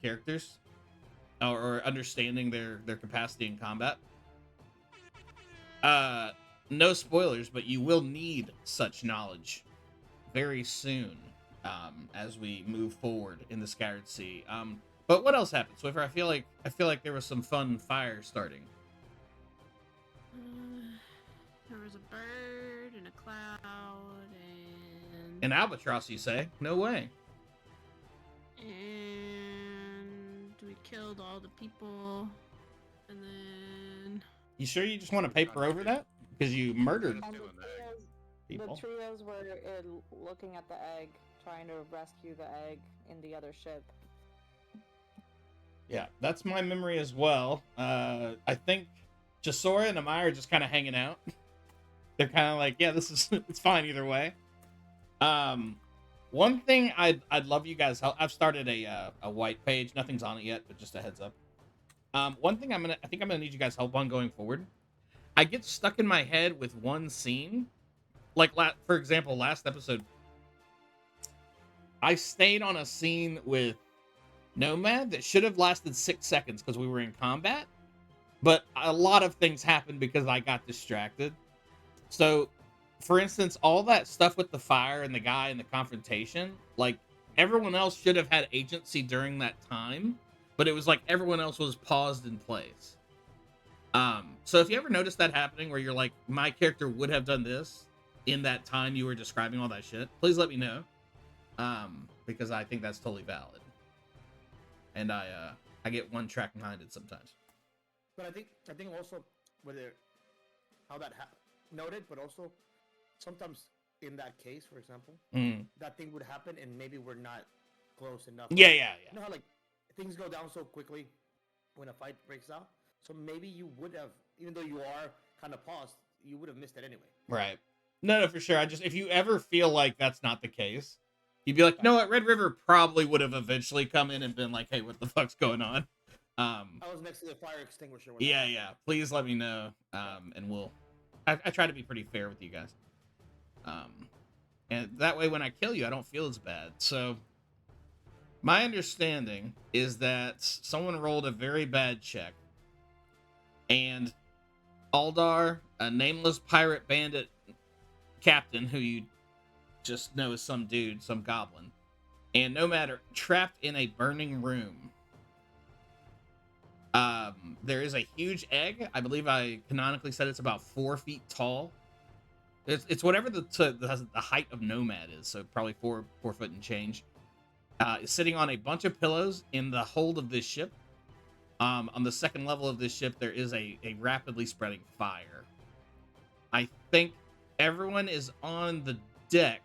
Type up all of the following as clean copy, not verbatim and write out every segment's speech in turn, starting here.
characters or understanding their capacity in combat. Uh, no spoilers, but you will need such knowledge very soon as we move forward in the Scattered Sea. But what else happened, Swiffer? I feel like there was some fun fire starting. There was a bird and a cloud and An albatross, you say? No way. and we killed all the people, and then You sure you just want to paper over that? Because you murdered And people. the trios were looking at the egg, trying to rescue the egg in the other ship. Yeah, that's my memory as well. I think Jasora and Amaya are just kind of hanging out. They're kind of like, yeah, this is it's fine either way. One thing I'd love you guys help. I've started a white page. Nothing's on it yet, but just a heads up. One thing I think I'm gonna need you guys help on going forward. I get stuck in my head with one scene, like for example, last episode, I stayed on a scene with Nomad that should have lasted 6 seconds because we were in combat, but a lot of things happened because I got distracted. So, for instance, all that stuff with the fire and the guy and the confrontation, like everyone else should have had agency during that time, but it was like everyone else was paused in place. So if you ever notice that happening where you're like, my character would have done this in that time you were describing all that shit, please let me know. Because I think that's totally valid. And I get one track behind it sometimes. But I think also whether how that noted, but also sometimes in that case, for example, that thing would happen and maybe we're not close enough. Yeah. You know how like things go down so quickly when a fight breaks out? So maybe you would have, even though you are kind of paused, you would have missed it anyway. Right. No, for sure. If you ever feel like that's not the case, you'd be like, no, what, Red River probably would have eventually come in and been like, hey, what the fuck's going on? I was next to the fire extinguisher. Yeah. Please let me know. And I try to be pretty fair with you guys. And that way when I kill you, I don't feel as bad. So my understanding is that someone rolled a very bad check. And Aldar, a nameless pirate bandit captain who you just know is some dude, some goblin, and Nomad are trapped in a burning room. There is a huge egg. I believe I canonically said it's about 4 feet tall. It's whatever the height of Nomad is, so probably 4 foot and change. It's sitting on a bunch of pillows in the hold of this ship. On the second level of this ship, there is a rapidly spreading fire. I think everyone is on the deck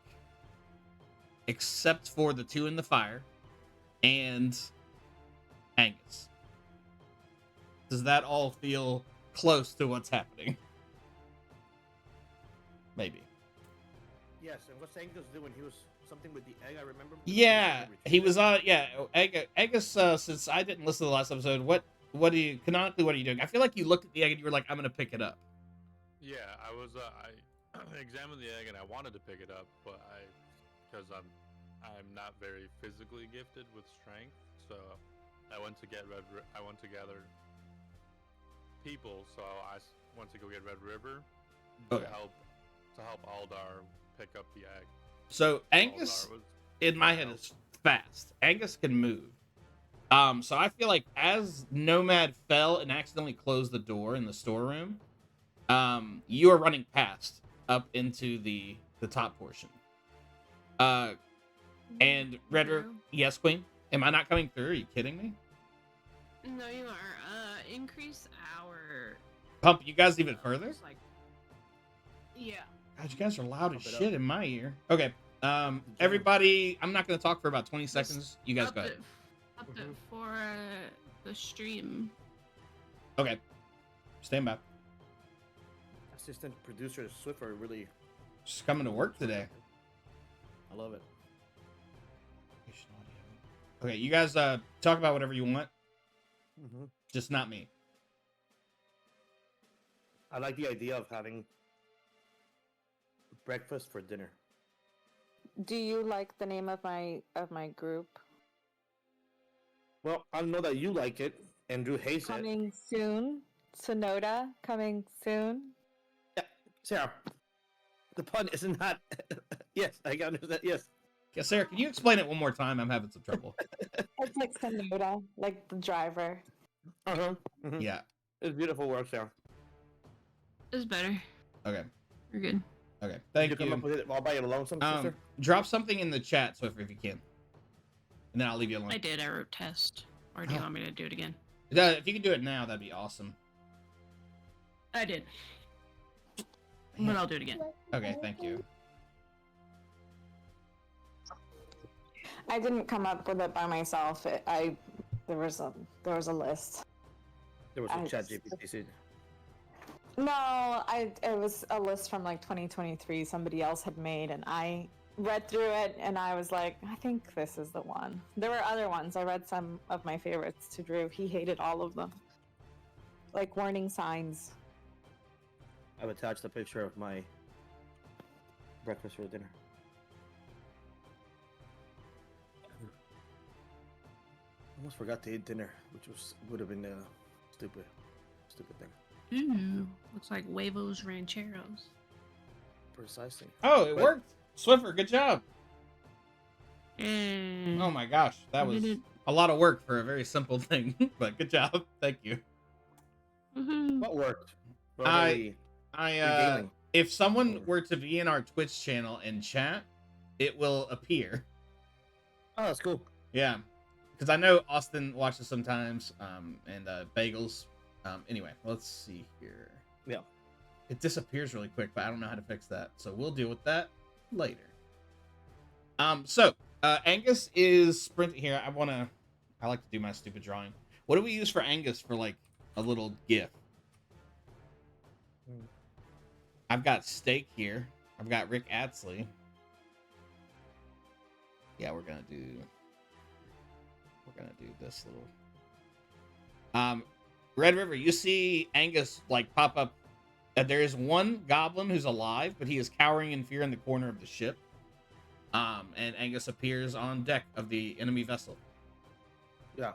except for the 2 in the fire and Angus. Does that all feel close to what's happening? Maybe. Yes, and what's Angus doing? He was something with the egg, I remember. Yeah, he was on. Yeah, Angus. Since I didn't listen to the last episode, what do you canonically? What are you doing? I feel like you looked at the egg and you were like, "I'm gonna pick it up." Yeah, I was. I examined the egg and I wanted to pick it up, but because I'm not very physically gifted with strength, so I went to gather people, so I went to go get Red River to help Aldar pick up the egg. So Angus, in my head, is fast. Angus can move. So I feel like as Nomad fell and accidentally closed the door in the storeroom, you are running past up into the top portion. And Red River, yes, Queen. Am I not coming through? Are you kidding me? No, you are. Increase our Pump you guys even further? Yeah. God, you guys are loud as shit in my ear. Okay. Everybody, I'm not going to talk for about 20 seconds. You guys go ahead. Up it for the stream. Okay. Stand by. Assistant producer Swiffer really just coming to work today. I love it. Okay, you guys talk about whatever you want. Mm-hmm. Just not me. I like the idea of having breakfast for dinner. Do you like the name of my group? Well, I know that you like it, and Drew hates it. Coming soon. Sonoda coming soon. Yeah, Sarah. The pun is not. Yes, I got that. Yes. Yeah, Sarah, can you explain it one more time? I'm having some trouble. It's like Sonoda, like the driver. Uh-huh. Yeah. It's beautiful work, Sarah. It's better. Okay. We're good. Okay. Did Thank you come up you. with it all by your lonesome, sister? Drop something in the chat, Swiffer, if you can, and then I'll leave you alone. I did. I wrote test. Or do you want me to do it again? If you can do it now, that'd be awesome. I did. But I'll do it again. Okay. Thank you. I didn't come up with it by myself. There was a list. There was a chat GPT. No, it was a list from like 2023 somebody else had made, and I read through it and I was like, I think this is the one. There were other ones. I read some of my favorites to Drew. He hated all of them. Like warning signs. I've attached a picture of my breakfast or dinner. Almost forgot to eat dinner, which would have been a stupid thing. Ooh, looks like huevos rancheros. Precisely. Oh, it worked. Swiffer, good job. And Oh my gosh, that was a lot of work for a very simple thing, but good job. Thank you. What worked? If someone were to be in our Twitch channel and chat, it will appear. Oh, that's cool. Yeah, because I know Austin watches sometimes, and Bagels. Anyway, let's see here. Yeah. It disappears really quick, but I don't know how to fix that. So we'll deal with that later. Angus is sprinting here. I like to do my stupid drawing. What do we use for Angus for like a little GIF? I've got Steak here. I've got Rick Atsley. Yeah, we're gonna do this little. Red River, you see Angus like pop up. There is one goblin who's alive, but he is cowering in fear in the corner of the ship. And Angus appears on deck of the enemy vessel. Yeah.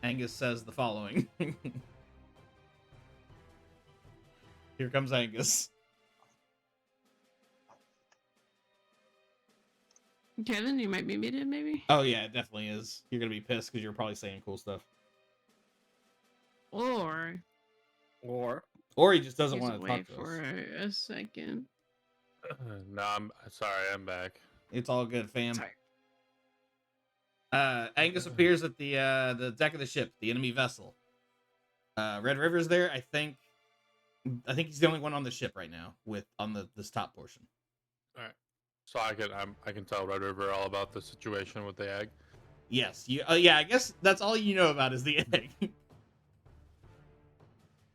Angus says the following. Here comes Angus. Kevin, you might be muted, maybe? Oh yeah, it definitely is. You're gonna be pissed because you're probably saying cool stuff. Or he just doesn't want to talk to for us. a second. No, I'm sorry. I'm back. It's all good, fam. Sorry. Angus appears at the deck of the ship, the enemy vessel. Red River's there. I think he's the only one on the ship right now, on this top portion. All right. So I can tell Red River all about the situation with the egg. Yes. Yeah. I guess that's all you know about is the egg.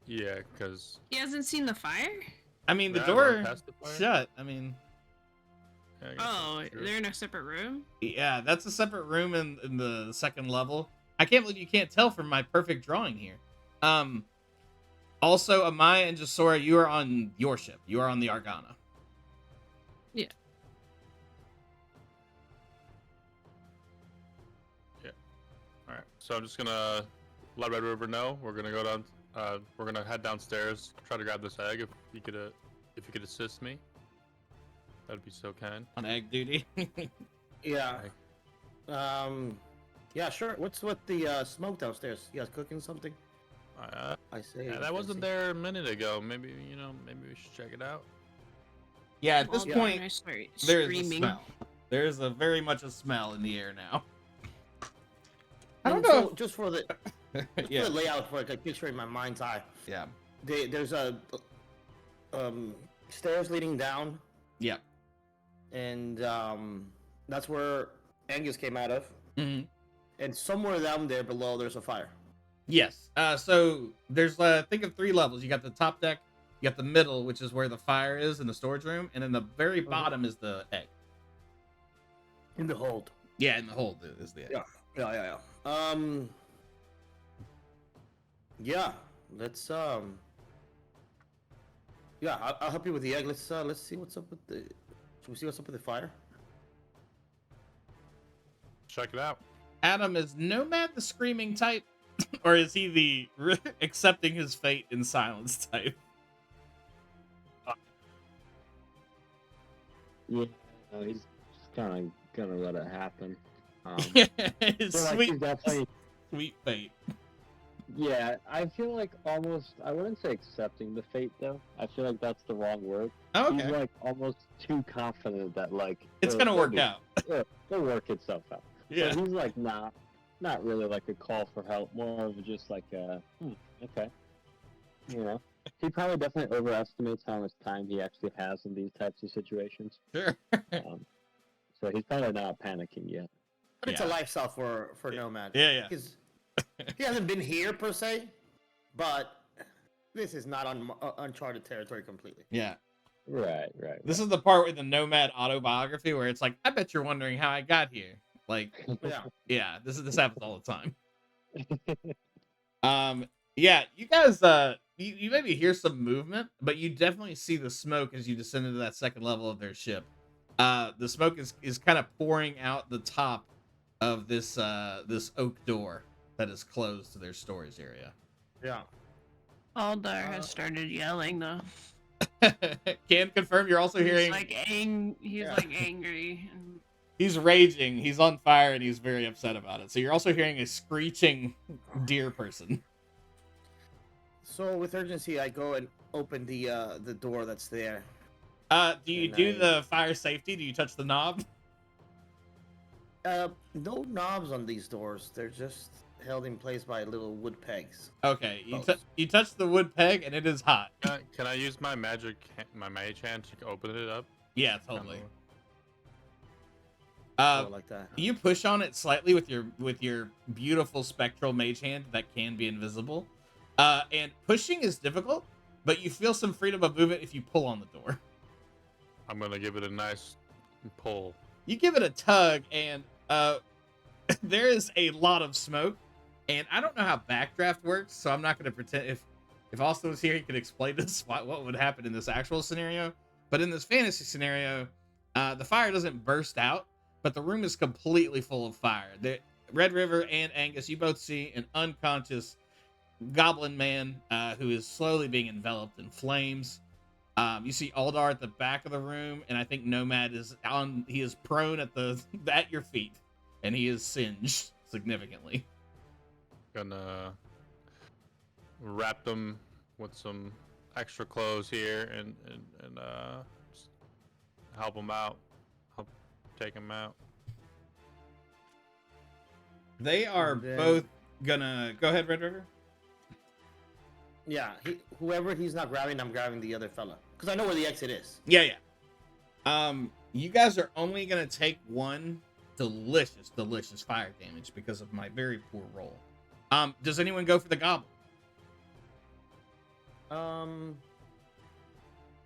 Yeah, because He hasn't seen the fire? I mean, the Yeah, door run past the fire. shut. I mean, yeah, I guess Oh, that's true. they're in a separate room? yeah, that's a separate room in the second level. I can't believe you can't tell from my perfect drawing here. Also, Amaya and Jasora, you are on your ship. You are on the Argana. Yeah. All right. So I'm just gonna let Red River know we're gonna go down. We're gonna head downstairs, try to grab this egg. If you could assist me, that'd be so kind. On egg duty. Yeah. Yeah, sure. What's with the smoke downstairs? You guys cooking something? I say. Yeah, that wasn't there a minute ago. Maybe we should check it out. Yeah, at this Well, point, I start there is a screaming. smell. There is a very much a smell in the air now. I don't And know. so, just for the Yeah. for the layout, for like a picture in my mind's eye. Yeah. There's a stairs leading down, Yeah. and that's where Angus came out of. Mhm. And somewhere down there below, there's a fire. Yes. So there's think of 3 levels. You got the top deck, you got the middle, which is where the fire is in the storage room, and then the very bottom is the egg. In the hold. Yeah, in the hold is the egg. Yeah. Yeah. Yeah. Let's Yeah, I'll help you with the egg. Let's see what's up with the. Should we see what's up with the fire? Check it out. Adam, is Nomad the screaming type, or is he the accepting his fate in silence type? Yeah, no, he's just kind of gonna let it happen. His feel like sweet, he's definitely, sweet fate. yeah, I feel like almost, I wouldn't say accepting the fate though. I feel like that's the wrong word. Oh, He's okay, like almost too confident that like it's gonna work out. It'll work itself out. Yeah. So he's like not really like a call for help, more of just like okay, you know. He probably definitely overestimates how much time he actually has in these types of situations. Sure. So he's probably not panicking yet. But it's a lifestyle for Nomad. Yeah. He hasn't been here per se, but this is not uncharted territory completely. Yeah. Right. This is the part with the Nomad autobiography where it's like, I bet you're wondering how I got here. Like, Yeah. this happens all the time. Yeah, you guys, you maybe hear some movement, but you definitely see the smoke as you descend into that second level of their ship. The smoke is kind of pouring out the top of this oak door that is closed to their storage area. Yeah. Aldar has started yelling though. Can confirm you're also hearing He's like angry. And... He's raging, he's on fire, and he's very upset about it. So you're also hearing a screeching deer person. So with urgency, I go and open the door that's there. Do you do the fire safety? Do you touch the knob? No knobs on these doors. They're just held in place by little wood pegs. Okay, you touch the wood peg, and it is hot. Can I use my mage hand to open it up? Yeah, totally. Like that. You push on it slightly with your beautiful spectral mage hand that can be invisible. And pushing is difficult, but you feel some freedom of movement if you pull on the door. I'm gonna give it a nice pull. You give it a tug, and there is a lot of smoke. And I don't know how backdraft works, so I'm not going to pretend. If Austin was here, he could explain this what would happen in this actual scenario. But in this fantasy scenario, the fire doesn't burst out, but the room is completely full of fire. Red River and Angus, you both see an unconscious goblin man who is slowly being enveloped in flames. You see Aldar at the back of the room, and I think Nomad is on. He is prone at your feet, and he is singed significantly. Gonna wrap them with some extra clothes here and just help them out. Help take them out. They are both gonna go ahead, Red River. Yeah, whoever he's not grabbing, I'm grabbing the other fella because I know where the exit is. Yeah. You guys are only gonna take one delicious fire damage because of my very poor roll. Does anyone go for the goblin?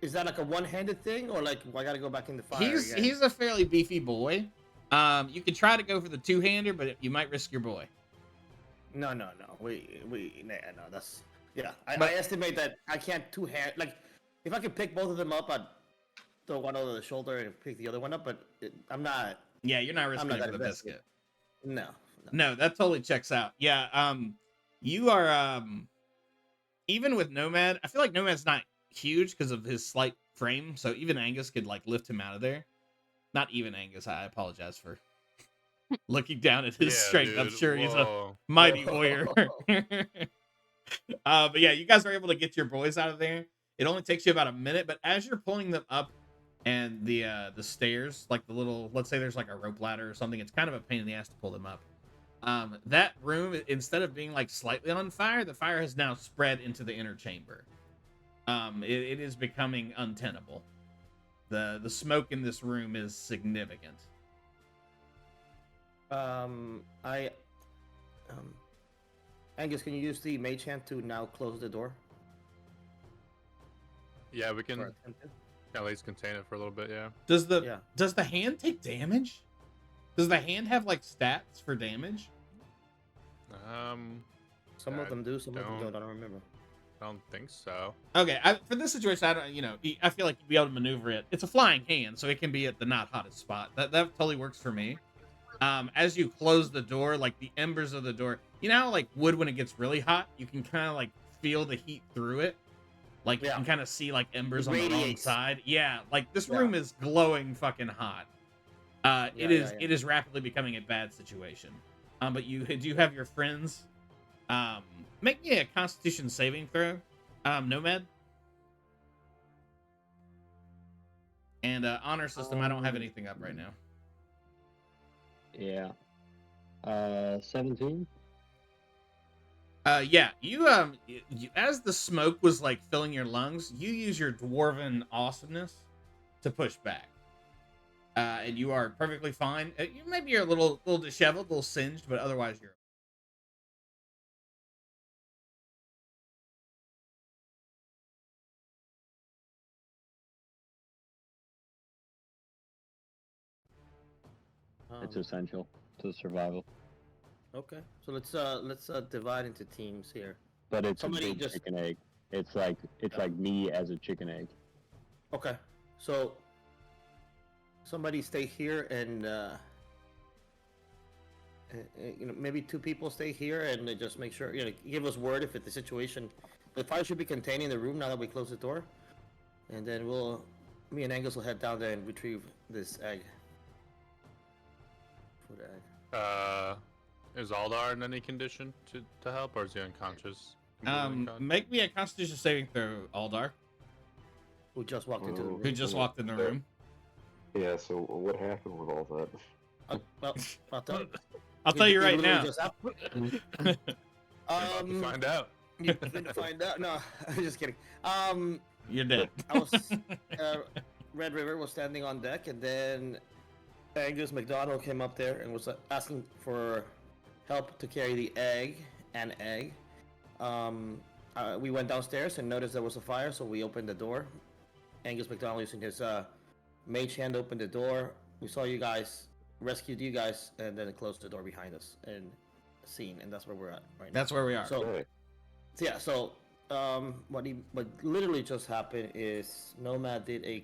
Is that like a one-handed thing, or like I gotta go back in the fire? He's a fairly beefy boy. You could try to go for the two-hander, but you might risk your boy. No. No, that's I estimate that I can't two-hand. Like, if I could pick both of them up, I'd throw one over the shoulder and pick the other one up. But I'm not. Yeah, you're not risking it for the biscuit. No, that totally checks out. Yeah, you are even with Nomad, I feel like Nomad's not huge because of his slight frame, so even Angus could like lift him out of there. Not even Angus, I apologize for looking down at his strength. Dude, I'm sure he's a mighty warrior. But yeah, you guys are able to get your boys out of there. It only takes you about a minute, but as you're pulling them up and the stairs, like the little, let's say there's like a rope ladder or something, it's kind of a pain in the ass to pull them up. That room, instead of being like slightly on fire, the fire has now spread into the inner chamber. It is becoming untenable. The smoke in this room is significant. Angus, can you use the mage hand to now close the door? Yeah, we can at least contain it for a little bit. Yeah. Does the hand take damage? Does the hand have like stats for damage? Some of them do, some of them don't. I don't remember. I don't think so. Okay, for this situation, I don't. I feel like you'd be able to maneuver it. It's a flying hand, so it can be at the not hottest spot. That totally works for me. As you close the door, like the embers of the door, you know how, like wood when it gets really hot, you can kind of like feel the heat through it. Like you Yeah. can kind of see like embers It on the wrong radiates. side. Yeah, like this Yeah. room is glowing fucking hot. It Yeah, is yeah. it is rapidly becoming a bad situation. But you do have your friends. Make me a Constitution saving throw, Nomad. And honor system, I don't have anything up right now. Yeah. 17? Yeah, you as the smoke was like filling your lungs, you use your dwarven awesomeness to push back. And you are perfectly fine. You maybe you're a little disheveled, a little singed, but otherwise you're It's essential to survival. Okay, so let's divide into teams here. But it's Somebody a big just- chicken egg. It's like me as a chicken egg. Okay, so somebody stay here and maybe two people stay here and just make sure give us word if the situation. The fire should be containing the room now that we close the door, and then me and Angus will head down there and retrieve this egg. Food egg. Is Aldar in any condition to help, or is he unconscious? make me a Constitution saving throw, Aldar, Who just walked into the room? who just walked in the room. Yeah, so what happened with all that? Well, I'll tell you. I'll tell you It right literally now. just happened. About to find out. You can find out. No, I'm just kidding. You're dead. I was Red River was standing on deck, and then Angus McDonald came up there and was asking for help to carry the egg. We went downstairs and noticed there was a fire, so we opened the door. Angus McDonald, using his mage hand, opened the door. We saw you guys, rescued you guys, and then closed the door behind us and scene, and that's where we're at right now. That's where we are. So Okay. yeah, so what literally just happened is Nomad did a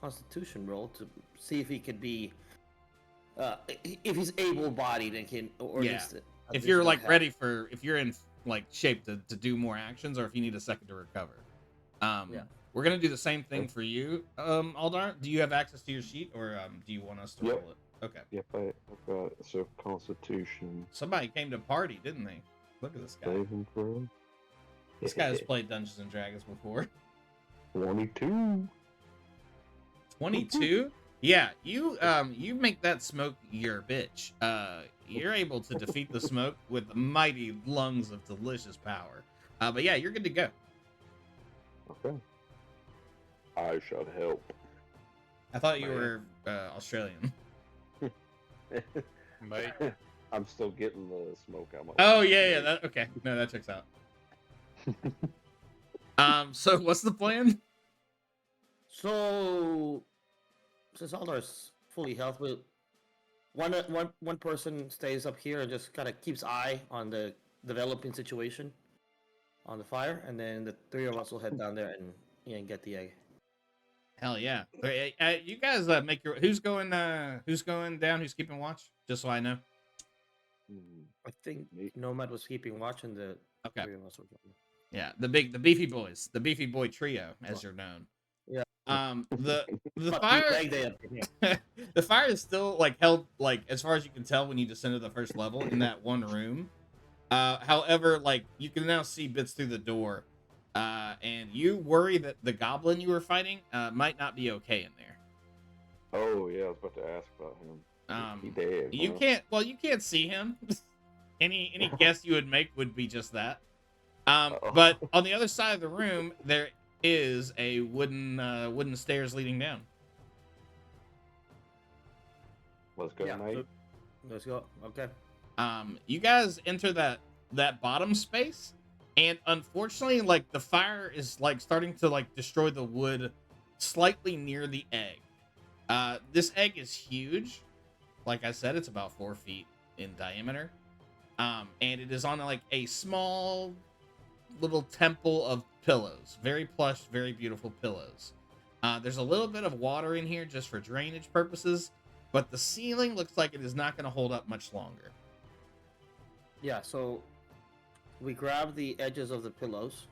Constitution roll to see if he could be, if he's able-bodied and can, or Yeah. at least, If you're like ready for, if you're in like shape to do more actions, or if you need a second to recover. Yeah. We're gonna do the same thing for you, Aldar. Do you have access to your sheet, or do you want us to Yep. roll it? Okay. Yep, I've got so Constitution Somebody came to party, didn't they? Look at this guy. saving throw. This guy's played Dungeons and Dragons before. 22. 22? Yeah, you make that smoke your bitch. You're able to defeat the smoke with mighty lungs of delicious power. But yeah, you're good to go. Okay. I shall help. I thought you were Australian. Mate, I'm still getting the smoke out my. Oh yeah. That okay. No, that checks out. So what's the plan? So since Aldar's fully healthy, one person stays up here and just kind of keeps eye on the developing situation on the fire, and then the three of us will head down there and get the egg. Hell yeah. You guys make your who's going down, who's keeping watch? Just so I know. I think Me. Nomad was keeping watch, and the Okay. three of us were going. Yeah, the beefy boys, the beefy boy trio, as you're known. Yeah. The Fuck, fire, egg day up here. the fire is still like held, like as far as you can tell when you descend to the first level in that one room. However, like you can now see bits through the door, and you worry that the goblin you were fighting might not be okay in there. Oh yeah, I was about to ask about him. He dead. You huh? can't. Well, you can't see him. any guess you would make would be just that. But on the other side of the room, there is a wooden stairs leading down. Let's go, Yeah, mate. so- let's go. Okay. You guys enter that bottom space, and unfortunately, like the fire is like starting to like destroy the wood slightly near the egg. This egg is huge. Like I said, it's about 4 feet in diameter. And it is on like a small, little temple of pillows. Very plush, very beautiful pillows. There's a little bit of water in here just for drainage purposes, but the ceiling looks like it is not going to hold up much longer. Yeah, so we grab the edges of the pillows,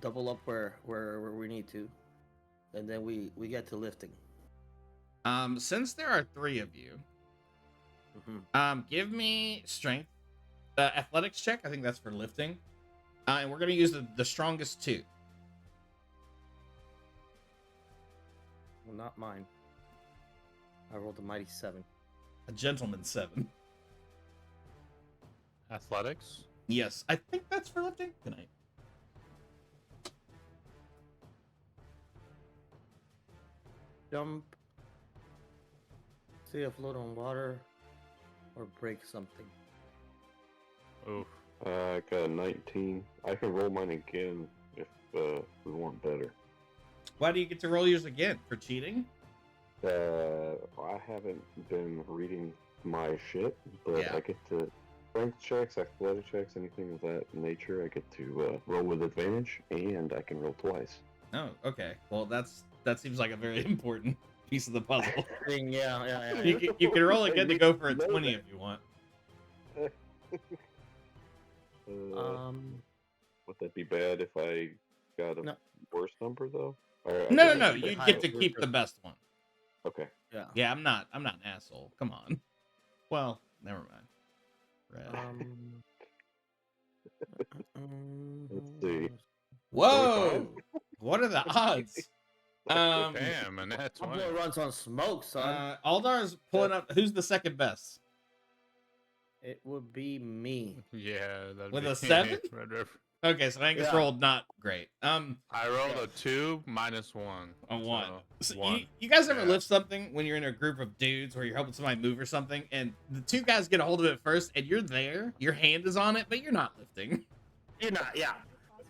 double up where we need to, and then we get to lifting. Since there are 3 of you, give me strength, athletics check. I think that's for lifting, and we're going to use the strongest 2. Well, not mine. I rolled a mighty 7. A gentleman 7. Athletics? Yes, I think that's for lifting. Good night. Jump. Stay afloat on water, or break something. Oof. I got a 19. I can roll mine again if we want better. Why do you get to roll yours again? For cheating? I haven't been reading my shit, but Yeah. I get to strength checks, athletic checks, anything of that nature. I get to roll with advantage, and I can roll twice. Oh, okay. Well, that seems like a very important piece of the puzzle. Yeah. You can roll again to go for a Know 20 that. if you want. Would that be bad if I got a No. worse number though? Or I No, guess- no, keep it you'd high get to over keep here. the best one. Okay. Yeah. Yeah, I'm not an asshole. Come on. Well, never mind. Let's see. Whoa! What are the odds? Damn, and that's My boy runs on smoke, son. Aldar's pulling up. Who's the second best? It would be me. Yeah, that'd With be a 7? Red River. Okay, so Angus Yeah. rolled not great. I rolled a 2 minus 1. A 1. So, So 1. you guys ever Yeah. lift something when you're in a group of dudes where you're helping somebody move or something, and the 2 guys get a hold of it first, and you're there, your hand is on it, but you're not lifting. You're not, yeah.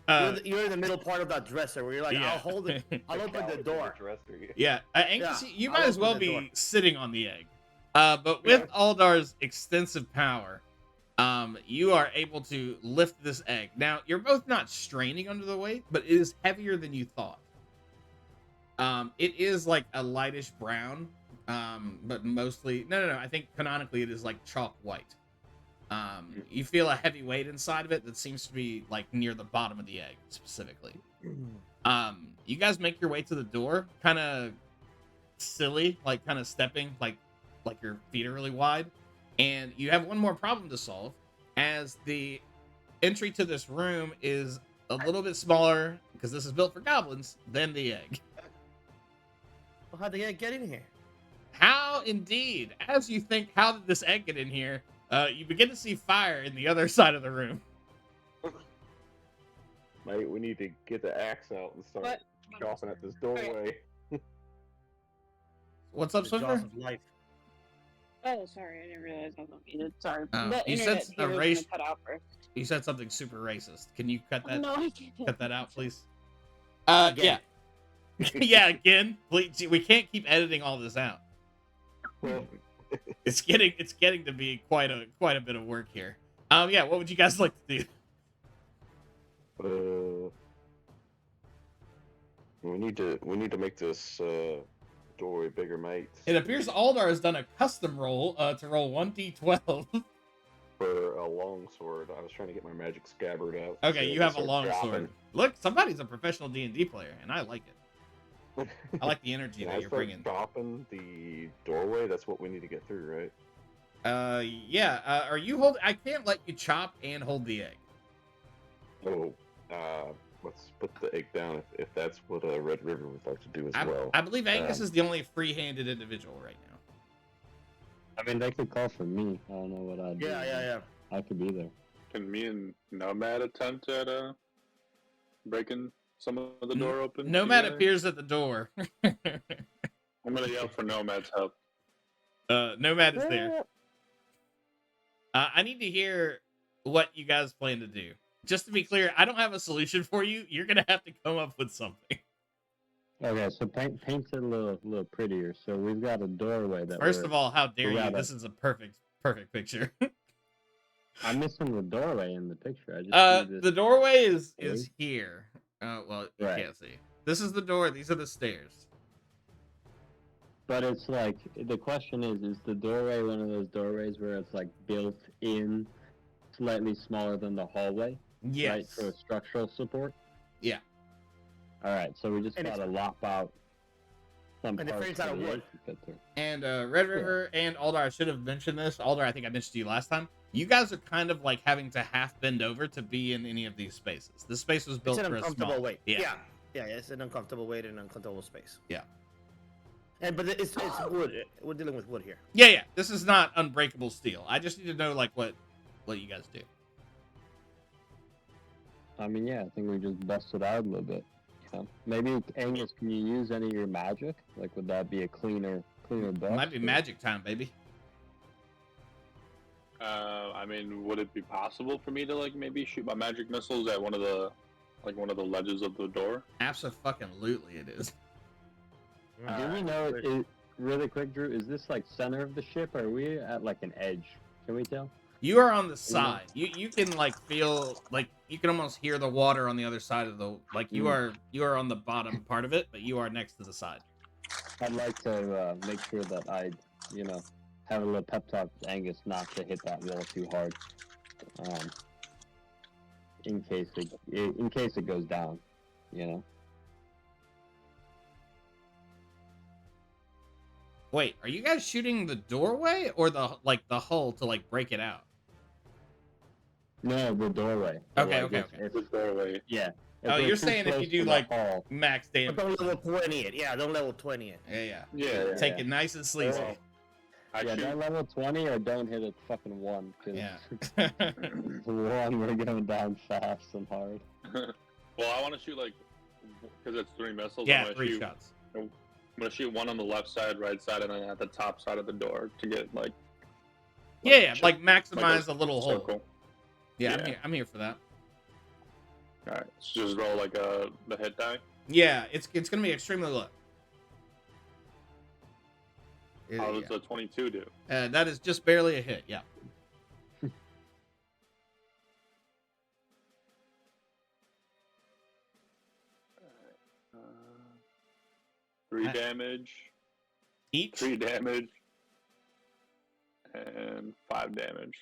Uh, You're in the middle part of that dresser where you're like, yeah. I'll hold it. I'll open the door. Yeah, Angus, Yeah, you I'll might as open well the be door. sitting on the egg. But with Aldar's extensive power, you are able to lift this egg. Now, you're both not straining under the weight, but it is heavier than you thought. It is like a lightish brown, but mostly no. I think canonically it is like chalk white. You feel a heavy weight inside of it that seems to be like near the bottom of the egg specifically. You guys make your way to the door, kind of silly, like kind of stepping like your feet are really wide, and you have one more problem to solve, as the entry to this room is a little bit smaller because this is built for goblins than the egg. Well, how'd the egg get in here? How indeed? As you think, how did this egg get in here? You begin to see fire in the other side of the room. Mate, we need to get the axe out and start chopping at this doorway. What's up, The jaws Swiffer? of life. Oh, sorry, I didn't realize I was unmuted. Sorry. Oh, The you internet said here a was race- gonna cut out first. You said something super racist. Can you cut that? No, I didn't. Cut that out, please. Again. Yeah, yeah. Again, please. We can't keep editing all this out. It's getting to be quite a bit of work here. Yeah. What would you guys like to do? We need to make this doorway bigger, mate. It appears Aldar has done a custom roll to roll 1d12. For a long sword, I was trying to get my magic scabbard out. Okay, so you have a start long dropping. sword. Look, somebody's a professional D&D player, and I like it. I like the energy Can that I you're start bringing. chopping the doorway? That's what we need to get through, right? Yeah. Are you hold? I can't let you chop and hold the egg. Oh, let's put the egg down if that's what Red River would like to do as well. I believe Angus is the only free-handed individual right now. I mean, they could call for me. I don't know what I'd do. Yeah. I could be there. Can me and Nomad attempt at breaking some of the door open? Nomad together? appears at the door. I'm gonna yell for Nomad's help. Nomad is there. I need to hear what you guys plan to do. Just to be clear, I don't have a solution for you. You're gonna have to come up with something. Okay, so paint's it a little prettier. So we've got a doorway that. First of all, how dare you? rather- This is a perfect picture. I'm missing the doorway in the picture. I just see this. The doorway is Stairs? here. Well, you Right. can't see. This is the door. These are the stairs. But it's like, the question is the doorway one of those doorways where it's like built in slightly smaller than the hallway? Yes. Right, for structural support? Yeah. Alright, so we just And gotta lop out some And the parts frame's out for of the wood. egg to fit through. And Red River and Alder, I should have mentioned this. Alder, I think I mentioned to you last time. You guys are kind of like having to half bend over to be in any of these spaces. This space was built It's an for a uncomfortable small. weight. Yeah. Yeah, it's an uncomfortable weight and an uncomfortable space. Yeah. And but it's wood. We're dealing with wood here. Yeah. This is not unbreakable steel. I just need to know like what you guys do. I mean, yeah, I think we just busted out a little bit. You know? Maybe, Angus, can you use any of your magic? Like, would that be a cleaner bust? Might be magic time, baby. I mean, would it be possible for me to like maybe shoot my magic missiles at one of the ledges of the door? Absolutely, it is. Do we know, really quick, Drew, is this like center of the ship, or are we at like an edge? Can we tell? You are on the side. You can like feel like you can almost hear the water on the other side of the like you are on the bottom part of it, but you are next to the side. I'd like to make sure that I, have a little pep talk to Angus not to hit that wall too hard, in case it goes down, Wait, are you guys shooting the doorway or the hull to like break it out? No, the doorway. Okay. If The doorway. yeah. Oh, we're you're too saying if close you do to the like hall- max damage. Don't level 20 it. Yeah, don't level 20 it. Yeah. Yeah. Take it nice and sleazy. I yeah, shoot. don't level 20 or don't hit a fucking 1. Cause Yeah. 1, we're going down fast and hard. Well, I want to shoot like because it's 3 missiles. Yeah, I'm gonna 3 shoot, shots. I'm gonna shoot one on the left side, right side, and then at the top side of the door to get like. Yeah, ch- like maximize a little hole. circle. Yeah, Yeah. I'm here for that. All right, so just roll like the hit die. Yeah, it's gonna be extremely low. How does the 22 do? That is just barely a hit. Yeah. Uh, 3 I- damage, Each. 3 damage, and 5 damage.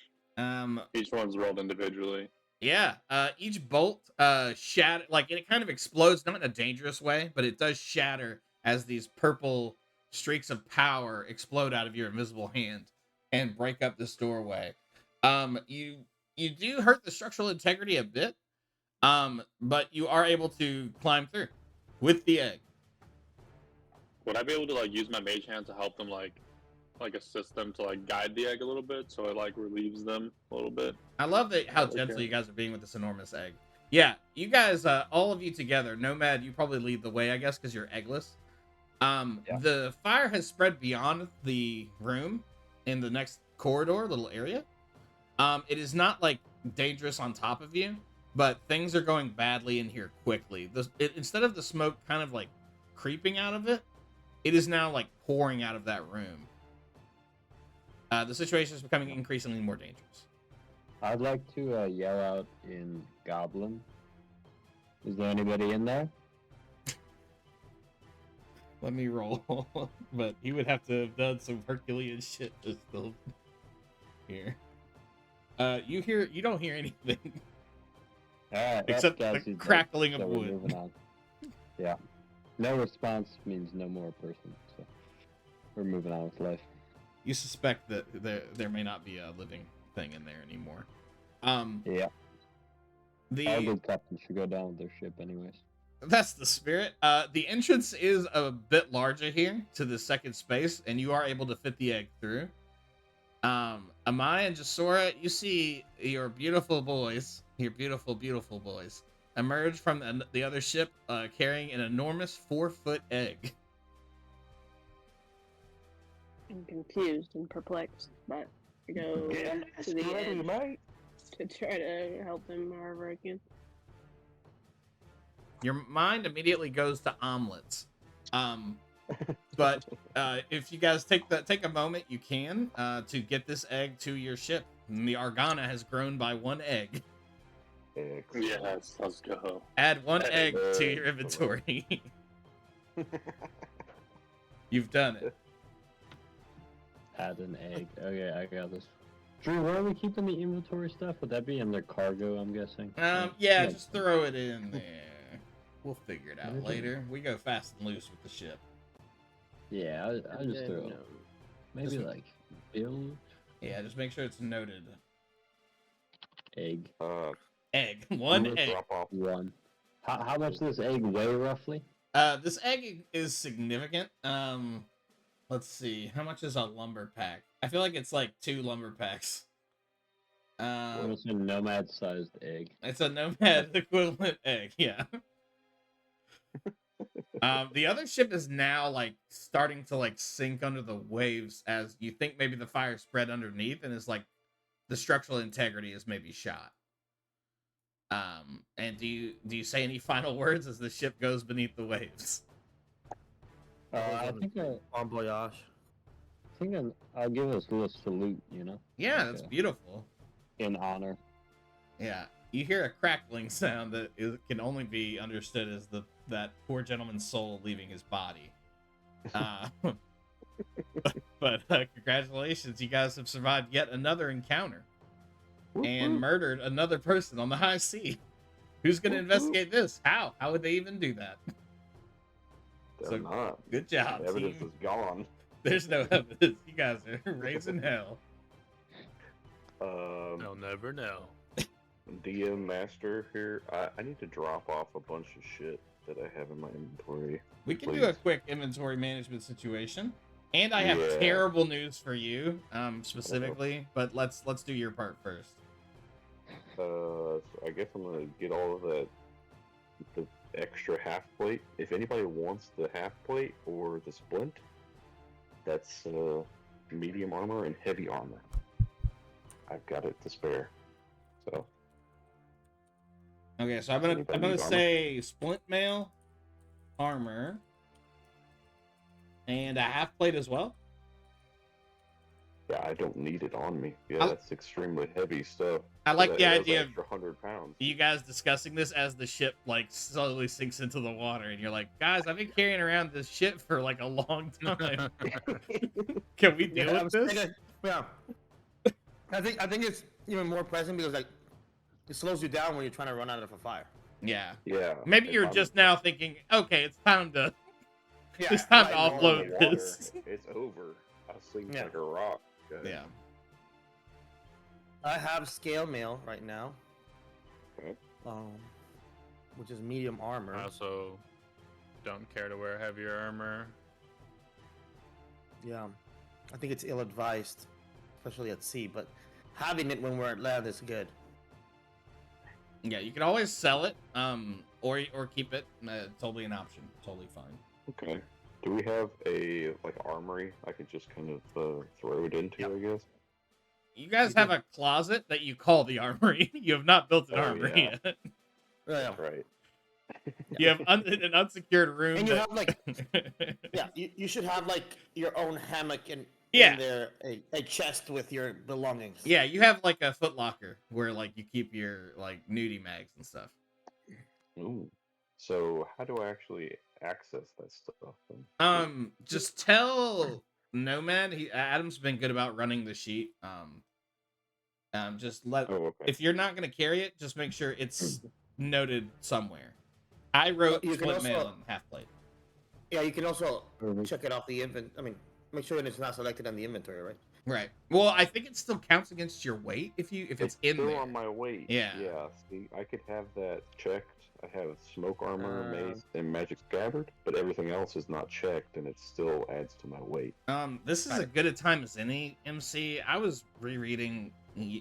Each one's rolled individually. Yeah. Each bolt shatter, like it kind of explodes, not in a dangerous way, but it does shatter as these purple streaks of power explode out of your invisible hand and break up this doorway. You do hurt the structural integrity a bit, but you are able to climb through with the egg. Would I be able to like use my mage hand to help them like assist them to like guide the egg a little bit so it like relieves them a little bit? I love how Okay. gentle you guys are being with this enormous egg. Yeah, you guys, all of you together, Nomad, you probably lead the way, I guess, because you're eggless. The fire has spread beyond the room in the next corridor, little area. It is not like dangerous on top of you, but things are going badly in here quickly. Instead of the smoke kind of like creeping out of it, it is now like pouring out of that room. The situation is becoming increasingly more dangerous. I'd like to yell out in Goblin. Is there anybody in there? Let me roll, but he would have to have done some Herculean shit to still hear. You don't hear anything Alright, except that's the dead, crackling so of we're wood. moving on. Yeah. No response means no more person, so we're moving on with life. You suspect that there may not be a living thing in there anymore. Yeah. All The good captains should go down with their ship anyways. That's the spirit. The entrance is a bit larger here to the second space, and you are able to fit the egg through. Amaya and Jasora, you see your beautiful boys, emerge from the other ship carrying an enormous 4-foot egg. I'm confused and perplexed, but I go to the end mate. to try to help him however I can. Your mind immediately goes to omelets. But if you guys take a moment, you can to get this egg to your ship And the Argana has grown by 1 egg. Excellent. Yes, let's go. Add 1 That egg to is your inventory. You've done it. Add an egg. Okay, I got this. Drew, where are we keeping the inventory stuff? Would that be in the cargo, I'm guessing? Yeah, just throw it in there. We'll figure it out Okay. later. We go fast and loose with the ship. Yeah, I'll just throw No. maybe Just- like build Yeah, just make sure it's noted. egg Egg. I'm 1 gonna egg. drop off. 1. How much does this egg weigh roughly? This egg is significant. Let's see. How much is a lumber pack? I feel like it's like 2 lumber packs. It's a nomad-sized egg. It's a nomad equivalent egg, yeah. The other ship is now like starting to like sink under the waves as you think maybe the fire spread underneath and is like the structural integrity is maybe shot. And do you say any final words as the ship goes beneath the waves? I think Bon voyage. I'll give us a little salute, you know? Yeah, Like that's a- beautiful. In honor. Yeah, you hear a crackling sound that can only be understood as that poor gentleman's soul leaving his body. But congratulations, you guys have survived yet another encounter and murdered another person on the high sea. Who's going to investigate this? How? How would they even do that? They're So, not. Good job, Evidence team. is gone. There's no evidence. You guys are raising hell. They'll never know. DM Master here. I need to drop off a bunch of shit that I have in my inventory. We can do a Please. quick inventory management situation. And I have Yeah. terrible news for you, specifically, but let's do your part first. So I guess I'm gonna get all of the extra half plate. If anybody wants the half plate or the splint, that's medium armor and heavy armor. I've got it to spare. So Okay, so I'm gonna Anybody need armor? say splint mail, armor, and a half plate as well. yeah, I don't need it on me. Yeah, I- that's extremely heavy stuff. I like the That is idea of extra 100 pounds. you guys discussing this as the ship like slowly sinks into the water, and you're like, guys, I've been carrying around this ship for like a long time. Can we deal I with was this? thinking- yeah. I think it's even more present because like it slows you down when you're trying to run out of a fire. Yeah. Yeah. Maybe if you're I'm- just now thinking, okay, it's time to. Yeah, It's time to I'm in offload the water, this. It's over. I sink Yeah. like a rock. guys. Yeah. I have scale mail right now. Okay. Which is medium armor. I also don't care to wear heavier armor. Yeah, I think it's ill-advised, especially at sea. But having it when we're at land is good. Yeah, you can always sell it, or keep it. Totally an option. Totally fine. Okay. Do we have a like armory I could just kind of throw it into? Yep. I guess. You guys have a closet that you call the armory. You have not built an Oh, armory yeah. yet. Yeah, Right. You have an unsecured room. and you that- have like yeah, you should have like your own hammock and Yeah. in there a chest with your belongings. Yeah, you have like a Foot Locker where like you keep your like nudie mags and stuff. Ooh. So how do I actually access that stuff? Then? Just tell Nomad. Adam's been good about running the sheet. Just let Oh, okay. if you're not gonna carry it, just make sure it's noted somewhere. I wrote You can split mail also- and half plate. Yeah, you can also Mhm. check it off the I mean, make sure that it's not selected on the inventory, right? Right. Well, I think it still counts against your weight if it's in still there. on my weight. Yeah. Yeah. See, I could have that checked. I have smoke armor, Uh, mace, and magic scabbard, but everything else is not checked, and it still adds to my weight. This is as good a time as any, MC. I was rereading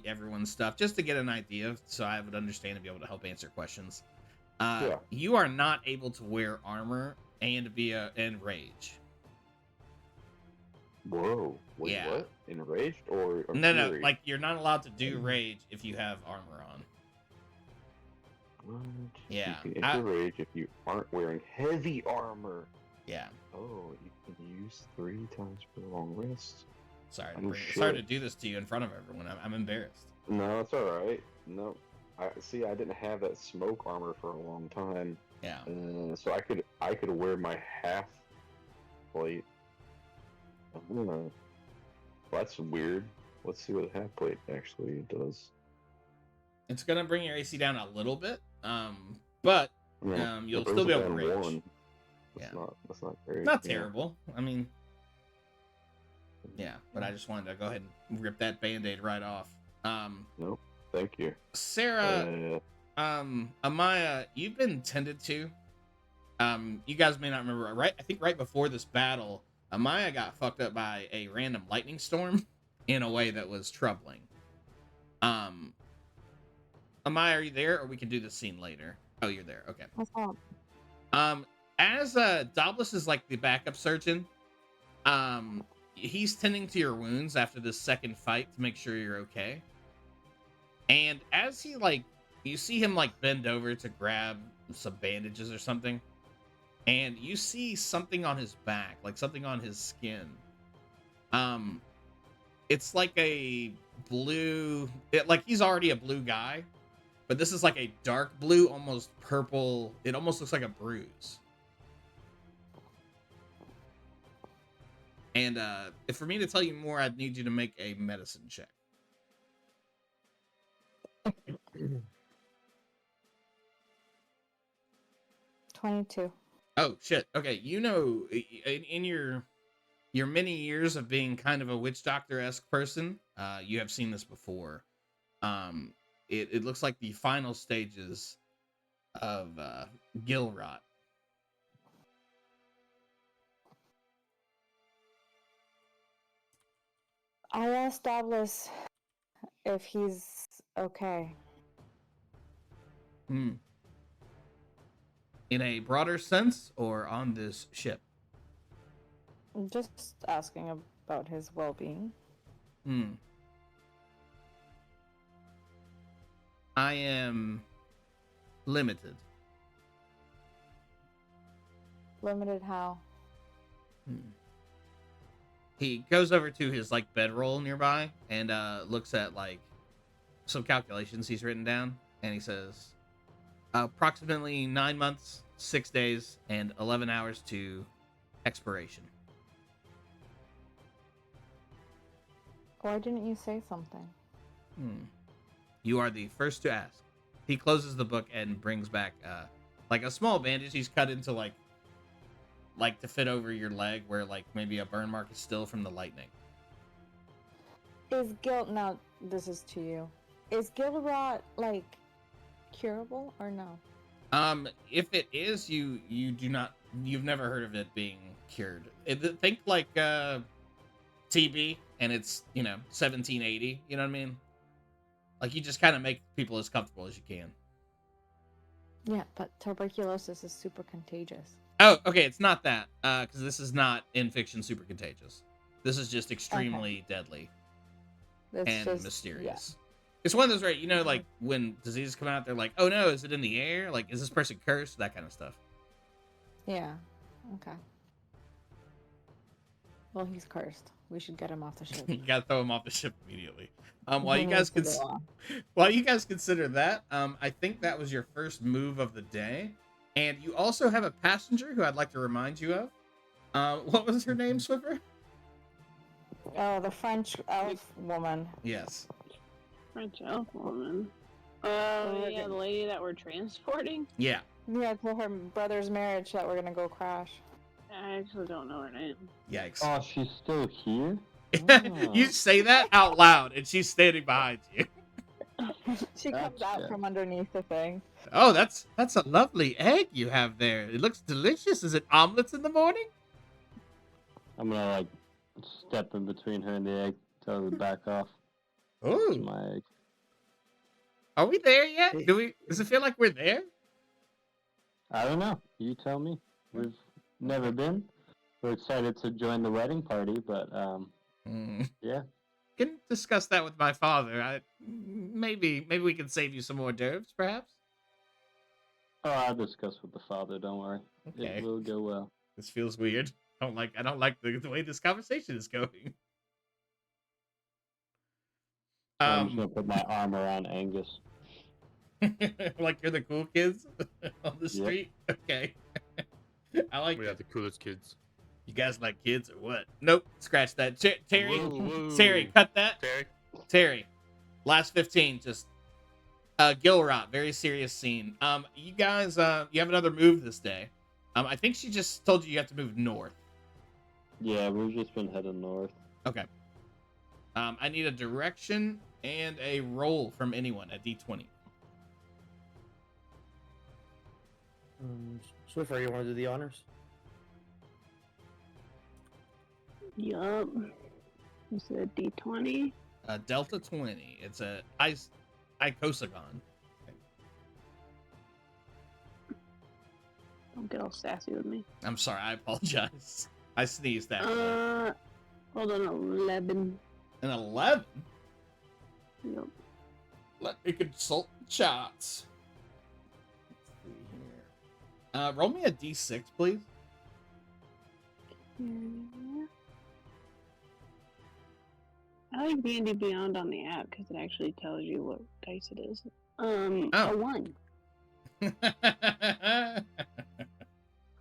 everyone's stuff just to get an idea, so I would understand and be able to help answer questions. Yeah. You are not able to wear armor and be in rage. Whoa. Wait, Yeah. what? Enraged or No, fury? like you're not allowed to do rage if you have armor on. What? Yeah, You can enter rage if you aren't wearing heavy armor. Yeah. Oh, you can use 3 times per long rest. Sorry to Oh, sorry to shit. do this to you in front of everyone. I'm embarrassed. No, it's all right. No, I see. I didn't have that smoke armor for a long time, Yeah. so I could wear my half plate. I don't know. Well, that's weird. Let's see what a half plate actually does. It's gonna bring your AC down a little bit, but Yeah, you'll it brings still be it able to down rage. one. Yeah. That's not great. Not Yeah. terrible. I mean, yeah, but I just wanted to go ahead and rip that band-aid right off. Nope. Thank you. Sarah, Amaya, you've been tended to. You guys may not remember, right? I think right before this battle, Amaya got fucked up by a random lightning storm in a way that was troubling. Amaya, are you there, or we can do this scene later? Oh, you're there. Okay. What's up? As Doblis is like the backup surgeon, he's tending to your wounds after this second fight to make sure you're okay. And as he you see him bend over to grab some bandages or something, and you see something on his back, like something on his skin. It's like a blue, like he's already a blue guy, but this is like a dark blue, almost purple. It almost looks like a bruise. And if for me to tell you more, I'd need you to make a medicine check. 22. Oh shit. Okay, in your many years of being kind of a witch doctor-esque person, you have seen this before. It looks like the final stages of gill rot. I asked Davlos if he's okay. In a broader sense, or on this ship? I'm just asking about his well-being. I am limited. Limited how? He goes over to his bedroll nearby and looks at some calculations he's written down, and he says approximately 9 months, 6 days, and 11 hours to expiration. Why didn't you say something? You are the first to ask. He closes the book and brings back a small bandage he's cut into to fit over your leg where maybe a burn mark is still from the lightning. Is guilt, now this is to you, is gill rot curable or no? If it is, you've never heard of it being cured. Think TB, and it's 1780. You know what I mean? You just kind of make people as comfortable as you can. Yeah, but tuberculosis is super contagious. Oh, okay, it's not that, because this is not in fiction super contagious. This is just extremely deadly and mysterious. Yeah. It's one of those, right? When diseases come out, they're like, "Oh no, is it in the air? Is this person cursed?" That kind of stuff. Yeah. Okay. Well, he's cursed. We should get him off the ship. You gotta throw him off the ship immediately. While you guys consider that, I think that was your first move of the day, and you also have a passenger who I'd like to remind you of. What was her name, Swiffer? Oh, the French elf woman. Yes. French elf woman. Yeah, the lady that we're transporting? Yeah. Yeah, to her brother's marriage that we're gonna go crash. I actually don't know her name. Yikes. Oh, she's still here? Oh. You say that out loud, and she's standing behind you. She comes out from underneath the thing. Oh, that's a lovely egg you have there. It looks delicious. Is it omelets in the morning? I'm gonna step in between her and the egg, tell her to back off. Oh, it's my egg. Are we there yet? Does it feel like we're there? I don't know. You tell me. We've never been. We're excited to join the wedding party, but yeah. Can discuss that with my father. Maybe we can save you some more d'oeuvres, perhaps. Oh, I'll discuss with the father. Don't worry. Okay. It will go well. This feels weird. I don't like the way this conversation is going. I'm just gonna put my armor on Angus. Like you're the cool kids on the Yep. street. Okay. I like We it. have the coolest kids. You guys like kids or what? Nope. Scratch that. Terry, Whoa, whoa. Terry, cut that. Terry. Terry, last 15. Just Gilrot, very serious scene. You guys, you have another move this day. I think she just told you have to move north. Yeah, we've just been heading north. Okay. I need a direction and a roll from anyone at D20. Swiffer, you want to do the honors? Yup. Is it a D20? Delta 20. It's a icosagon. Don't get all sassy with me. I'm sorry. I apologize. I sneezed that. Hold on, 11. An 11. Yup. Let me consult the charts. Let's see here. Roll me a D6, please. Yeah. I like D&D Beyond on the app because it actually tells you what dice it is. Oh. A 1.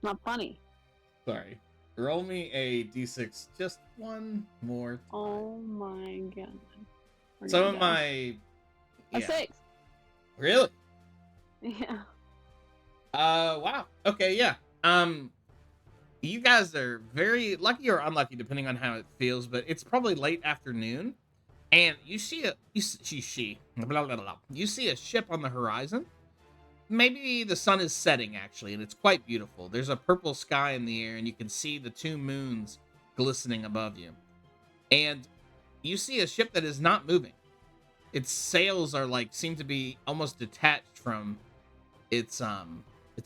Not funny. Sorry. Roll me a D6 just one more time. Oh my god. We're Some gonna of die. my... A Yeah. 6. Really? Yeah. Wow. Okay, yeah. You guys are very lucky or unlucky, depending on how it feels, but it's probably late afternoon, and you see blah, blah, blah. You see a ship on the horizon. Maybe the sun is setting, actually, and it's quite beautiful. There's a purple sky in the air, and you can see the 2 moons glistening above you. And you see a ship that is not moving. Its sails are seem to be almost detached from its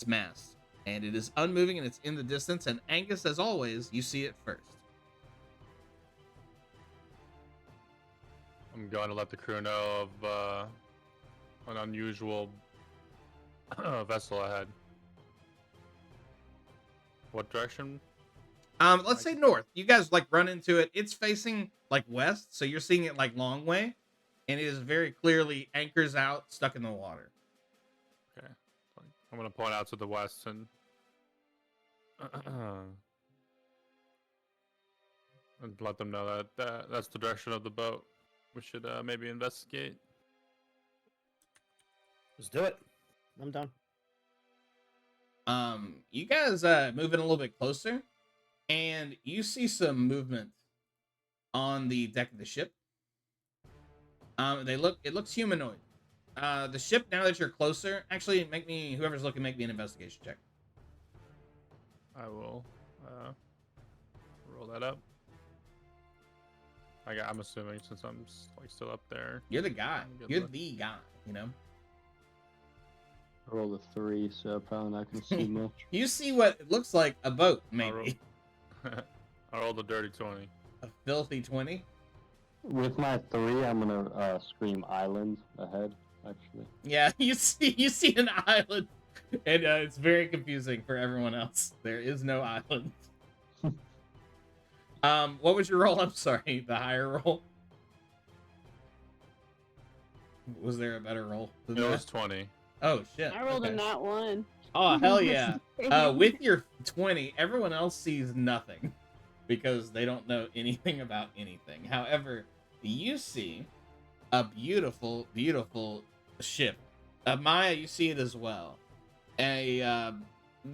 mast. And it is unmoving, and it's in the distance. And Angus, as always, you see it first. I'm going to let the crew know of an unusual vessel ahead. What direction? Let's say north. You guys run into it. It's facing west, so you're seeing it long way, and it is very clearly anchors out, stuck in the water. Okay. I'm going to point out to the west and let them know that that's the direction of the boat. We should maybe investigate. Let's do it. I'm done. You guys move in a little bit closer, and you see some movement on the deck of the ship. It looks humanoid. The ship, now that you're closer, actually whoever's looking, make me an investigation check. I will roll that up. I'm assuming since I'm still up there. You're the guy. Good You're look. the guy, you know? I rolled a 3, so probably not gonna see much. You see what looks like a boat, maybe. I rolled a dirty 20. A filthy 20. With my 3, I'm gonna scream island ahead, actually. Yeah, you see an island, and it's very confusing for everyone else. There is no island. What was your roll? I'm sorry, the higher roll. Was there a better roll than It that? was 20. Oh shit. I rolled okay. a nat 1. Oh hell yeah. With your 20, everyone else sees nothing because they don't know anything about anything. However, you see a beautiful, beautiful ship. Maya, you see it as well. The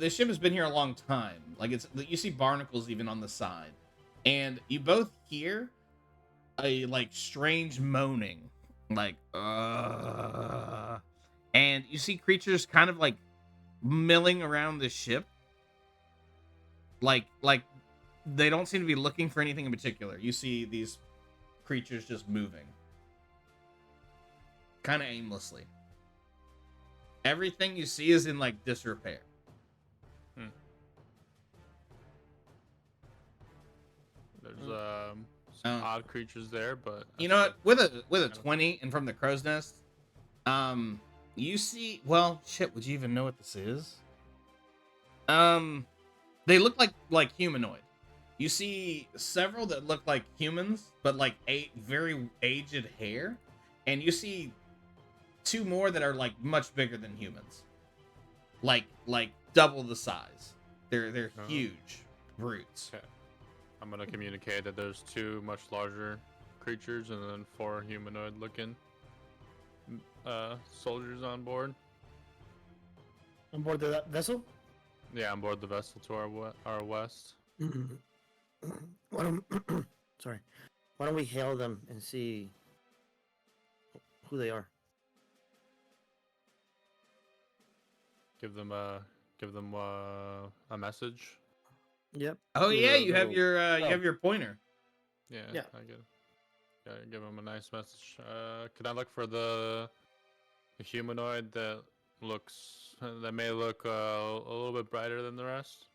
ship has been here a long time. You see barnacles even on the side. And you both hear a strange moaning. And you see creatures kind of milling around the ship. Like they don't seem to be looking for anything in particular. You see these creatures just moving. Kind of aimlessly. Everything you see is in disrepair. There's some odd creatures there, but you know what? With a 20 and from the crow's nest, you see. Well, shit. Would you even know what this is? They look like humanoid. You see several that look like humans, but very aged hair, and you see two more that are like much bigger than humans, like double the size. They're Oh. huge brutes. Okay. I'm gonna communicate that there's 2 much larger creatures and then 4 humanoid-looking soldiers on board. On board the vessel. Yeah, on board the vessel to our west. Why don't sorry? Why don't we hail them and see who they are? Give them a message. Yep. Oh With yeah, a you have little- your you have your pointer. Yeah, Yeah. I get. Gotta give them a nice message. Can I look for the humanoid that may look a little bit brighter than the rest?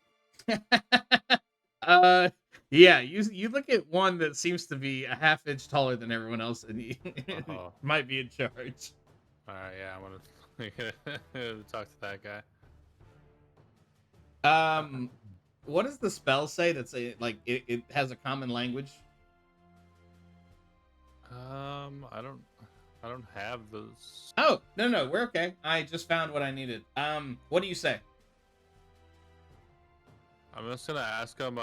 Yeah, you look at one that seems to be a half inch taller than everyone else, and he Uh-huh. might be in charge. All right, yeah, I want to talk to that guy. What does the spell say? That's it has a common language. I don't have those. Oh no, we're okay. I just found what I needed. What do you say? I'm just gonna ask him,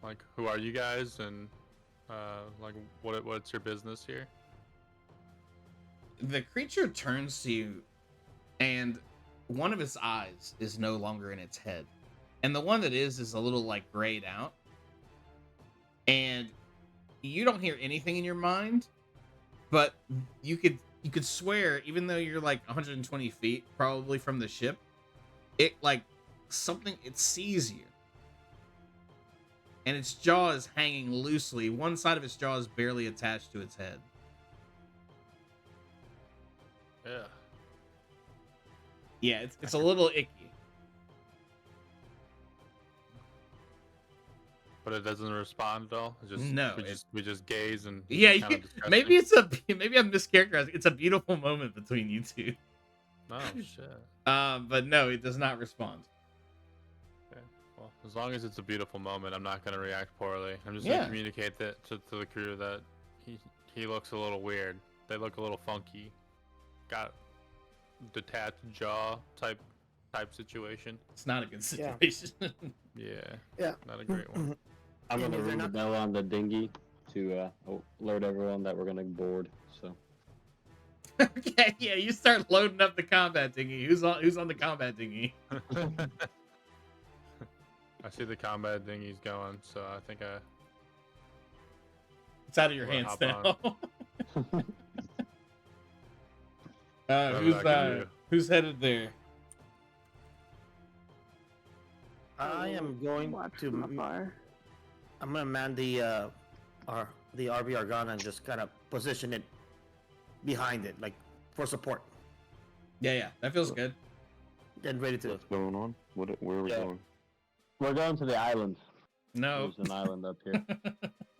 like, who are you guys, and like, what's your business here? The creature turns to you, and one of its eyes is no longer in its head, and the one that is a little like grayed out, and you don't hear anything in your mind, but you could swear, even though you're like 120 feet probably from the ship, it sees you, and its jaw is hanging loosely. One side of its jaw is barely attached to its head. Yeah. Yeah, it's a little icky. But it doesn't respond at all. It's just No, we just gaze and Yeah, it's kinda disgusting. maybe I'm mischaracterizing. It's a beautiful moment between you two. Oh shit. But no, it does not respond. Okay. Well, as long as it's a beautiful moment, I'm not gonna react poorly. I'm just Yeah. gonna communicate that to the crew that he looks a little weird. They look a little funky. Got detached jaw type situation. It's not a good Yeah. situation. Yeah. Yeah. Not a great one. I'm And gonna if they're ring the not- bell on the dinghy to alert everyone that we're gonna board. So Okay, yeah, you start loading up the combat dinghy. Who's on the combat dinghy? I see the combat dinghy's going, so I think It's out of your We'll hands hop now. Whatever that can do. Who's headed there? I am going Watch to. from afar. I'm gonna man the RV Argana and just kind of position it behind it, like for support. Yeah, that feels good. Then ready to. What's going on? Where are we Yeah. going? we're going to the island. No. There's an island up here.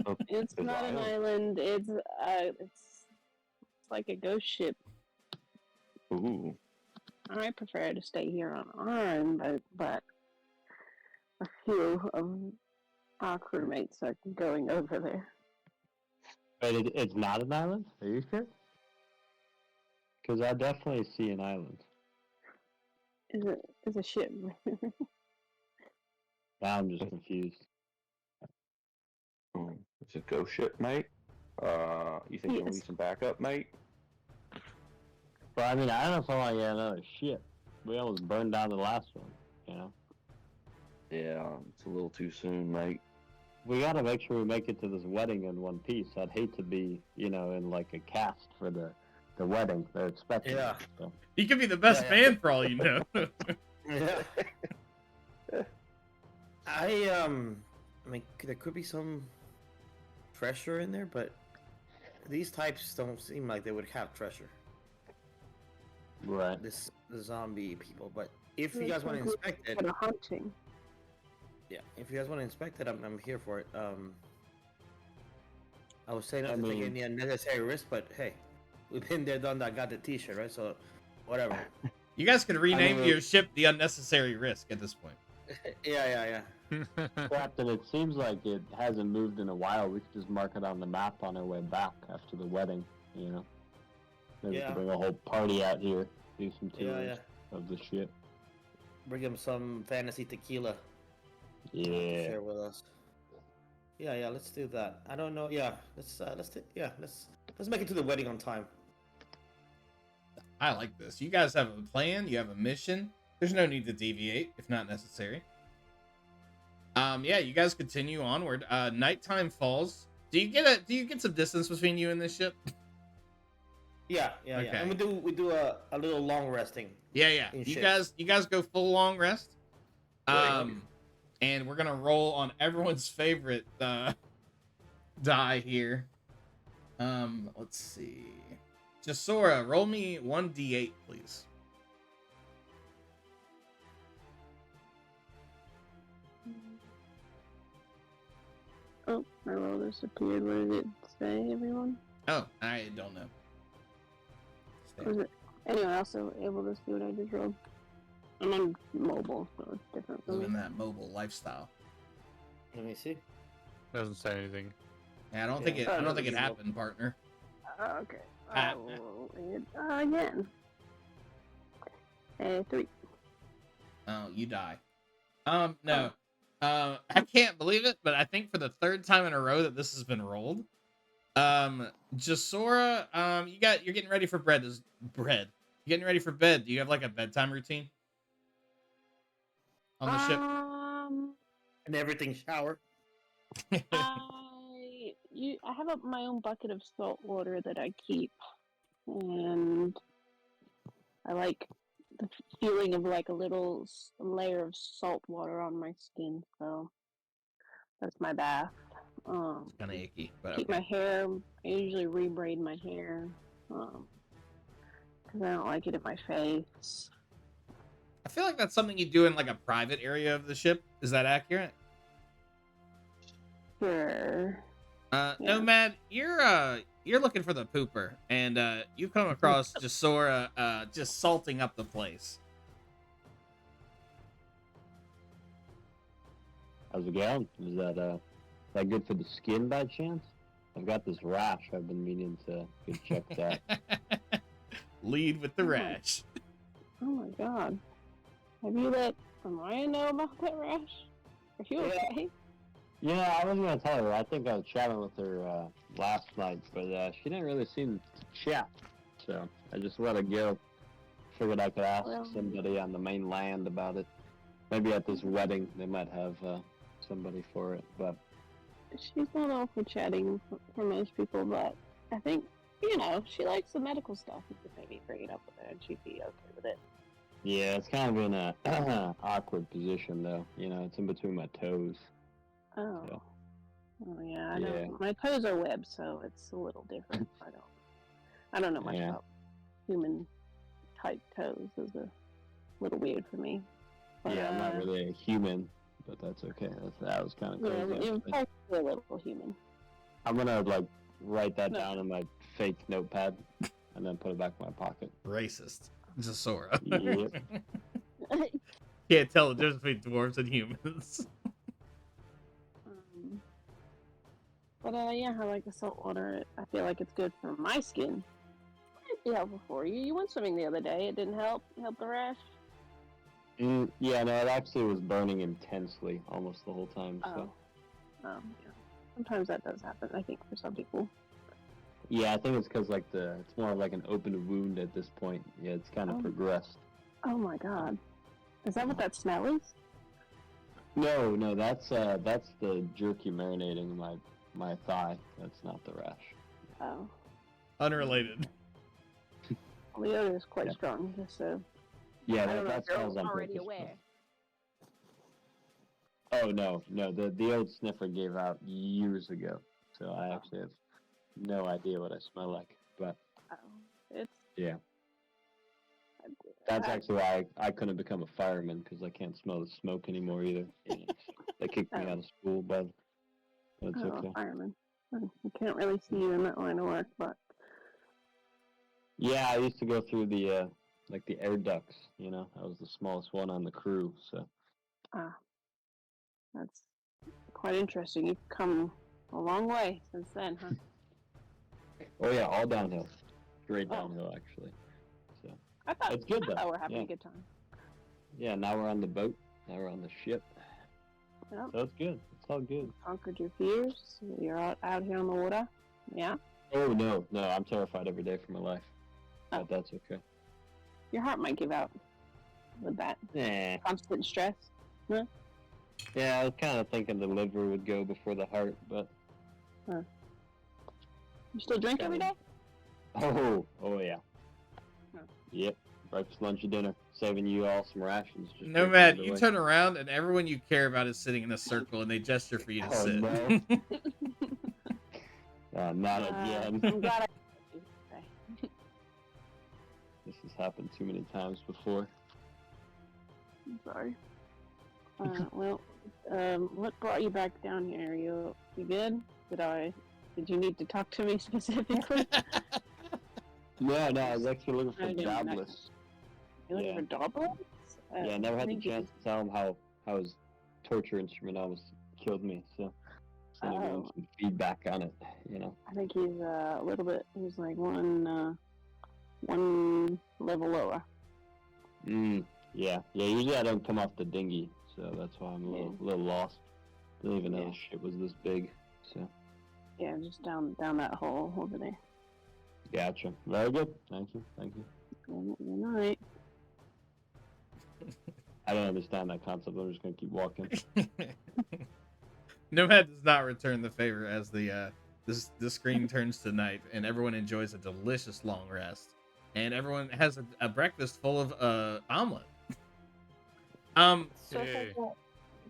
Oh, It's there's not an island. island. It's like a ghost ship. Ooh. I prefer to stay here on Arn, but a few of our crewmates are going over there. But it's not an island? Are you sure? Because I definitely see an island. Is a ship. Now I'm just confused. It's a ghost ship, mate. You think you'll Yes. need some backup, mate? But I mean, I don't know if I want to get another ship. We almost burned down the last one, you know? Yeah, it's a little too soon, mate. We gotta make sure we make it to this wedding in one piece. I'd hate to be, in like a cast for the wedding they're expecting. Yeah. So. He could be the best Yeah, yeah. man for all you know. Yeah. I mean, there could be some treasure in there, but these types don't seem like they would have treasure. Right. The zombie people, but if you guys want to inspect it, For the hunting. yeah, if you guys want to inspect it, I'm here for it. I was saying not I to take mean- any unnecessary risk, but hey, we've been there, done that, got the T-shirt, right? So, whatever. You guys could rename mean- your ship the Unnecessary Risk at this point. yeah. Captain, it seems like it hasn't moved in a while. We could just mark it on the map on our way back after the wedding, Maybe we Yeah. can bring a whole party out here, do some Yeah, tours yeah. of the ship. Bring him some fantasy tequila to Yeah. share with us. Yeah, yeah. Let's do that. I don't know. Yeah, let's make it to the wedding on time. I like this. You guys have a plan. You have a mission. There's no need to deviate if not necessary. Yeah, you guys continue onward. Nighttime falls. Do you get some distance between you and this ship? Yeah, yeah, Okay. yeah. And we do a little long resting. Yeah. In You ships. guys go full long rest. Right. And we're gonna roll on everyone's favorite die here. Let's see. Jasora, roll me 1d8, please. Oh, my roll disappeared. What did it say, everyone? Oh, I don't know. Was it anyone else able to see what I just rolled? I'm on mobile, so it's different for me. Living that mobile lifestyle. Let me see. Doesn't say anything. Yeah, I don't Yeah. think it. I don't think it Oh, happened, partner. Okay. I will roll it again. 3. Oh, you die. No. I can't believe it, but I think for the third time in a row that this has been rolled. Jasora, you're getting ready for bread. You're getting ready for bed. Do you have like a bedtime routine on the ship? And everything shower. I have my own bucket of salt water that I keep, and I like the feeling of like a little layer of salt water on my skin. So that's my bath. Kind of icky, but keep okay. my hair. I usually rebraid my hair because I don't like it in my face. I feel like that's something you do in like a private area of the ship. Is that accurate? Sure. Yeah. Nomad, you're looking for the pooper, and you come across Jasora just salting up the place. How's it going? Is that good for the skin by chance? I've got this rash. I've been meaning to get checked out. Lead with the rash. Oh my god. Have you let Mariah know about that rash? Are you okay? Yeah, I was gonna tell her. I think I was chatting with her last night, but she didn't really seem to chat. So I just let it go. Figured I could ask somebody on the mainland about it. Maybe at this wedding they might have somebody for it. But she's not all for chatting for most people, but I think she likes the medical stuff. You could maybe bring it up with her, and she'd be okay with it. yeah, it's kind of in a awkward position though. It's in between my toes. Oh. So. Oh yeah, I don't. My toes are webbed, so it's a little different. I don't know much about human type toes. Is a little weird for me. But, I'm not really a human, but that's okay. That was kind of crazy. Yeah, you're probably a little human. I'm gonna write that down in my fake notepad and then put it back in my pocket. Racist. Jasora. Yep. Can't tell the difference between dwarves and humans. But I like the salt water. I feel like it's good for my skin. It'd be helpful for you. You went swimming the other day. It didn't help the rash. Yeah, no, it actually was burning intensely almost the whole time. So. Yeah. Sometimes that does happen. I think for some people. Yeah, I think it's because it's more like an open wound at this point. Yeah, it's kind of progressed. Oh my god, is that what that smell is? No, that's the jerky marinating my thigh. That's not the rash. Oh. Unrelated. Well, the odor is quite strong, just so. Yeah, that smells on already purpose. aware. Oh no, the old sniffer gave out years ago, so I actually have no idea what I smell like. But yeah, that's actually why I couldn't become a fireman because I can't smell the smoke anymore either. They kicked me out of school, but it's okay. Fireman. You can't really see you in that line of work, but yeah, I used to go through the the air ducts. I was the smallest one on the crew, so. That's quite interesting. You've come a long way since then, huh? Oh yeah, all downhill. straight Oh. downhill actually. So I thought it's good though. we're having Yeah. a good time. Yeah, now we're on the boat. Now we're on the ship. Yep. So it's good. It's all good. Conquered your fears. You're out here on the water. Yeah. Oh no, I'm terrified every day for my life. Oh. But that's okay. Your heart might give out with that Nah. constant stress. Yeah, I was kind of thinking the liver would go before the heart, but You still drink every day? oh yeah. Huh. Yep. Breakfast, lunch, and dinner. Saving you all some rations. Just Nomad, drinking it you away. turn around and everyone you care about is sitting in a circle and they gesture for you to Oh, sit. no. Not again. I'm glad I okay. This has happened too many times before. I'm sorry. Well, what brought you back down here? You good? Did you need to talk to me specifically? No, I was actually looking for I didn't job know. lists. You looking Yeah. for Doblets? Yeah, I never had the chance to tell him how his torture instrument almost killed me, so I give him some feedback on it, you know. I think he's a little bit. He's like one level lower. Yeah. Usually I don't come off the dinghy, so that's why I'm a little lost. Didn't even know the ship was this big. So. Yeah, just down that hole over there. Gotcha. Very good. Thank you. Good night. I don't understand that concept. I'm just gonna keep walking. Nomad does not return the favor as the screen turns to night and everyone enjoys a delicious long rest. And everyone has a breakfast full of omelet. So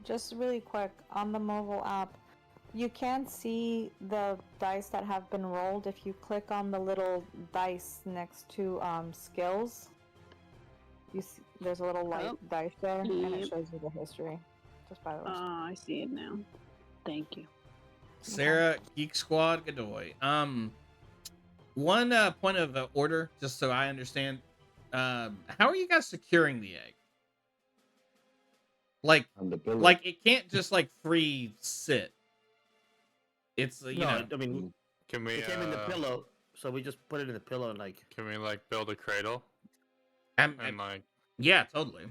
just really quick, on the mobile app, you can see the dice that have been rolled if you click on the little dice next to skills. You see, there's a little light dice there, and it shows you the history. Just by the way. I see it now. Thank you. Sarah, Geek Squad, Godoy. One point of order, just so I understand. How are you guys securing the egg? Like it can't just like free sit. It's you know. I mean, can we? It came in the pillow, so we just put it in the pillow and like. Can we like build a cradle? And like. Yeah, totally.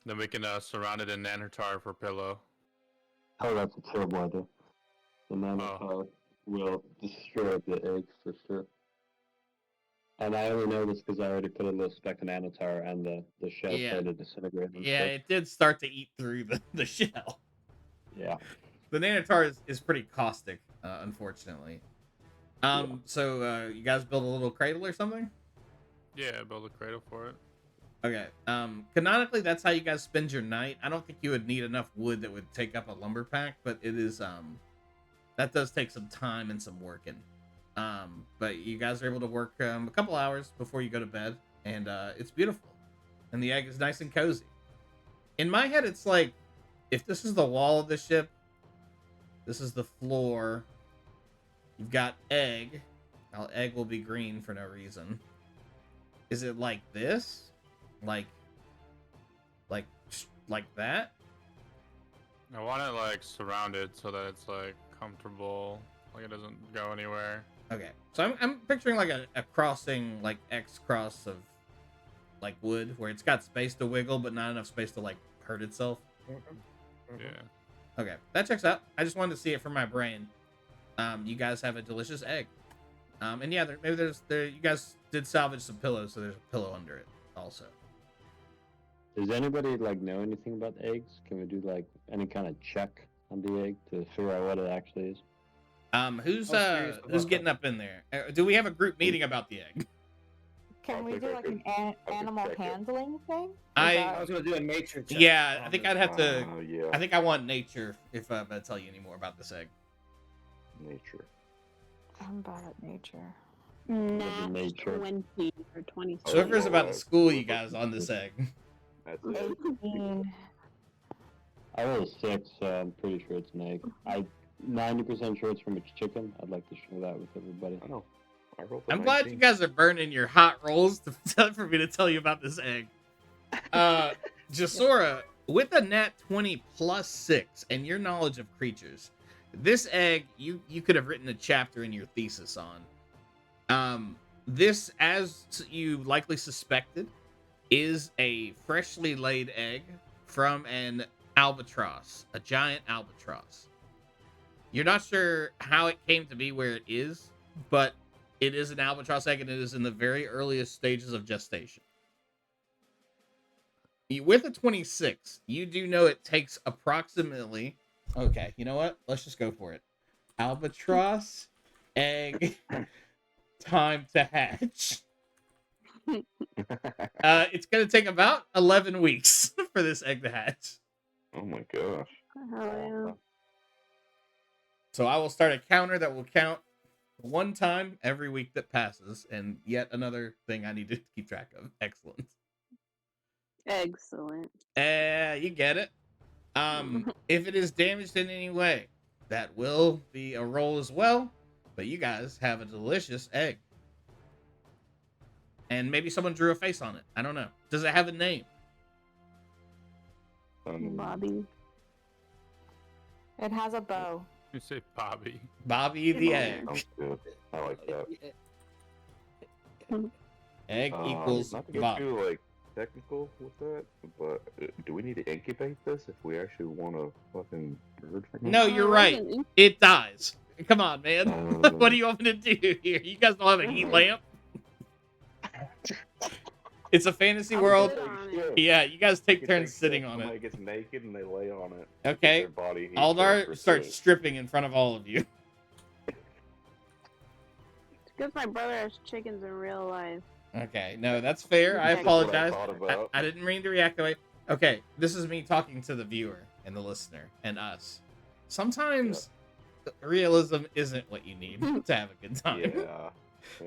Then we can surround it in nanotar for pillow. Oh, that's a terrible idea. The nanotar will destroy the egg for sure. And I only know this because I already put a little speck of nanotar and the shell started disintegrating. Yeah, it did start to eat through the shell. Yeah. The nanotar is pretty caustic, unfortunately. So you guys build a little cradle or something? Yeah, build a cradle for it. Okay. Canonically, that's how you guys spend your night. I don't think you would need enough wood that would take up a lumber pack, but it is that does take some time and some working. But you guys are able to work a couple hours before you go to bed, and it's beautiful. And the egg is nice and cozy. In my head, it's like if this is the wall of the ship, this is the floor. You've got egg. Now, egg will be green for no reason. Is it like this? Like that? I want it like surrounded so that it's like comfortable, like it doesn't go anywhere. Okay, so I'm picturing like a crossing, like X cross of like wood, where it's got space to wiggle, but not enough space to like hurt itself. Yeah. Okay, that checks out. I just wanted to see it from my brain. You guys have a delicious egg. And yeah, you guys did salvage some pillows, so there's a pillow under it also. Does anybody like know anything about eggs? Can we do like any kind of check on the egg to figure out what it actually is? Who's getting up in there? Do we have a group meeting about the egg? Can we do like an animal handling thing? I was gonna do a nature check. Yeah, I think I'd have to. Yeah. I think I want nature if I'm gonna tell you any more about this egg. Nature. I'm bad at nature. Nature. 20 or 20. Swiffer's about to school you guys on this egg. That's it. 18. I rolled a 6, so I'm pretty sure it's an egg. I'm 90% sure it's from a chicken. I'd like to share that with everybody. I know. I rolled a I'm glad 19. you guys are burning your hot rolls for me to tell you about this egg. Jasora, with a nat 20 plus 6 and your knowledge of creatures, this egg you could have written a chapter in your thesis on. this, as you likely suspected, is a freshly laid egg from an albatross, a giant albatross. You're not sure how it came to be where it is, but it is an albatross egg and it is in the very earliest stages of gestation. With a 26, you do know it takes approximately... Okay, you know what? Let's just go for it. Albatross egg time to hatch. It's going to take about 11 weeks for this egg to hatch. Oh my gosh. Hell yeah. So I will start a counter that will count one time every week that passes, and yet another thing I need to keep track of. Excellent. Excellent. You get it. If it is damaged in any way, that will be a roll as well. But you guys have a delicious egg. And maybe someone drew a face on it. I don't know. Does it have a name? Bobby. It has a bow. You say Bobby. Bobby the egg. Sounds good. I like that. Egg equals Not to get Bobby. too technical with that, but do we need to incubate this if we actually want a fucking bird from it? No, you're right. It dies. Come on, man. What do you want me to do here? You guys don't have a heat lamp? It's a fantasy world. Yeah, you guys take turns sitting on Somebody it. gets naked and they lay on it. Okay. Their body heats Aldar up starts for stripping in front of all of you. It's because my brother has chickens in real life. Okay, no, that's fair. I That's what apologize. I thought about. I didn't mean to react that way. Okay, this is me talking to the viewer and the listener and us. Sometimes realism isn't what you need to have a good time. Yeah.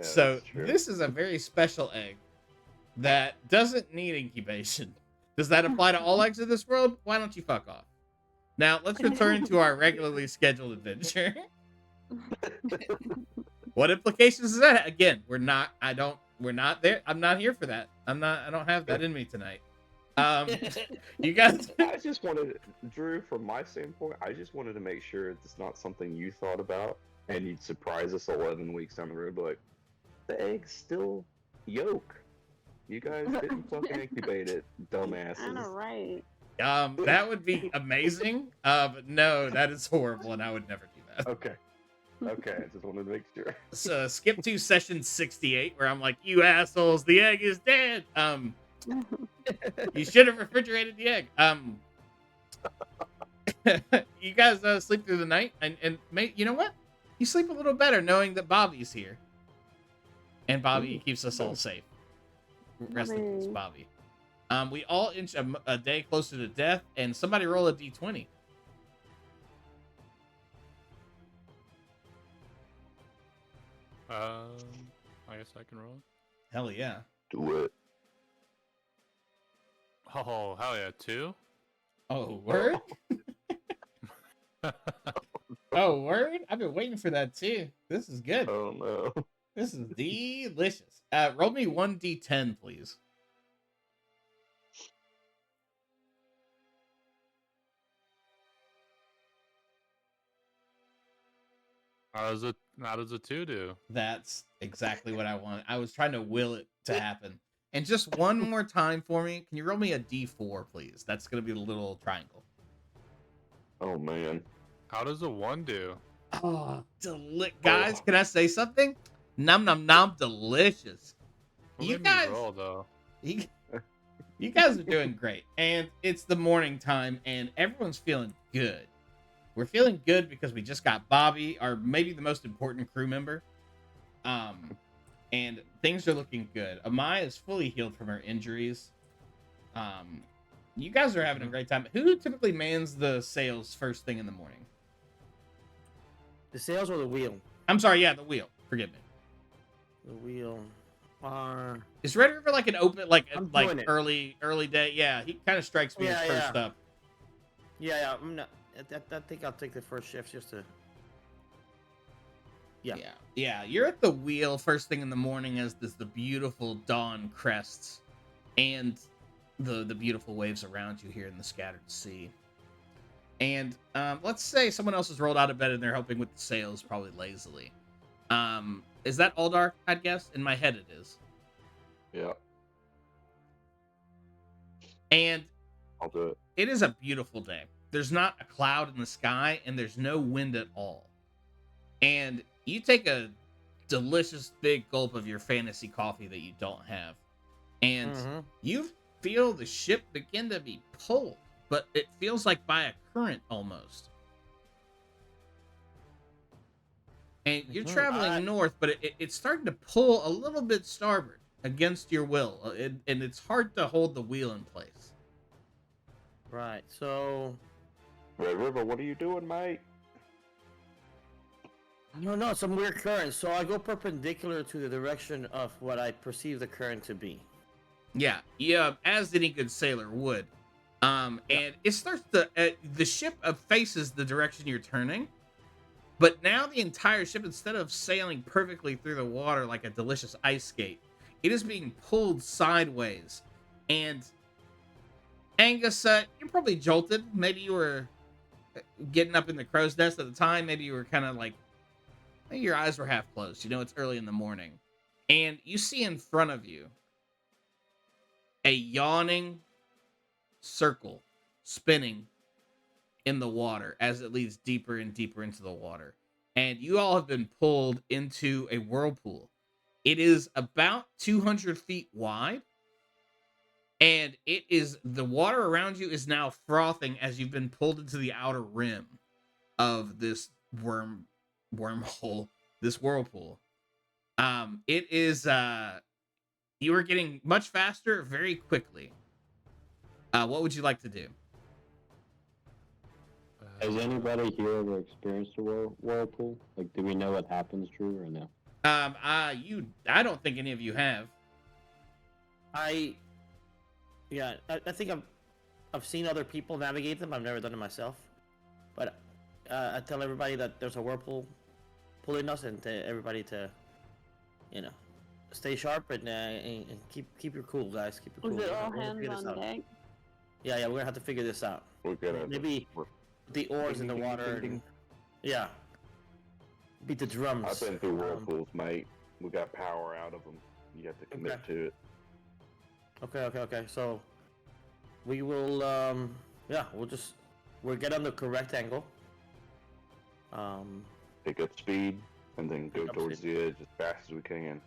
So that's true. this is a very special egg that doesn't need incubation. Does that apply to all eggs in this world? Why don't you fuck off? Now let's return to our regularly scheduled adventure. What implications is that? Again, we're not there. I'm not here for that. I don't have that in me tonight. You guys I just wanted, Drew, from my standpoint, I just wanted to make sure it's not something you thought about and you'd surprise us 11 weeks down the road, but the egg's still yolk. You guys didn't fucking incubate it, dumbasses. I know, right? that would be amazing. But no, that is horrible and I would never do that. Okay, I just wanted to make sure. So skip to session 68 where I'm like, you assholes, the egg is dead. You should have refrigerated the egg. You guys sleep through the night, and you know what? You sleep a little better knowing that Bobby's here, and Bobby keeps us all safe. Rest in peace, Bobby. We all inch a day closer to death, and somebody roll a d20. I guess I can roll. Hell yeah. Do it. Oh, hell yeah, 2? Oh, word? Oh, word? I've been waiting for that too. This is good. Oh no. This is delicious. Roll me 1d10, please. How does a 2 do? That's exactly what I want. I was trying to will it to happen. And just one more time for me. Can you roll me a d4, please? That's going to be the little triangle. Oh man. How does a 1 do? Oh, guys, can I say something? Nom nom nom, delicious. Who You made guys, me roll though? you guys are doing great, and it's the morning time, and everyone's feeling good. We're feeling good because we just got Bobby, our maybe the most important crew member, and things are looking good. Amaya is fully healed from her injuries. You guys are having a great time. Who typically mans the sails first thing in the morning? The sails or the wheel? I'm sorry, yeah, the wheel. Forgive me. The wheel. Is Red River like an open, like I'm doing it. early day? Yeah, he kind of strikes me as first up. Yeah. I'm not. I think I'll take the first shift just to. Yeah. You're at the wheel first thing in the morning as the beautiful dawn crests, and the beautiful waves around you here in the scattered sea. And let's say someone else has rolled out of bed and they're helping with the sails, probably lazily. Is that Aldar? I'd guess. In my head, it is. Yeah, And I'll do it. it is a beautiful day. There's not a cloud in the sky, and there's no wind at all. And you take a delicious big gulp of your fantasy coffee that you don't have, and you feel the ship begin to be pulled, but it feels like by a current almost. And you're traveling north, but it's starting to pull a little bit starboard against your will, and it's hard to hold the wheel in place. Right. So Red River, what are you doing, mate? no, some weird current. So I go perpendicular to the direction of what I perceive the current to be. Yeah, as any good sailor would. And it starts to the ship faces the direction you're turning, but now the entire ship, instead of sailing perfectly through the water like a delicious ice skate, it is being pulled sideways. And Angus, you're probably jolted. Maybe you were getting up in the crow's nest at the time. Maybe you were kind of like, maybe your eyes were half closed. You know, it's early in the morning. And you see in front of you a yawning circle spinning in the water as it leads deeper and deeper into the water. And you all have been pulled into a whirlpool. It is about 200 feet wide. And it is, the water around you is now frothing as you've been pulled into the outer rim of this wormhole, this whirlpool. It is, you are getting much faster very quickly. What would you like to do? Has anybody here ever experienced a whirlpool? Like, do we know what happens, Drew, or no? I don't think any of you have. I think I've seen other people navigate them. I've never done it myself, but I tell everybody that there's a whirlpool pulling us, and to everybody to, stay sharp and keep your cool, guys. Keep your cool. Was it all We're gonna hands figure this on out. deck? Yeah, we're gonna have to figure this out. We're gonna Maybe the oars in the water. And, yeah. Beat the drums. I've been through whirlpools, mate. We got power out of them. You have to commit to it. Okay. So we will. We'll get on the correct angle. Pick up speed and then go towards the edge as fast as we can.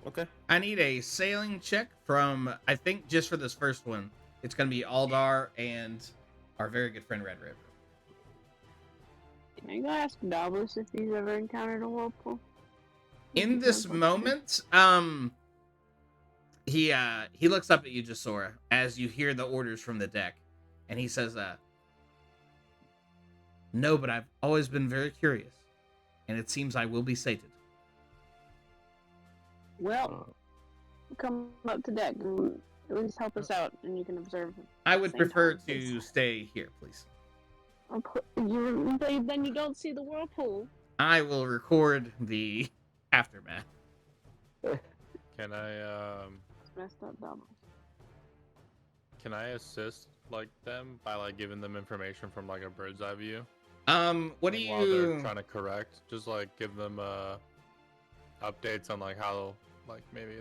Okay. I need a sailing check from, I think just for this first one, it's going to be Aldar and our very good friend Red River. Can I go ask Davos if he's ever encountered a whirlpool? In this moment, he looks up at you, Jasora, as you hear the orders from the deck, and he says, "No, but I've always been very curious, and it seems I will be sated." Well, come up to deck and at least help us out, and you can observe. I would prefer to stay here, please. Then you don't see the whirlpool. I will record the aftermath. Can I It's messed up, Davos. Can I assist them by giving them information from a bird's eye view? What do While they're you? trying to correct, just give them updates on how maybe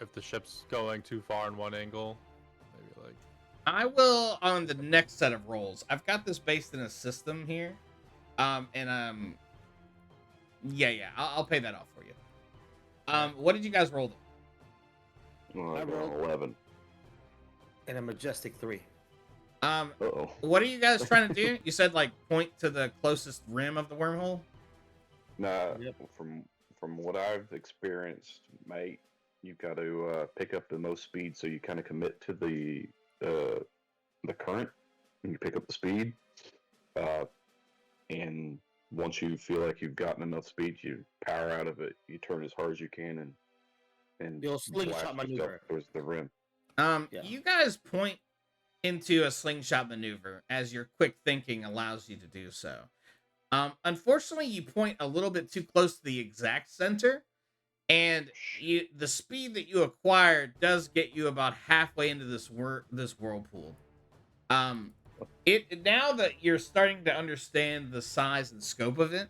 if the ship's going too far in one angle, maybe I will on the next set of rolls. I've got this based in a system here, I'll pay that off for you. What did you guys roll? Well, I I got rolled- 11. And a majestic 3. Uh-oh. What are you guys trying to do? You said point to the closest rim of the wormhole. Nah, Yep. from what I've experienced, mate, you've got to pick up the most speed, so you kind of commit to the current, and you pick up the speed. And once you feel like you've gotten enough speed, you power out of it. You turn as hard as you can, and You'll slingshot blast yourself maneuver. towards the rim. Yeah. You guys point into a slingshot maneuver as your quick thinking allows you to do so. Unfortunately, you point a little bit too close to the exact center, and the speed that you acquired does get you about halfway into this whirlpool. Now that you're starting to understand the size and scope of it,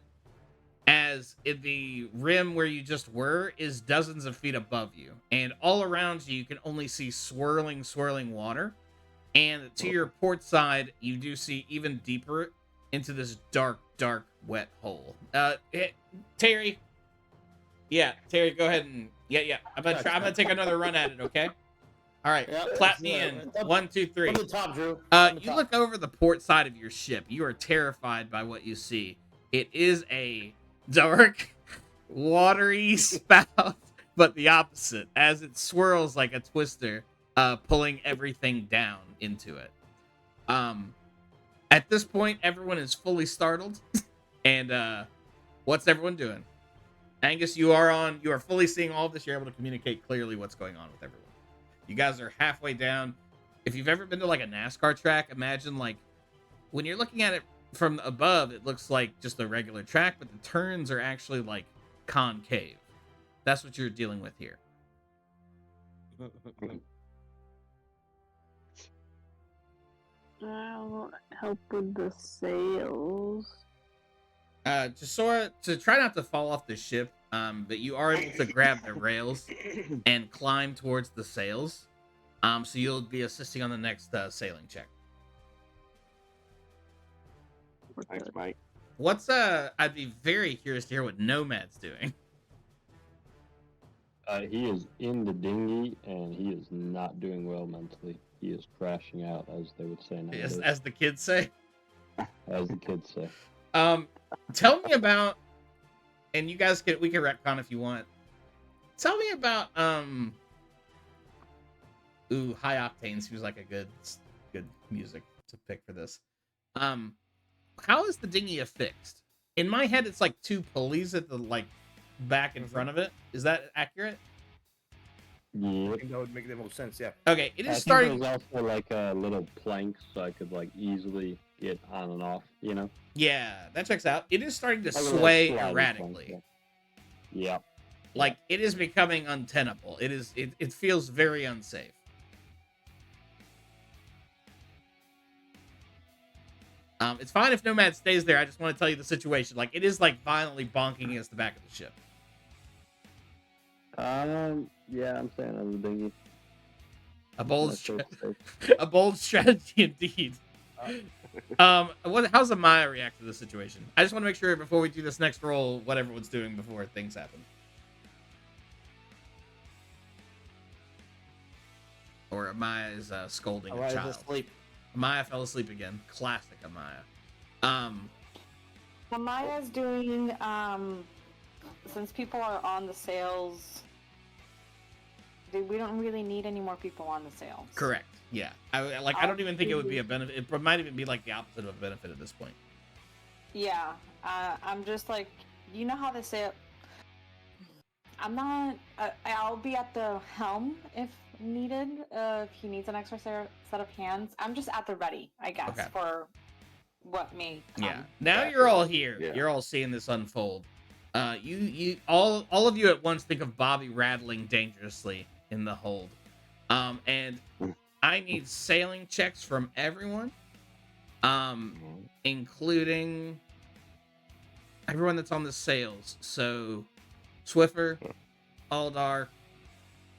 as as in the rim where you just were is dozens of feet above you, and all around you, you can only see swirling water. And to your port side, you do see even deeper into this dark, wet hole. Terry. Yeah, Terry, go ahead and I'm gonna take another run at it. Okay. All right, clap me in. 1, 2, 3. From the top, Drew. You look over the port side of your ship. You are terrified by what you see. It is a dark, watery spout, but the opposite, as it swirls like a twister, pulling everything down into it. At this point, everyone is fully startled, and what's everyone doing? Angus, you are fully seeing all of this. You're able to communicate clearly what's going on with everyone. You guys are halfway down. If you've ever been to like a NASCAR track, imagine like when you're looking at it from above, it looks like just a regular track, but the turns are actually like concave. That's what you're dealing with here. I'll help with the sails. To try not to fall off the ship, but you are able to grab the rails and climb towards the sails. So you'll be assisting on the next sailing check. Thanks, Mike. I'd be very curious to hear what Nomad's doing. He is in the dinghy, and he is not doing well mentally. He is crashing out, as they would say nowadays. As the kids say. As the kids say. Tell me about, and we can retcon if you want. Tell me about High Octane seems like a good music to pick for this. How is the dinghy affixed? In my head, it's like 2 pulleys at the like back in front of it. Is that accurate? Yeah. I think that would make the most sense, yeah. Okay, it is I starting. think there's also like a little plank, so I could like easily get on and off. You know. Yeah, that checks out. It is starting to Like a little sway sliding erratically. plank, yeah. Like it is becoming untenable. It feels very unsafe. It's fine if Nomad stays there. I just want to tell you the situation. Like it is like violently bonking against the back of the ship. Yeah, I'm staying on the dinghy. A bold, That's so safe. a bold strategy indeed. How's Amaya react to the situation? I just want to make sure before we do this next roll, what everyone's doing before things happen. Or Amaya is scolding a child. Asleep. Amaya fell asleep again. Classic Amaya. Amaya's doing, since people are on the sails, we don't really need any more people on the sails. Correct. Yeah. I don't even think it would be a benefit. It might even be like the opposite of a benefit at this point. Yeah. I'm just like, you know how they say it? I'm not, I'll be at the helm if needed, if he needs an extra set of hands. I'm just at the ready, I guess, Okay. for what may come. Yeah. Now you're all here. Yeah. You're all seeing this unfold. You all of you at once think of Bobby rattling dangerously in the hold. And I need sailing checks from everyone. Including everyone that's on the sails. So Swiffer, Aldar,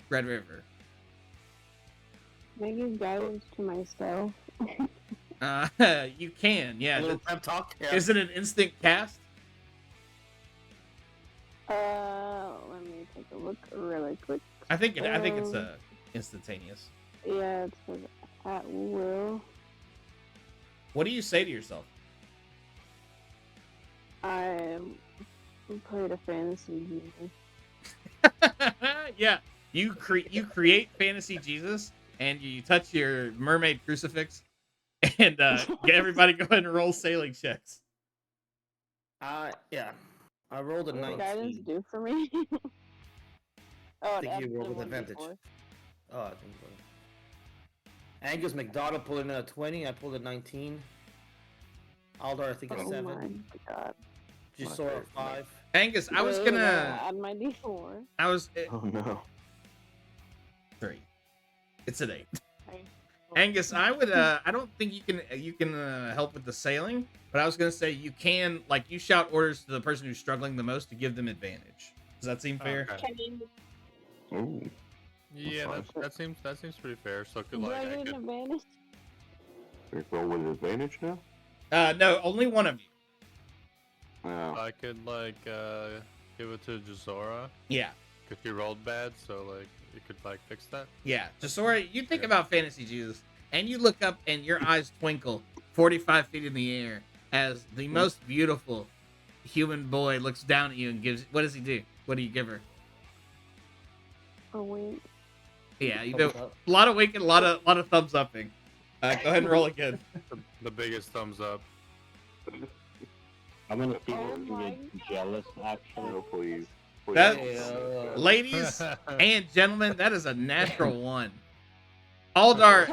Red River. Can I give guidance to myself? You can, yeah. A little pep talk. Yeah. Is it an instant cast? Let me take a look really quick. I think it's instantaneous. Yeah, it says at will. What do you say to yourself? I played a fantasy game. Yeah, you create fantasy Jesus, and you touch your mermaid crucifix, and get everybody go ahead and roll sailing checks. Yeah. I rolled a What 19. does guidance do for me? I it think adds you rolled the with advantage. 1d4. Oh, I think so. Angus McDonald pulled in a 20. I pulled a 19. Aldar, I think it's Oh 7. my god. Gisora, 5. Angus, I was Wait, gonna. add my d4. I was Oh no. 3. It's an 8. Okay, Angus, I would. I don't think you can help with the sailing, but I was gonna say you can, like, you shout orders to the person who's struggling the most to give them advantage. Does that seem fair? Okay. Ooh. Yeah, That's that seems pretty fair. So could Do like I I get an could advantage? We roll with advantage now? No, only one of you. Oh. I could like give it to Jazora Yeah, because she rolled bad, so like you could like fix that. yeah. Jasora, you think Yeah. about Fantasy Jesus, and you look up, and your eyes twinkle 45 feet in the air as the most beautiful human boy looks down at you and gives. What does he do? What do you give her? A wink. Yeah, you know, Thumbs up. a lot of winking, a lot of thumbs upping. Go ahead and roll again. The biggest thumbs up. I'm gonna see Oh if you my get jealous, actually. No, please. Please. That- Yeah. Ladies and gentlemen, that is a natural one. Aldar,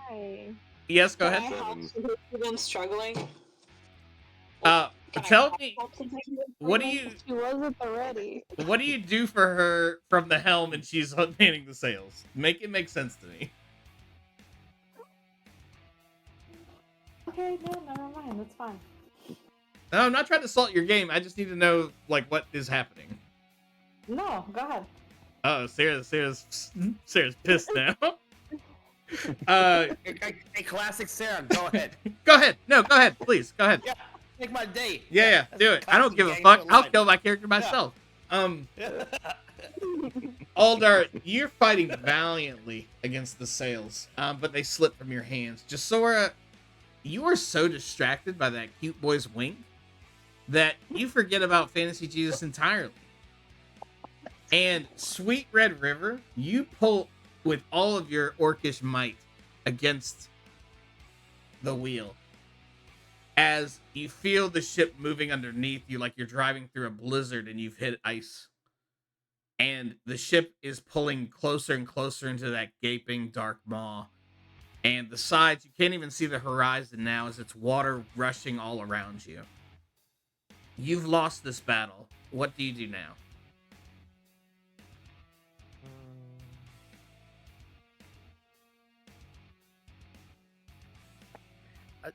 Why? yes, go Can I ahead. help them struggling? Uh, Can I tell me, help something? what do you She wasn't ready. what do you do for her from the helm and she's manning the sails? Make it make sense to me. Okay, no, never mind. That's fine. No, I'm not trying to salt your game. I just need to know like what is happening. No, go ahead. Oh, Sarah's pissed now. Hey, classic Sarah, go ahead. Go ahead. No, go ahead, please. Go ahead. Make my day. Yeah, That's do a it. I don't classic give a gangster fuck. I'll line. kill my character myself. Aldar, you're fighting valiantly against the sails, but they slip from your hands. Jasora, you are so distracted by that cute boy's wink that you forget about Fantasy Jesus entirely. And Sweet Red River, you pull with all of your orcish might against the wheel as you feel the ship moving underneath you like you're driving through a blizzard and you've hit ice. And the ship is pulling closer and closer into that gaping dark maw. And the sides, you can't even see the horizon now as it's water rushing all around you. You've lost this battle. What do you do now?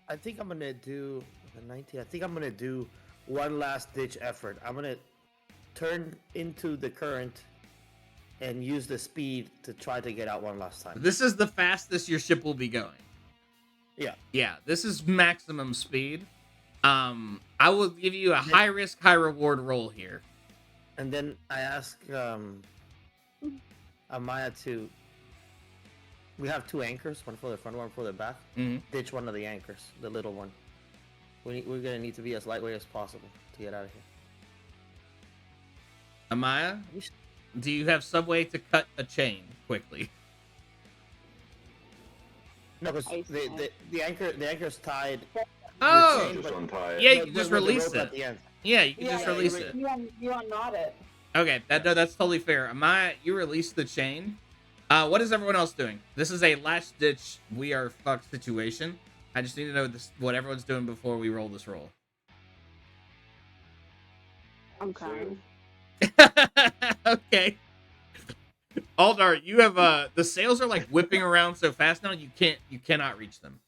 I think I'm gonna do the 19. I think I'm gonna do one last ditch effort. I'm gonna turn into the current and use the speed to try to get out one last time. This is the fastest your ship will be going. Yeah. Yeah, this is maximum speed. I will give you a high risk, high reward roll here. And then I ask Amaya to. We have two anchors, one for the front, one for the back. Mhm. Ditch one of the anchors, the little one. We're gonna need to be as lightweight as possible to get out of here. Amaya, do you have some way to cut a chain quickly? No, because I see. the anchor's tied. Oh, chain, Just but- untie it. yeah, you but can just with the release rope it. at the end. Yeah, you can Yeah, just yeah, release you, it. You unknot it. Okay, no, that's totally fair. Amaya, you release the chain. What is everyone else doing? This is a last ditch, we are fucked situation. I just need to know what everyone's doing before we roll this roll. I'm crying. Okay. Aldar, you have the sails are like whipping around so fast now you cannot reach them.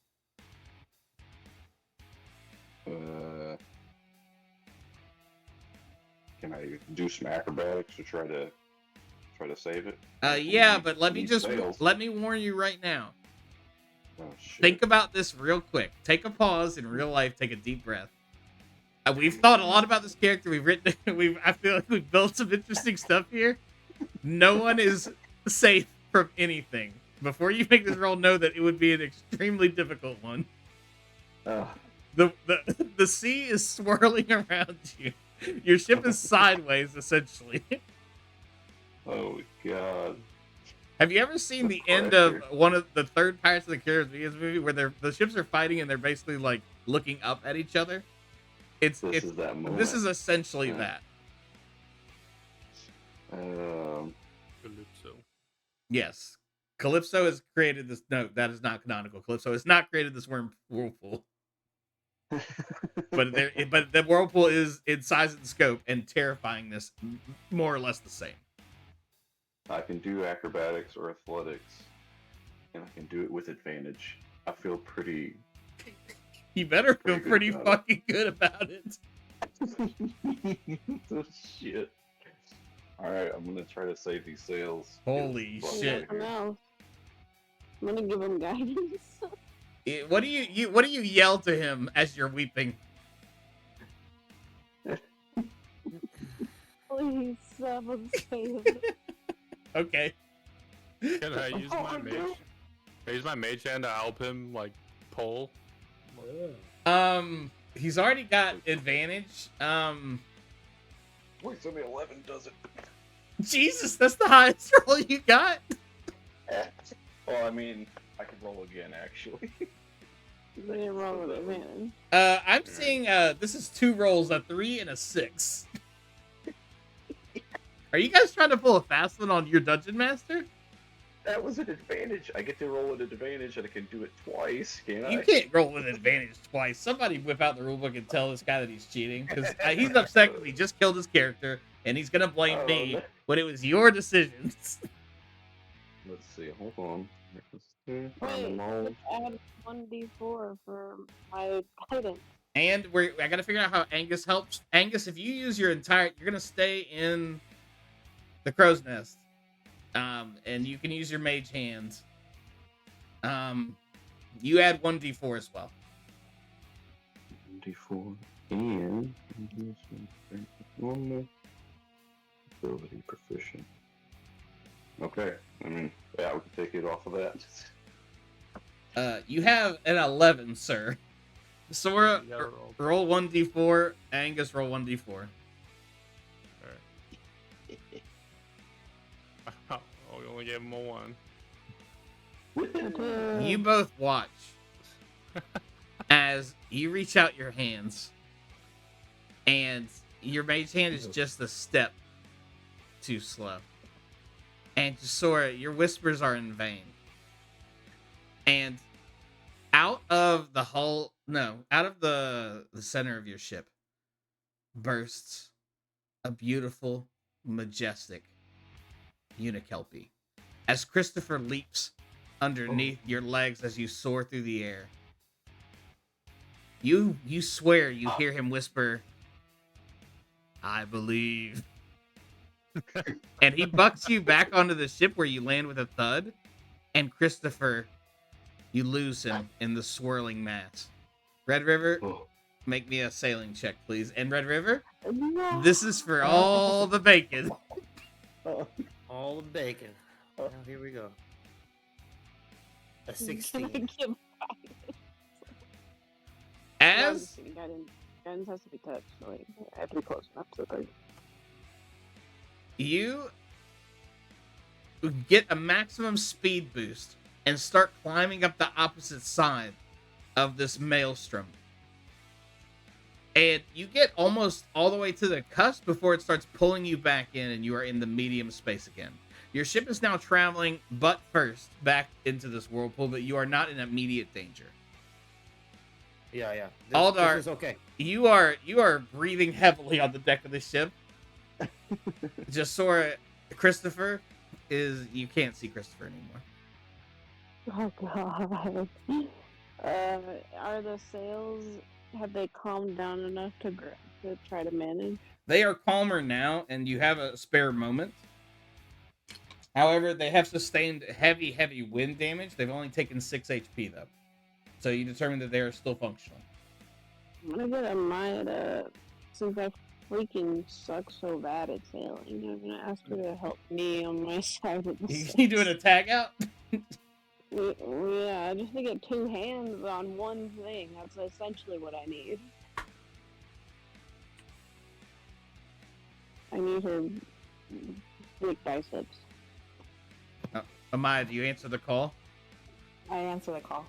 Can I do some acrobatics to try to save it? Yeah, but let me Need just sails. let me warn you right now. Oh shit. Think about this real quick. Take a pause in real life. Take a deep breath. We've thought a lot about this character. We've written. I feel like we've built some interesting stuff here. No one is safe from anything. Before you make this roll, know that it would be an extremely difficult one. Ugh. The sea is swirling around you. Your ship is sideways, essentially. Oh god. Have you ever seen the end of one of the third Pirates of the Caribbean movie where the ships are fighting and they're basically like looking up at each other? This is that moment. This is essentially Yeah. that. Calypso. Yes. Calypso has created this. No, that is not canonical. Calypso has not created this whirlpool. But the whirlpool is in size and scope and terrifyingness more or less the same. I can do acrobatics or athletics. and I can do it with advantage. I feel pretty. You better feel Pretty pretty good about fucking good about it. Oh, shit. Alright, I'm gonna try to save these sales. Holy Get shit. out of here. No. I'm gonna give him guidance. What do you yell to him as you're weeping? Please, someone save me. Okay. Can I use my mage? Can I use my mage hand to help him like pull? He's already got advantage. Wait, only 11 does it. Jesus, that's the highest roll you got. Well, I mean, I could roll again, actually. Nothing wrong with it, man. I'm seeing this is 2 rolls, a 3 and a 6. Are you guys trying to pull a fast one on your dungeon master? That was an advantage. I get to roll at advantage, and I can do it twice, can't I? You can't roll with advantage twice. Somebody whip out the rulebook and tell this guy that he's cheating, because he's upset because he just killed his character, and he's gonna blame me no. when it was your decisions. Let's see. Hold on. Wait, add 1d4 for my guidance. And I gotta figure out how Angus helps. Angus, if you use your entire, you're gonna stay in the crow's nest, and you can use your mage hands. You add 1d4 as well. 1d4 and normal ability proficient. Okay, I mean, yeah, we can take it off of that. You have an 11, sir. Sora, roll 1d4. Angus, roll 1d4. Oh, we only gave him a 1. You both watch as you reach out your hands, and your mage hand is just a step too slow. And Sora, your whispers are in vain. And out of the hull, out of the center of your ship bursts a beautiful, majestic Unikelpie. As Christopher leaps underneath your legs as you soar through the air, you swear you hear him whisper, "I believe." And he bucks you back onto the ship where you land with a thud, and Christopher, you lose him in the swirling mass. Red River, make me a sailing check, please. And Red River, this is for all the bacon. All the bacon. Now, here we go. A 16. As Guidance has to be touched, so like, I have to be close enough to the target. You get a maximum speed boost and start climbing up the opposite side of this maelstrom. And you get almost all the way to the cusp before it starts pulling you back in, and you are in the medium space again. Your ship is now traveling butt first back into this whirlpool, but you are not in immediate danger. Yeah. Aldar, this is okay. You are breathing heavily on the deck of the ship. Jasora, Christopher you can't see Christopher anymore. Oh god. Are the sails, have they calmed down enough to try to manage? They are calmer now, and you have a spare moment. However, they have sustained heavy wind damage. They've only taken 6 HP, though. So you determine that they are still functional. I'm gonna get a mind, since I freaking suck so bad at sailing, I'm gonna ask her to help me on my side of the You doing a tag out? Yeah, just to get 2 hands on one thing. That's essentially what I need. I need her big biceps. Amaya, do you answer the call? I answer the call.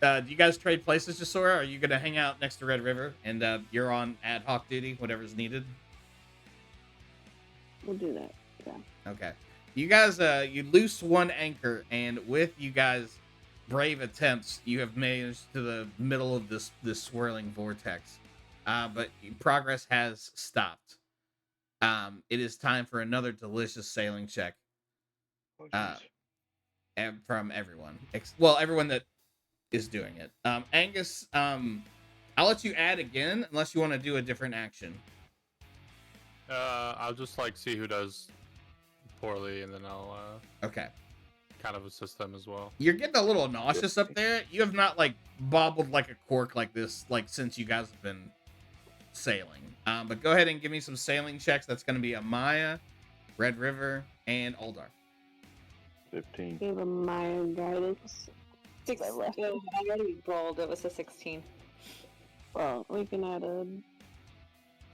Do you guys trade places, Jasora? Are you going to hang out next to Red River, and you're on ad hoc duty, whatever's needed? We'll do that, yeah. Okay. You guys, you loose one anchor, and with you guys' brave attempts, you have managed to the middle of this swirling vortex. But progress has stopped. It is time for another delicious sailing check. from everyone. Well, everyone that is doing it. Angus, I'll let you add again unless you want to do a different action. I'll just like see who does poorly, and then I'll Okay. kind of assist them as well. You're getting a little nauseous up there. You have not like bobbled like a cork like this like since you guys have been sailing. But go ahead and give me some sailing checks. That's going to be Amaya, Red River, and Aldar. 15. Give a Maya guidance. Six. I left. I already rolled. It was a 16. Well, we can add a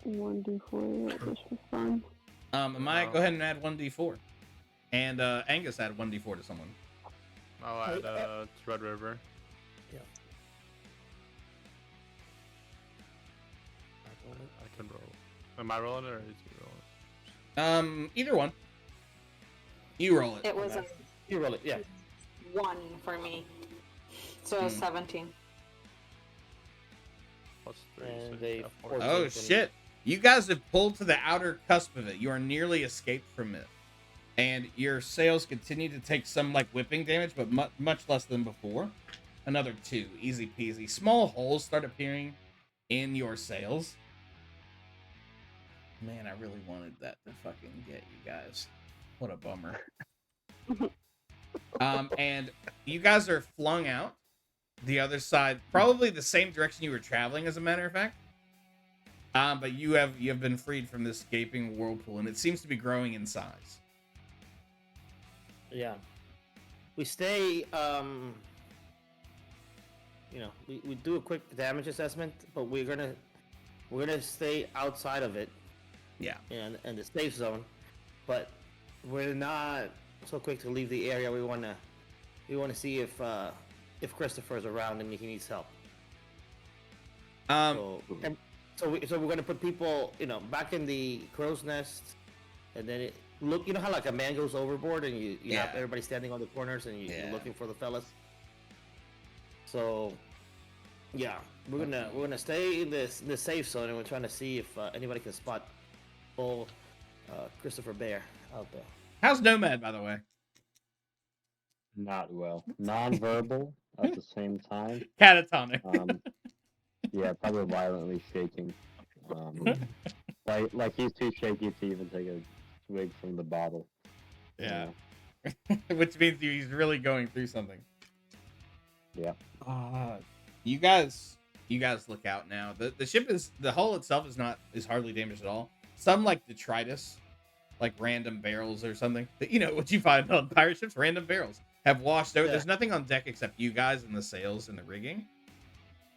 1d4 just for fun. Amaya, go ahead and add 1d4. And Angus add 1d4 to someone. I'll add to Red River. Yeah. I can roll. Am I rolling it or is he rolling? Either one. You roll it. It was a You roll it, yeah. 1 for me. So 17. Plus 3. And so they yeah, 14. Oh shit! You guys have pulled to the outer cusp of it. You are nearly escaped from it, and your sails continue to take some like whipping damage, but much less than before. Another 2, easy peasy. Small holes start appearing in your sails. Man, I really wanted that to fucking get you guys. What a bummer. And you guys are flung out the other side, probably the same direction you were traveling, as a matter of fact. But you have been freed from this gaping whirlpool, and it seems to be growing in size. Yeah. We stay, we do a quick damage assessment, but we're gonna stay outside of it. Yeah. And the safe zone, but we're not so quick to leave the area. We wanna see if Christopher's around and he needs help. So we're gonna put people, back in the crow's nest, and then look. You know how like a man goes overboard and you have everybody standing on the corners and you're looking for the fellas. So yeah, we're gonna stay in the safe zone, and we're trying to see if anybody can spot old Christopher Bear out there. How's Nomad, by the way? Not well. Non-verbal at the same time. Catatonic. Yeah, probably violently shaking. Like he's too shaky to even take a swig from the bottle. Yeah. Which means he's really going through something. Yeah. You guys look out now. The ship the hull itself is hardly damaged at all. Some like detritus, like random barrels or something. You know what you find on pirate ships, random barrels have washed over. Yeah. There's nothing on deck except you guys and the sails and the rigging.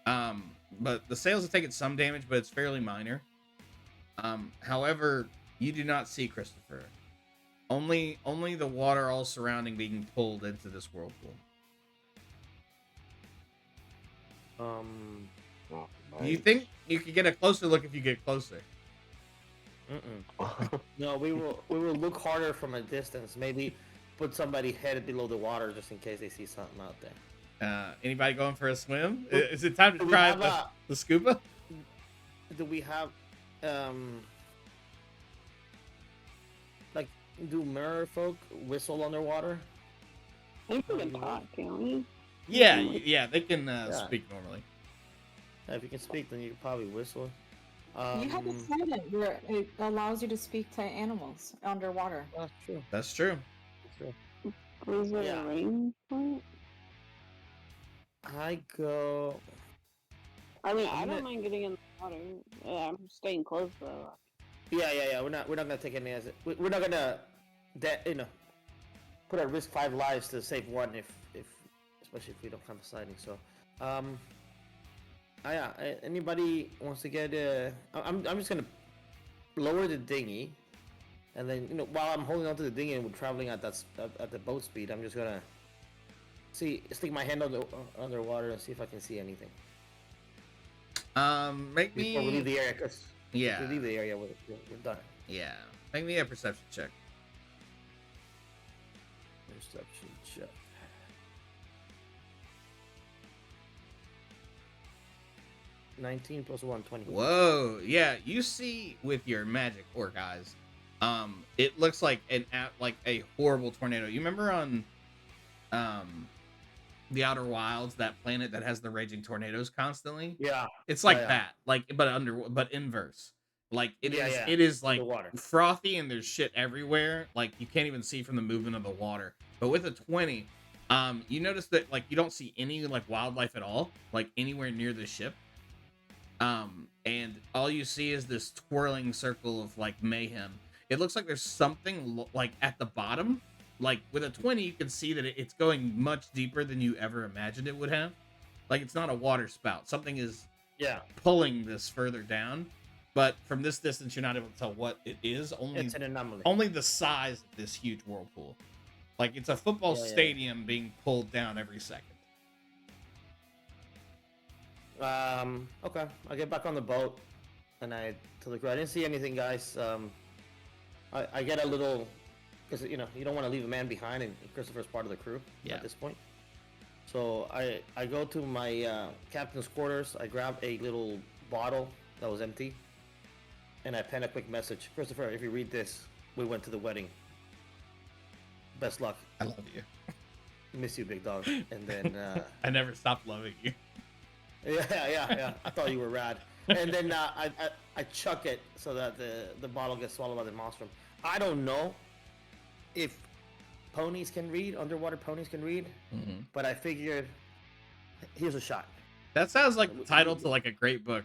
But the sails have taken some damage, but it's fairly minor. However, you do not see Christopher. Only the water all surrounding being pulled into this whirlpool. Do you think you could get a closer look if you get closer? No, we will look harder from a distance. Maybe put somebody headed below the water just in case they see something out there. Anybody going for a swim? Is it time to try the scuba? Do we have like do merfolk whistle underwater? I think we can talk, can't we? Yeah, they can speak normally. Yeah, if you can speak, then you can probably whistle. You have a silent where it allows you to speak to animals underwater. That's true. That's true. Was there a rain point? I go. I mean, I don't mind getting in the water. I'm staying close though. Yeah. We're not gonna take any as it. We're not gonna put at risk 5 lives to save one if especially if we don't have a sighting. So, anybody wants to get? I'm just gonna lower the dinghy, and then while I'm holding onto the dinghy and we're traveling at the boat speed, I'm just gonna stick my hand underwater and see if I can see anything. Make me. Before we leave the area, cause if we leave the area, we're done. Yeah, make me a perception check. Perception check. $19 plus 1, 20. Whoa, yeah, you see with your magic orc eyes, it looks like a horrible tornado. You remember on the Outer Wilds, that planet that has the raging tornadoes constantly. Yeah. It's like Yeah. that, like but inverse. Like it Yeah. is like Underwater. frothy and there's shit everywhere. Like you can't even see from the movement of the water. But with a 20, you notice that like you don't see any like wildlife at all, like anywhere near the ship. And all you see is this twirling circle of like mayhem. It looks like there's something like at the bottom. Like with a 20, you can see that it's going much deeper than you ever imagined it would have. Like it's not a water spout. Something is pulling this further down. But from this distance, you're not able to tell what it is. It's an anomaly. Only the size of this huge whirlpool. Like it's a football stadium being pulled down every second. Okay. I get back on the boat, and I tell the crew, I didn't see anything, guys. I get a little, because you don't want to leave a man behind, and Christopher's part of the crew at this point. So I go to my captain's quarters. I grab a little bottle that was empty, and I pen a quick message. Christopher, if you read this, we went to the wedding. Best luck. I love you. Miss you, big dog. And then I never stopped loving you. Yeah. I thought you were rad. And then I chuck it so that the bottle gets swallowed by the monstrum. I don't know if ponies can read, underwater ponies can read, but I figured here's a shot. That sounds like the title to like a great book.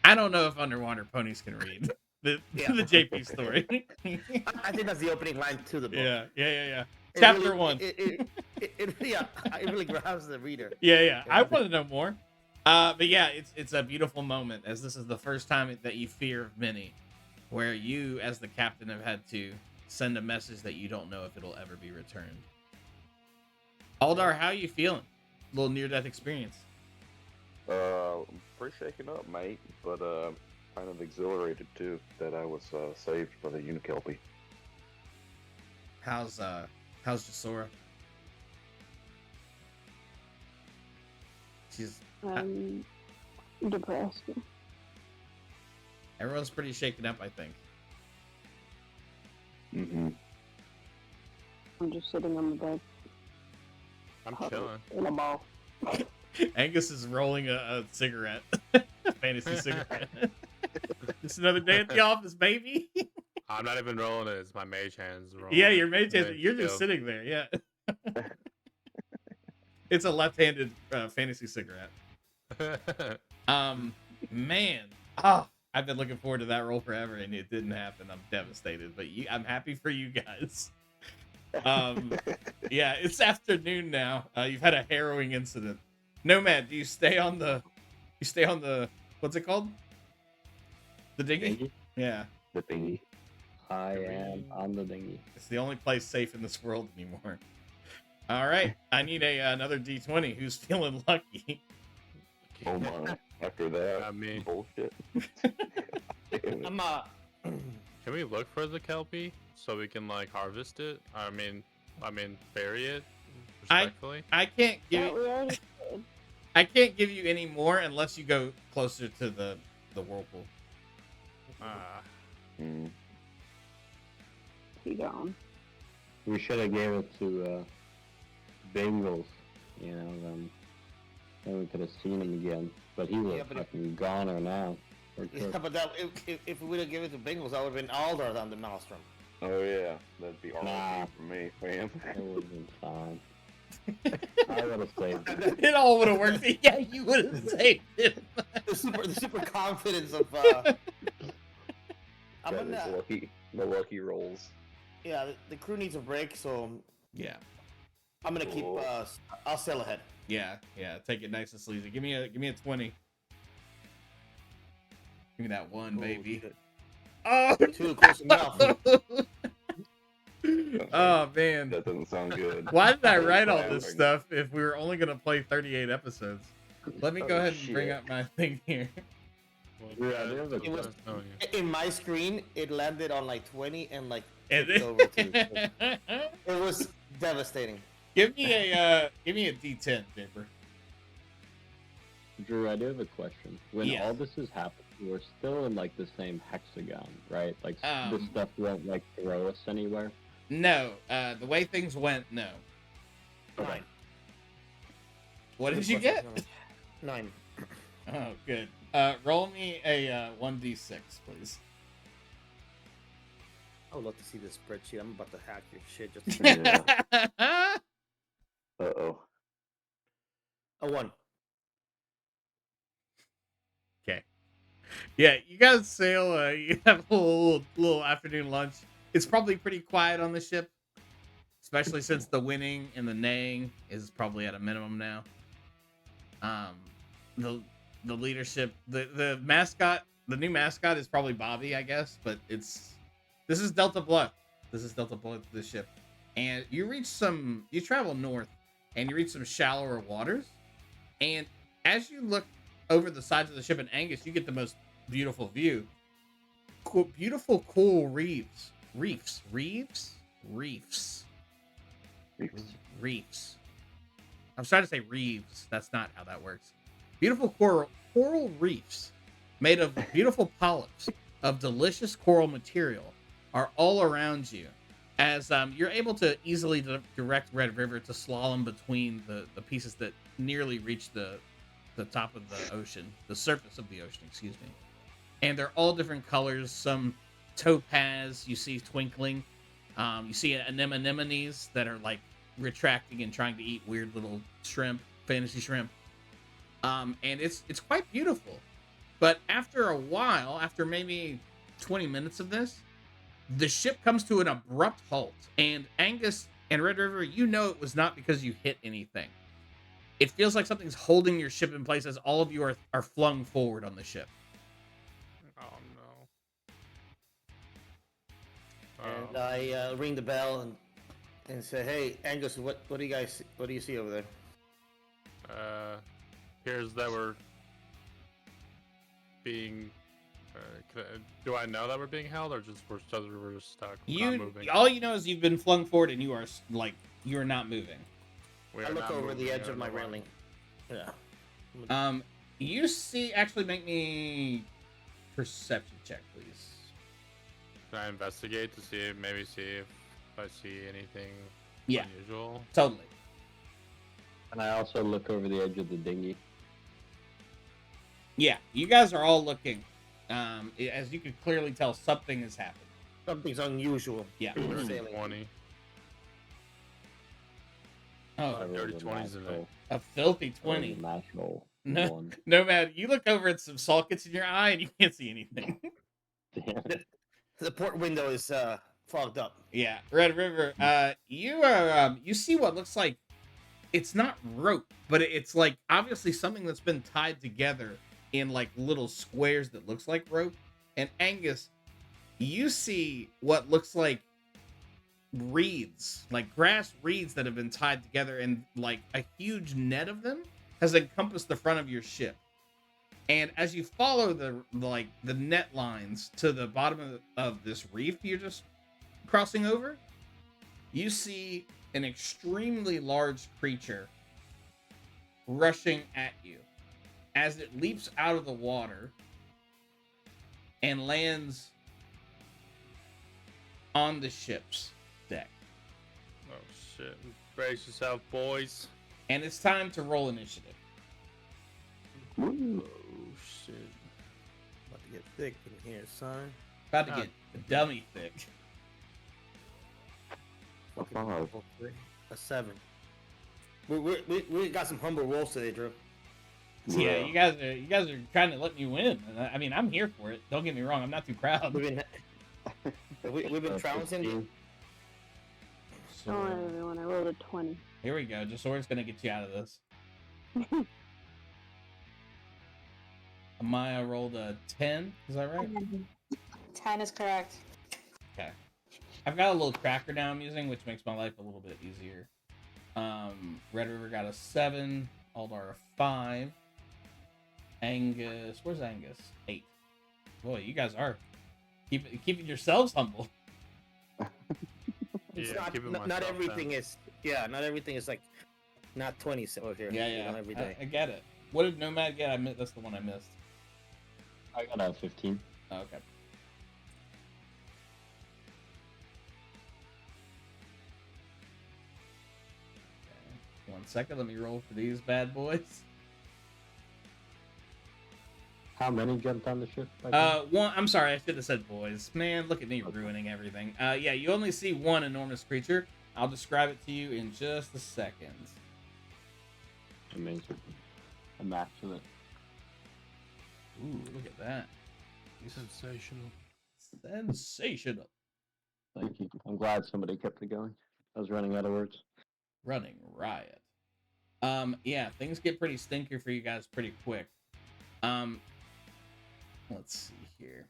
I don't know if underwater ponies can read. The JP story. I think that's the opening line to the book. Yeah. Chapter 1. It really grabs the reader. Yeah. I want to know more. But yeah, it's a beautiful moment, as this is the first time that you fear of many, where you, as the captain, have had to send a message that you don't know if it'll ever be returned. Aldar, how are you feeling? A little near-death experience. I'm pretty shaken up, mate, but kind of exhilarated too that I was saved by the Unikelpie. How's Jasora? She's depressed. Everyone's pretty shaken up, I think. I'm just sitting on the bed. I'm chilling. In a ball. Angus is rolling a cigarette. A fantasy cigarette. Just another day at the office, baby. I'm not even rolling it. It's my mage hands rolling. Yeah, your mage hands. You're just sitting there. Yeah. It's a left-handed fantasy cigarette. Man. I've been looking forward to that roll forever, and it didn't happen. I'm devastated, but I'm happy for you guys. Yeah, it's afternoon now. You've had a harrowing incident. Nomad, do you stay on the what's it called? The dinghy? Yeah. The dinghy. I am on the dinghy. It's the only place safe in this world anymore. All right, I need another D20. Who's feeling lucky? Oh my! After that, bullshit. I'm Can we look for the Kelpie so we can like harvest it? I mean, bury it respectfully. I can't give you any more unless you go closer to the whirlpool. He gone. We should have gave it to Bengals, then we could have seen him again. But he was fucking goner now. But that if we would have given it to Bengals, that would have been Aldar on the Maelstrom. Oh yeah, that'd be awesome for me, fam. It would have been fine. I would have saved it. It all would have worked. Yeah, you would have saved it. The super confidence of. I'm gonna. The lucky rolls. Yeah, the crew needs a break, so. Yeah. I'm gonna keep. I'll sail ahead. Yeah. Take it nice and sleazy. Give me a 20. Give me that 1, baby. Shit. Oh, 2 close enough. Oh man, that doesn't sound good. Why did I write all this stuff if we were only gonna play 38 episodes? Let me go ahead and bring up my thing here. In my screen, it landed on like 20 and like over to. It was devastating. Give me a D10, Vapor. Drew, I do have a question. When all this is happening, we're still in like the same hexagon, right? Like this stuff won't like throw us anywhere. No, the way things went, no. 9. What did you Good get? question. 9. Oh, good. Roll me a 1d6, please. I would love to see this spreadsheet. I'm about to hack your shit. Just Yeah. Uh-oh. a 1. Okay. Yeah, you guys sail. You have a little afternoon lunch. It's probably pretty quiet on the ship, especially since the winning and the neighing is probably at a minimum now. The leadership, the mascot, the new mascot is probably Bobby, I guess, but this is Delta Blood. This is Delta Blood, the ship, and you travel north, and you reach some shallower waters, and as you look over the sides of the ship in Angus, you get the most beautiful view. Beautiful coral reefs. I'm trying to say reefs. That's not how that works. Beautiful coral reefs made of beautiful polyps of delicious coral material are all around you. As you're able to easily direct Red River to slalom between the pieces that nearly reach the top of the ocean, the surface of the ocean, excuse me. And they're all different colors. Some topaz you see twinkling. You see anemones that are like retracting and trying to eat weird little shrimp, fantasy shrimp. And it's quite beautiful. But after a while, after maybe 20 minutes of this, the ship comes to an abrupt halt. And Angus and Red River, you know it was not because you hit anything. It feels like something's holding your ship in place as all of you are flung forward on the ship. Oh no. And I ring the bell and say, "Hey, Angus, what do you see over there?" Here's that we're being. Do I know that we're being held, or just we're just stuck? We're not moving? All you know is you've been flung forward, and you are not moving. We I are look not over moving, the edge we of are my not railing. Yeah. You see. Actually, make me perception check, please. Can I investigate to see if I see anything unusual? Totally. And I also look over the edge of the dinghy. Yeah, you guys are all looking. As you can clearly tell, something has happened. Something's unusual. Yeah. Sailing. 20. Oh, dirty 20s in it. a filthy 20. Natural. No, Nomad, you look over and some salt gets in your eye and you can't see anything. The port window is fogged up. Yeah, Red River. You see what looks like, it's not rope, but it's like obviously something that's been tied together in like little squares that looks like rope. And Angus, you see what looks like reeds, like grass reeds that have been tied together, and like a huge net of them has encompassed the front of your ship. And as you follow the net lines to the bottom of this reef you're just crossing over, you see an extremely large creature rushing at you as it leaps out of the water and lands on the ship's deck. Oh shit. Brace yourself, boys. And it's time to roll initiative. Oh shit. About to get thick in here, son. About to get dummy thick. A 5. A 7. We got some humble rolls today, Drew. Yeah, you guys are trying to let me win. I mean, I'm here for it. Don't get me wrong. I'm not too proud. We've been trouncing. Don't worry, everyone. I rolled a 20. Here we go. Jasor's gonna get you out of this. Amaya rolled a 10. Is that right? 10 is correct. Okay. I've got a little tracker now I'm using, which makes my life a little bit easier. Red River got a 7. Aldar a 5. Angus, where's Angus? 8. Boy, you guys are keeping yourselves humble. It's yeah, not everything is. Yeah, not everything is like not 20 over here. Yeah, you know, every day. I get it. What did Nomad get? That's the one I missed. I got a 15. Oh, okay. 1 second. Let me roll for these bad boys. How many jumped on the ship? One. I'm sorry, I should have said boys. Man, look at me ruining everything. Yeah, you only see one enormous creature. I'll describe it to you in just a second. Amazing. Immaculate. Ooh, look at that. Sensational. Sensational. Thank you. I'm glad somebody kept it going. I was running out of words. Running riot. Yeah, things get pretty stinky for you guys pretty quick. Let's see here.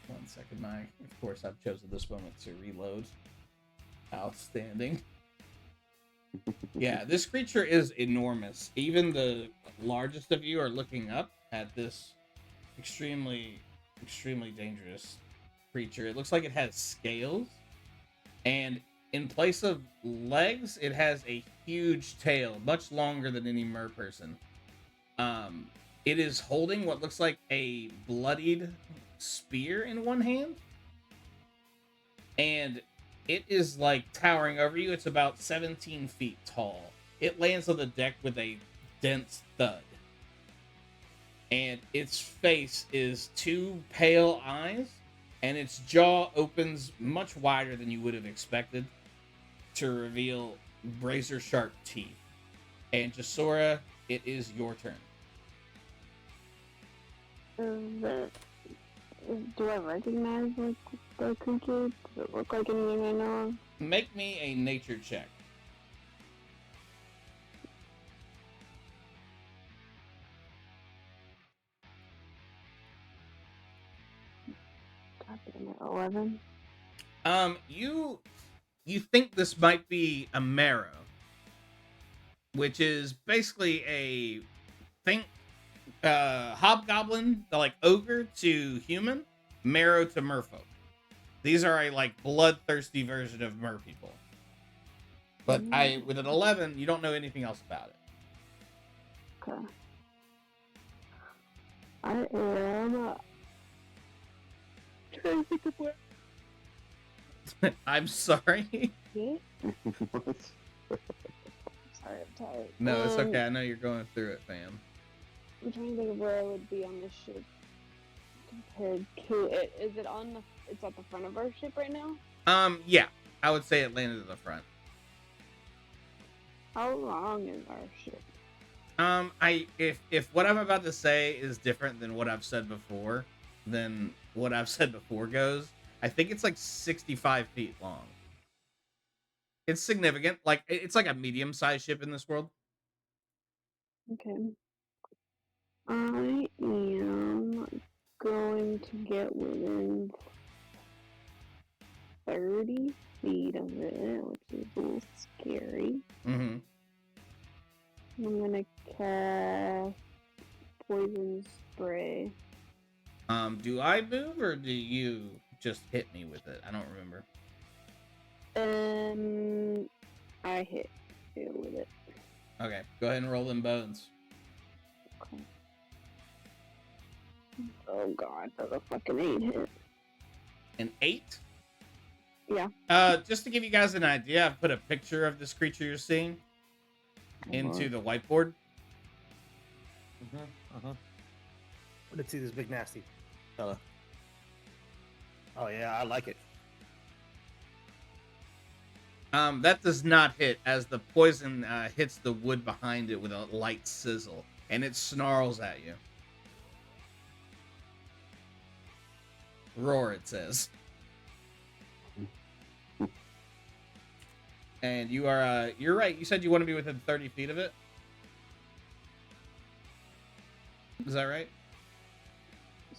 1 second. Of course, I've chosen this moment to reload. Outstanding. Yeah, this creature is enormous. Even the largest of you are looking up at this extremely dangerous creature. It looks like it has scales, and in place of legs, it has a huge tail, much longer than any mer person. It is holding what looks like a bloodied spear in one hand, and it is like towering over you. It's about 17 feet tall. It lands on the deck with a dense thud, and its face is two pale eyes, and its jaw opens much wider than you would have expected to reveal razor sharp teeth. And Jasora, it is your turn. Do I recognize like the creature? Does it look like anything I know of? Make me a nature check. God damn it, 11. You think this might be a marrow, which is basically a hobgoblin, like ogre to human, marrow to merfolk. These are a like bloodthirsty version of mer people. But with an 11, you don't know anything else about it. Okay. I am trying to think of what. I'm sorry. Sorry, I'm tired. No, it's okay. I know you're going through it, fam. I'm trying to think of where I would be on this ship compared to it. Is it on the? It's at the front of our ship right now. Yeah, I would say it landed at the front. How long is our ship? If what I'm about to say is different than what I've said before, then what I've said before goes. I think it's like 65 feet long. It's significant. Like it's like a medium-sized ship in this world. Okay. I am going to get within 30 feet of it, which is a little scary. Mm-hmm. I'm gonna cast poison spray. Do I move or do you just hit me with it? I don't remember. I hit you with it. Okay, go ahead and roll them bones. Okay. Oh god, that's a fucking 8 hit. An 8? Yeah. Just to give you guys an idea, I've put a picture of this creature you're seeing into the whiteboard. Let's see this big nasty fella. Oh yeah, I like it. That does not hit, as the poison hits the wood behind it with a light sizzle, and it snarls at you. Roar, it says. And you are, you're right, you said you want to be within 30 feet of it? Is that right?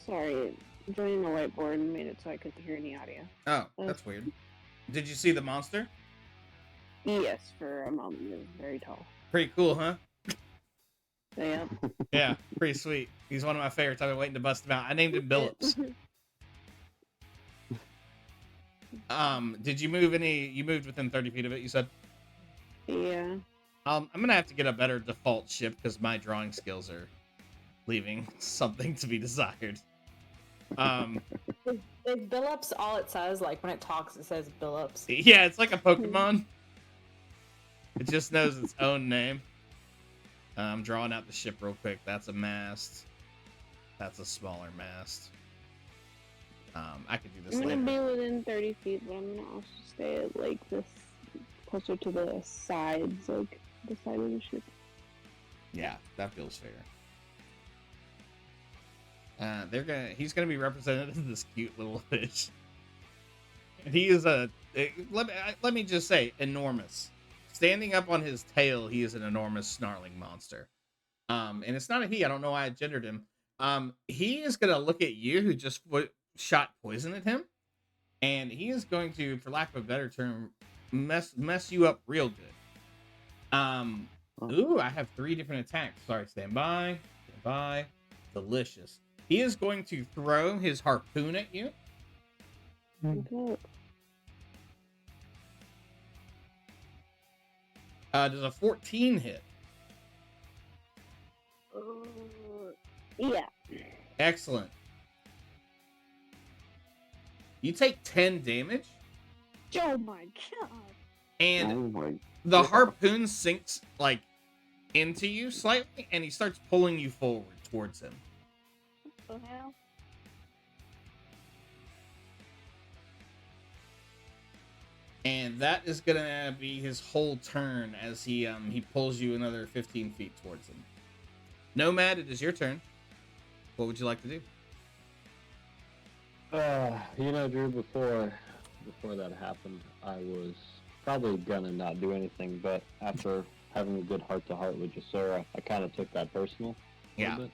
Sorry, joining the whiteboard made it so I couldn't hear any audio. Oh, that's weird. Did you see the monster? Yes, for a moment, it was very tall. Pretty cool, huh? Yeah. Yeah, pretty sweet. He's one of my favorites. I've been waiting to bust him out. I named him Billups. Did you move any? You moved within 30 feet of it, you said? Yeah. I'm gonna have to get a better default ship because my drawing skills are leaving something to be desired. Is Billups all it says? Like when it talks, it says Billups. Yeah, it's like a Pokemon. It just knows its own name. I'm drawing out the ship real quick. That's a mast. That's a smaller mast. I could do this I'm gonna later. be within 30 feet, but I'm gonna also stay at like this, closer to the sides, like the side of the ship. Yeah, that feels fair. He's gonna be represented as this cute little fish. And he is let me just say, enormous. Standing up on his tail, he is an enormous snarling monster. And it's not a he. I don't know why I gendered him. He is gonna look at you, who just shot poison at him, and he is going to, for lack of a better term, mess you up real good. Ooh, I have 3 different attacks. Sorry, stand by. Stand by. Delicious. He is going to throw his harpoon at you. Okay. Does a 14 hit? Yeah. Excellent. You take 10 damage, Oh my god. and Oh my the God. harpoon sinks like into you slightly, and he starts pulling you forward towards him. What the hell? And that is gonna be his whole turn as he pulls you another 15 feet towards him. Nomad, it is your turn. What would you like to do? You know, Drew, before that happened, I was probably gonna not do anything, but after having a good heart-to-heart with Jasura, I kind of took that personal. A Yeah, little bit.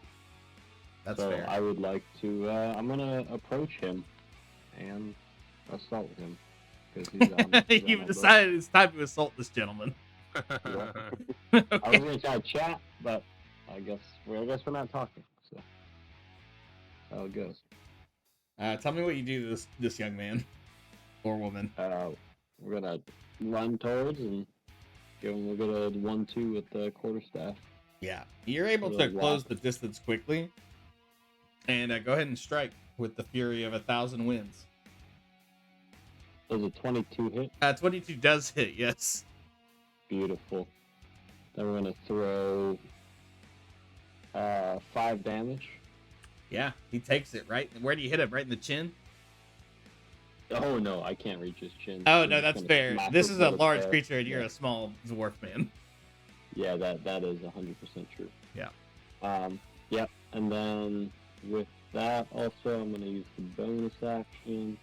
that's So fair. I would like to, I'm gonna approach him and assault him. Because he's on my You've boat. decided it's time to assault this gentleman. I Okay. was gonna try to chat, but I guess we're not talking. So that's how it goes. Tell me what you do to this young man or woman. We're gonna run towards and give him a good old 1-2 with the quarterstaff. Yeah, you're able to close the distance quickly, and go ahead and strike with the fury of 1,000 winds. Does a 22 hit? 22 does hit, yes. Beautiful. Then we're gonna throw 5 damage. Yeah, he takes it, right? Where do you hit him? Right in the chin? Oh no, I can't reach his chin. Oh, We're no, just that's gonna fair. smack This him is a with large the- creature, and you're yeah. a small dwarf man. Yeah, that is 100% true. Yeah. Yep. And then with that, also, I'm gonna use the bonus action.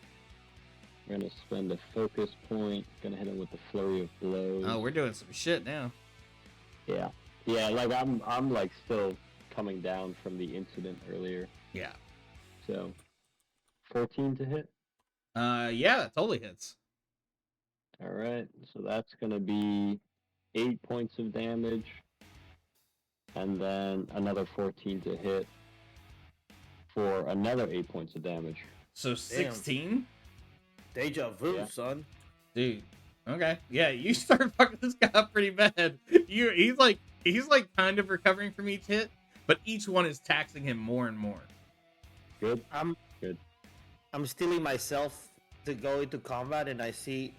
We're gonna spend a focus point. Gonna hit him with the flurry of blows. Oh, we're doing some shit now. Yeah. Yeah, like I'm like still coming down from the incident earlier. Yeah. So 14 to hit. Yeah, that totally hits. Alright, so that's gonna be 8 points of damage. And then another 14 to hit for another 8 points of damage. So 16? Deja vu, Yeah. son. Dude. Okay. Yeah, you start fucking this guy up pretty bad. He's like kind of recovering from each hit, but each one is taxing him more and more. Good? I'm stealing myself to go into combat, and I see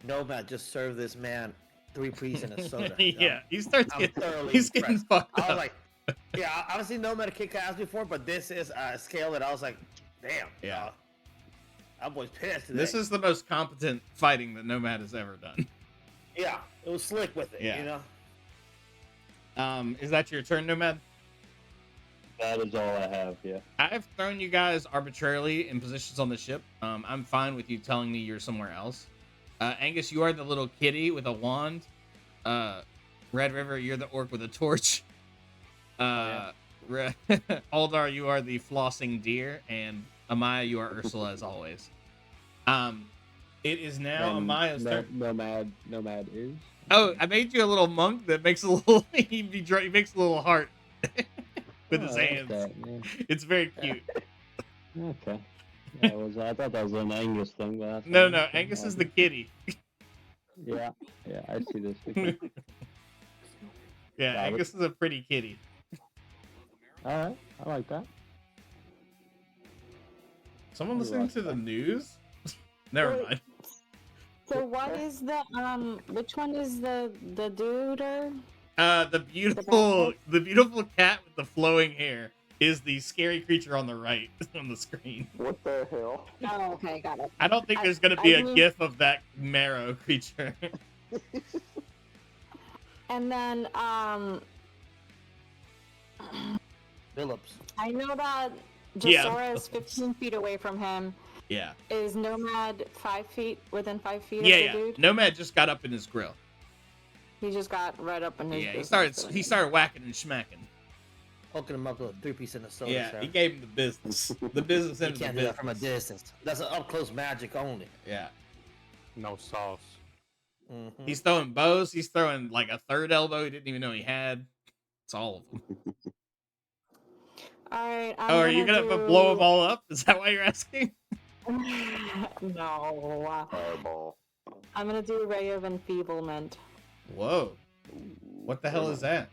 Nomad just serve this man 3 priests and a soda. Yeah, he starts I'm getting, thoroughly he's getting impressed. fucked I up. was like, yeah, I've seen Nomad kick ass before, but this is a scale that I was like, damn. Yeah. That boy's pissed today. This is the most competent fighting that Nomad has ever done. Yeah, it was slick with it, Yeah. you know? Is that your turn, Nomad? That is all I have, yeah. I've thrown you guys arbitrarily in positions on the ship. I'm fine with you telling me you're somewhere else. Angus, you are the little kitty with a wand. Red River, you're the orc with a torch. Aldar, you are the flossing deer, and Amaya, you are Ursula as always. It is now And Amaya's turn. Nomad is. Oh, I made you a little monk that makes a little. he makes a little heart with his Oh, I like hands. that, man. It's very cute. Okay. Yeah, I thought that was an Angus thing, but that's No, fine. no, Okay, Angus is I'll the do- kitty. Yeah, I see this. Okay. Yeah, Got it. Angus is a pretty kitty. All right, I like that. Someone You listening like to the that. news? Never Wait. mind. So one is the which one is the duder? The beautiful cat with the flowing hair is the scary creature on the right on the screen. What the hell? Oh, okay, got it. I don't think there's gonna be a gif of that marrow creature. And then Phillips. I know that Yeah. Jasora is 15 feet away from him. Yeah. Is Nomad 5 feet within 5 feet Yeah, of the yeah. dude? Nomad just got up in his grill. He just got right up in his. Yeah, business. he started whacking and smacking. Hooking him up with a 3-piece in the soda. Yeah, sir. he gave him the business. The business You end of the can't do business. that from a distance. That's an up close magic only. Yeah. No sauce. Mm-hmm. He's throwing bows. He's throwing like a third elbow he didn't even know he had. It's all of them. All right. Are you gonna blow them all up? Is that why you're asking? No. Fireball. I'm gonna do Ray of Enfeeblement. Whoa. What the hell is that?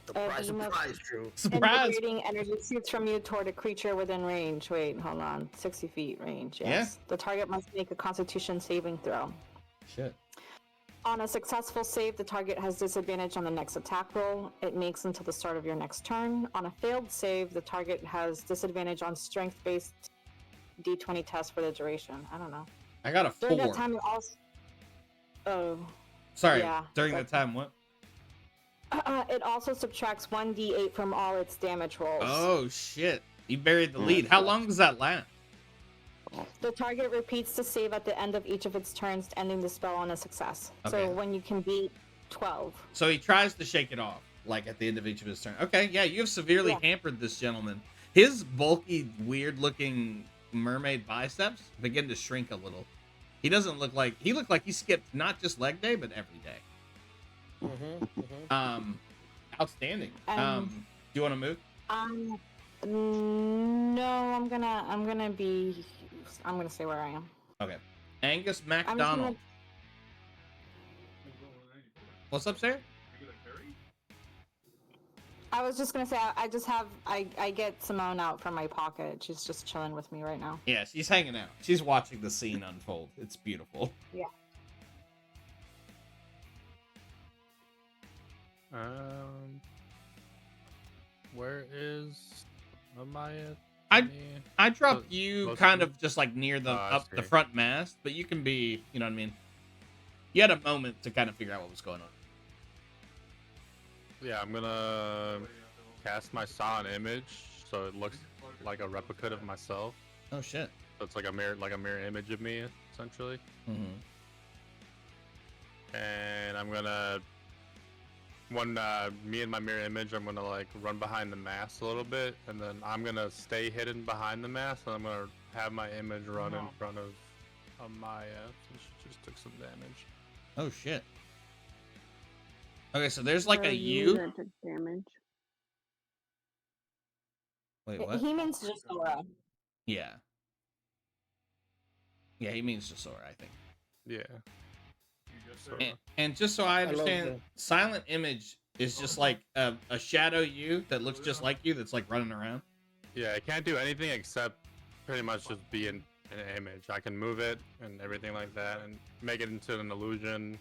Surprise, surprise, Drew. Surprise! Integrating energy shoots from you toward a creature within range. Wait, hold on. 60 feet range. Yes. Yeah. The target must make a Constitution saving throw. Shit. On a successful save, the target has disadvantage on the next attack roll. It makes until the start of your next turn. On a failed save, the target has disadvantage on strength-based D20 test for the duration. I don't know. I got a 4. During that time, it also. Oh. Sorry. Yeah, During that time, what? It also subtracts 1d8 from all its damage rolls. Oh shit! You buried the lead. How long does that last? The target repeats the save at the end of each of its turns, ending the spell on a success. Okay. So when you can beat 12. So he tries to shake it off, like at the end of each of his turns. Okay, yeah, you have severely hampered this gentleman. His bulky, weird-looking mermaid biceps begin to shrink a little. He doesn't look like he looked like he skipped not just leg day, but every day. Outstanding. Do you want to move? No, I'm gonna stay where I am. Okay. Angus I'm just MacDonald. gonna- What's up, Sarah? I was just gonna say I get Simone out from my pocket. She's just chilling with me right now. Yeah, she's hanging out. She's watching the scene unfold. It's beautiful. Yeah. Where is Amaya? I dropped you close kind to- of just like near the I up the see. front mast, but you can be, you know what I mean? You had a moment to kind of figure out what was going on. Yeah, I'm gonna cast my Silent Image so it looks like a replica of myself. Oh shit. So it's like a mirror image of me, essentially. Mm-hmm. And I'm gonna, when me and my mirror image, I'm gonna like run behind the mast a little bit, and then I'm gonna stay hidden behind the mast, and I'm gonna have my image run in front of Amaya, so she just took some damage. Oh shit. Okay, so there's like Or a you U. that took damage. Wait, what? He means Jasora. Yeah. Yeah, he means Jasora, I think. Yeah. And just so I love understand, that. Silent Image is just like a shadow you that looks just like you that's like running around. Yeah, I can't do anything except pretty much just be an image. I can move it and everything like that, and make it into an illusion.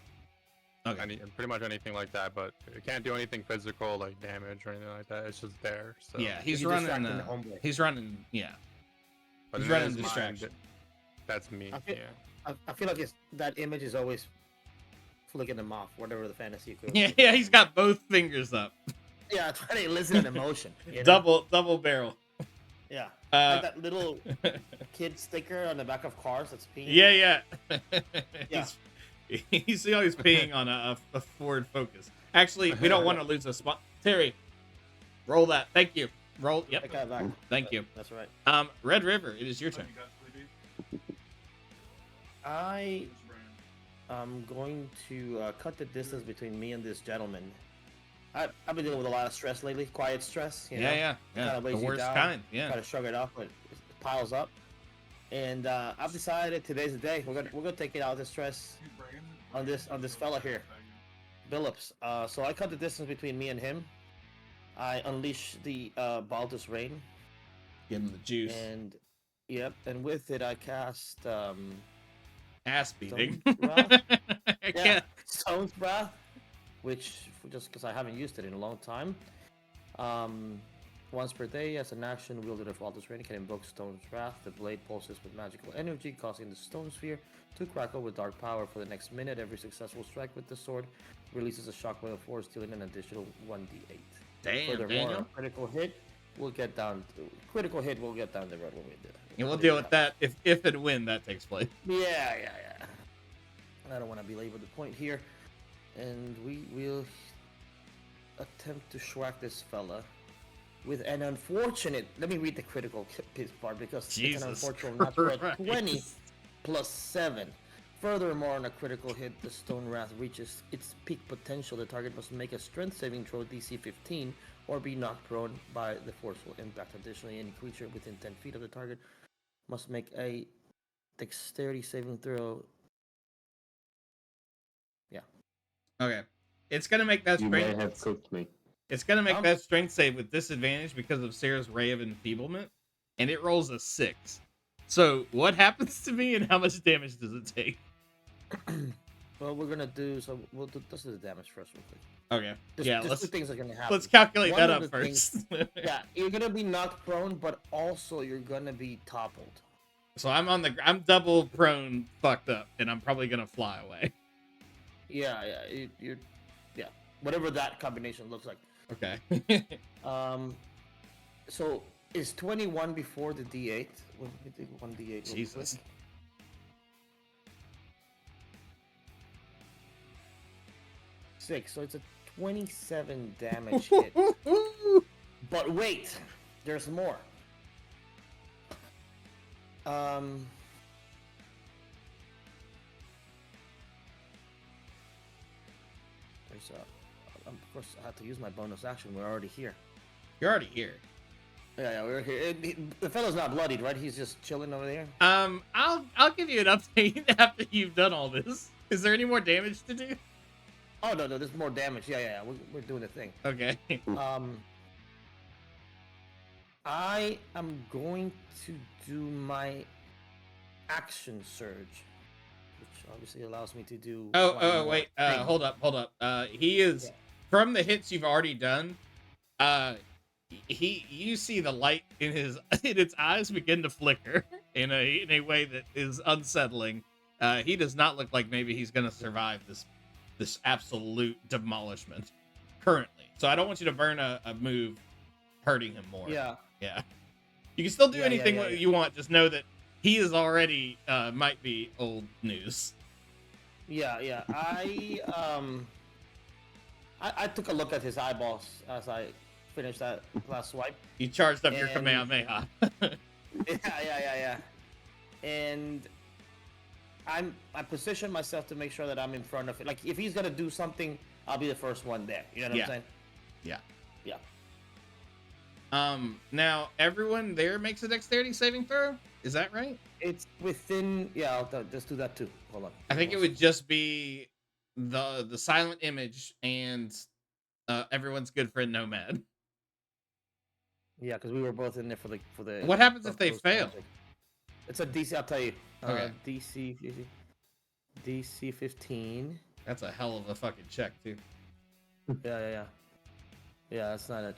Okay. Pretty much anything like that, but it can't do anything physical like damage or anything like that. It's just there. So Yeah, he's You running. distracting the homeboy. He's running. Yeah. but he's in running his mind, distraction. That's me. I feel- Yeah. I feel like that image is always flicking them off, whatever the fantasy equivalent. Yeah, yeah, he's got both fingers up. Yeah, trying to elicit an emotion. You know? Double barrel. Yeah. Uh, Like that little kid sticker on the back of cars that's peeing. Yeah. Yeah. He's always peeing on a Ford Focus. Actually, we don't want to lose a spot. Terry, roll that. Thank you. Roll. Yep. Take that back. Thank you. That's right. Red River, it is your turn. I am going to cut the distance between me and this gentleman. I've been dealing with a lot of stress lately, quiet stress. You know? Yeah. Kinda The weighs you worst down. kind. Yeah. Try to shrug it off, but it piles up. And I've decided today's the day. We're gonna take it out the stress on this fella here, Billups. So I cut the distance between me and him. I unleash the Baldur's Rain, Give him the juice. and yep, and with it I cast Ass beating. Stone's Wrath. I Yeah, can't. Stone's Wrath, which just because I haven't used it in a long time. Once per day, as an action wielded of all this rain, can invoke Stone's Wrath. The blade pulses with magical energy, causing the stone sphere to crackle with dark power for the next minute. Every successful strike with the sword releases a shockwave of force, dealing an additional 1d8. Damn, Furthermore, Daniel. a critical hit, we'll get down the road when we do. And we'll deal with that if and when that takes place. Yeah. I don't want to belabor the point here, and we will attempt to schwack this fella with an unfortunate. Let me read the critical part because Jesus it's an unfortunate natural Christ. 20 plus 7. Furthermore, on a critical hit, the Stone Wrath reaches its peak potential. The target must make a strength saving throw DC 15 or be knocked prone by the forceful impact. Additionally, any creature within 10 feet of the target must make a dexterity saving throw. Yeah. Okay. It's gonna make that You may strength. have cooked me. It's gonna make that strength save with disadvantage because of Sarah's Ray of Enfeeblement, and it rolls a 6. So what happens to me, and how much damage does it take? Well, we'll do the damage first, real quick. Okay. Two things are gonna happen. Let's calculate One that of up the first. Yeah, you're gonna be knocked prone, but also you're gonna be toppled. So I'm double prone, fucked up, and I'm probably gonna fly away. Yeah, whatever that combination looks like. Okay. So is 21 before the D8? Let me take 1d8. Jesus. 6, so it's a 27 damage hit. But wait, there's more. Of course, I have to use my bonus action. We're already here. You're already here. Yeah, we're here. The fellow's not bloodied, right? He's just chilling over there. I'll give you an update after you've done all this. Is there any more damage to do? Oh no, there's more damage. Yeah. We're doing the thing. Okay. I am going to do my action surge, which obviously allows me to do. Wait. Hold up. He is from the hits you've already done. You see the light in its eyes begin to flicker in a way that is unsettling. He does not look like maybe he's gonna survive this absolute demolishment currently. So I don't want you to burn a move hurting him more. Yeah. You can still do anything you want. Just know that he is already might be old news. Yeah. I took a look at his eyeballs as I finished that last swipe. You charged up your Kamehameha. Yeah. And I position myself to make sure that I'm in front of it. Like if he's gonna do something, I'll be the first one there. You know what I'm saying? Yeah. Yeah. Now everyone there makes a dexterity saving throw. Is that right? It's within. Yeah, let's do that too. Hold on. I think it would just be the silent image and everyone's good friend Nomad. Yeah, because we were both in there for the. What happens if they fail? Magic. It's a DC. I'll tell you. Okay. DC 15. That's a hell of a fucking check too. Yeah. Yeah, that's not a.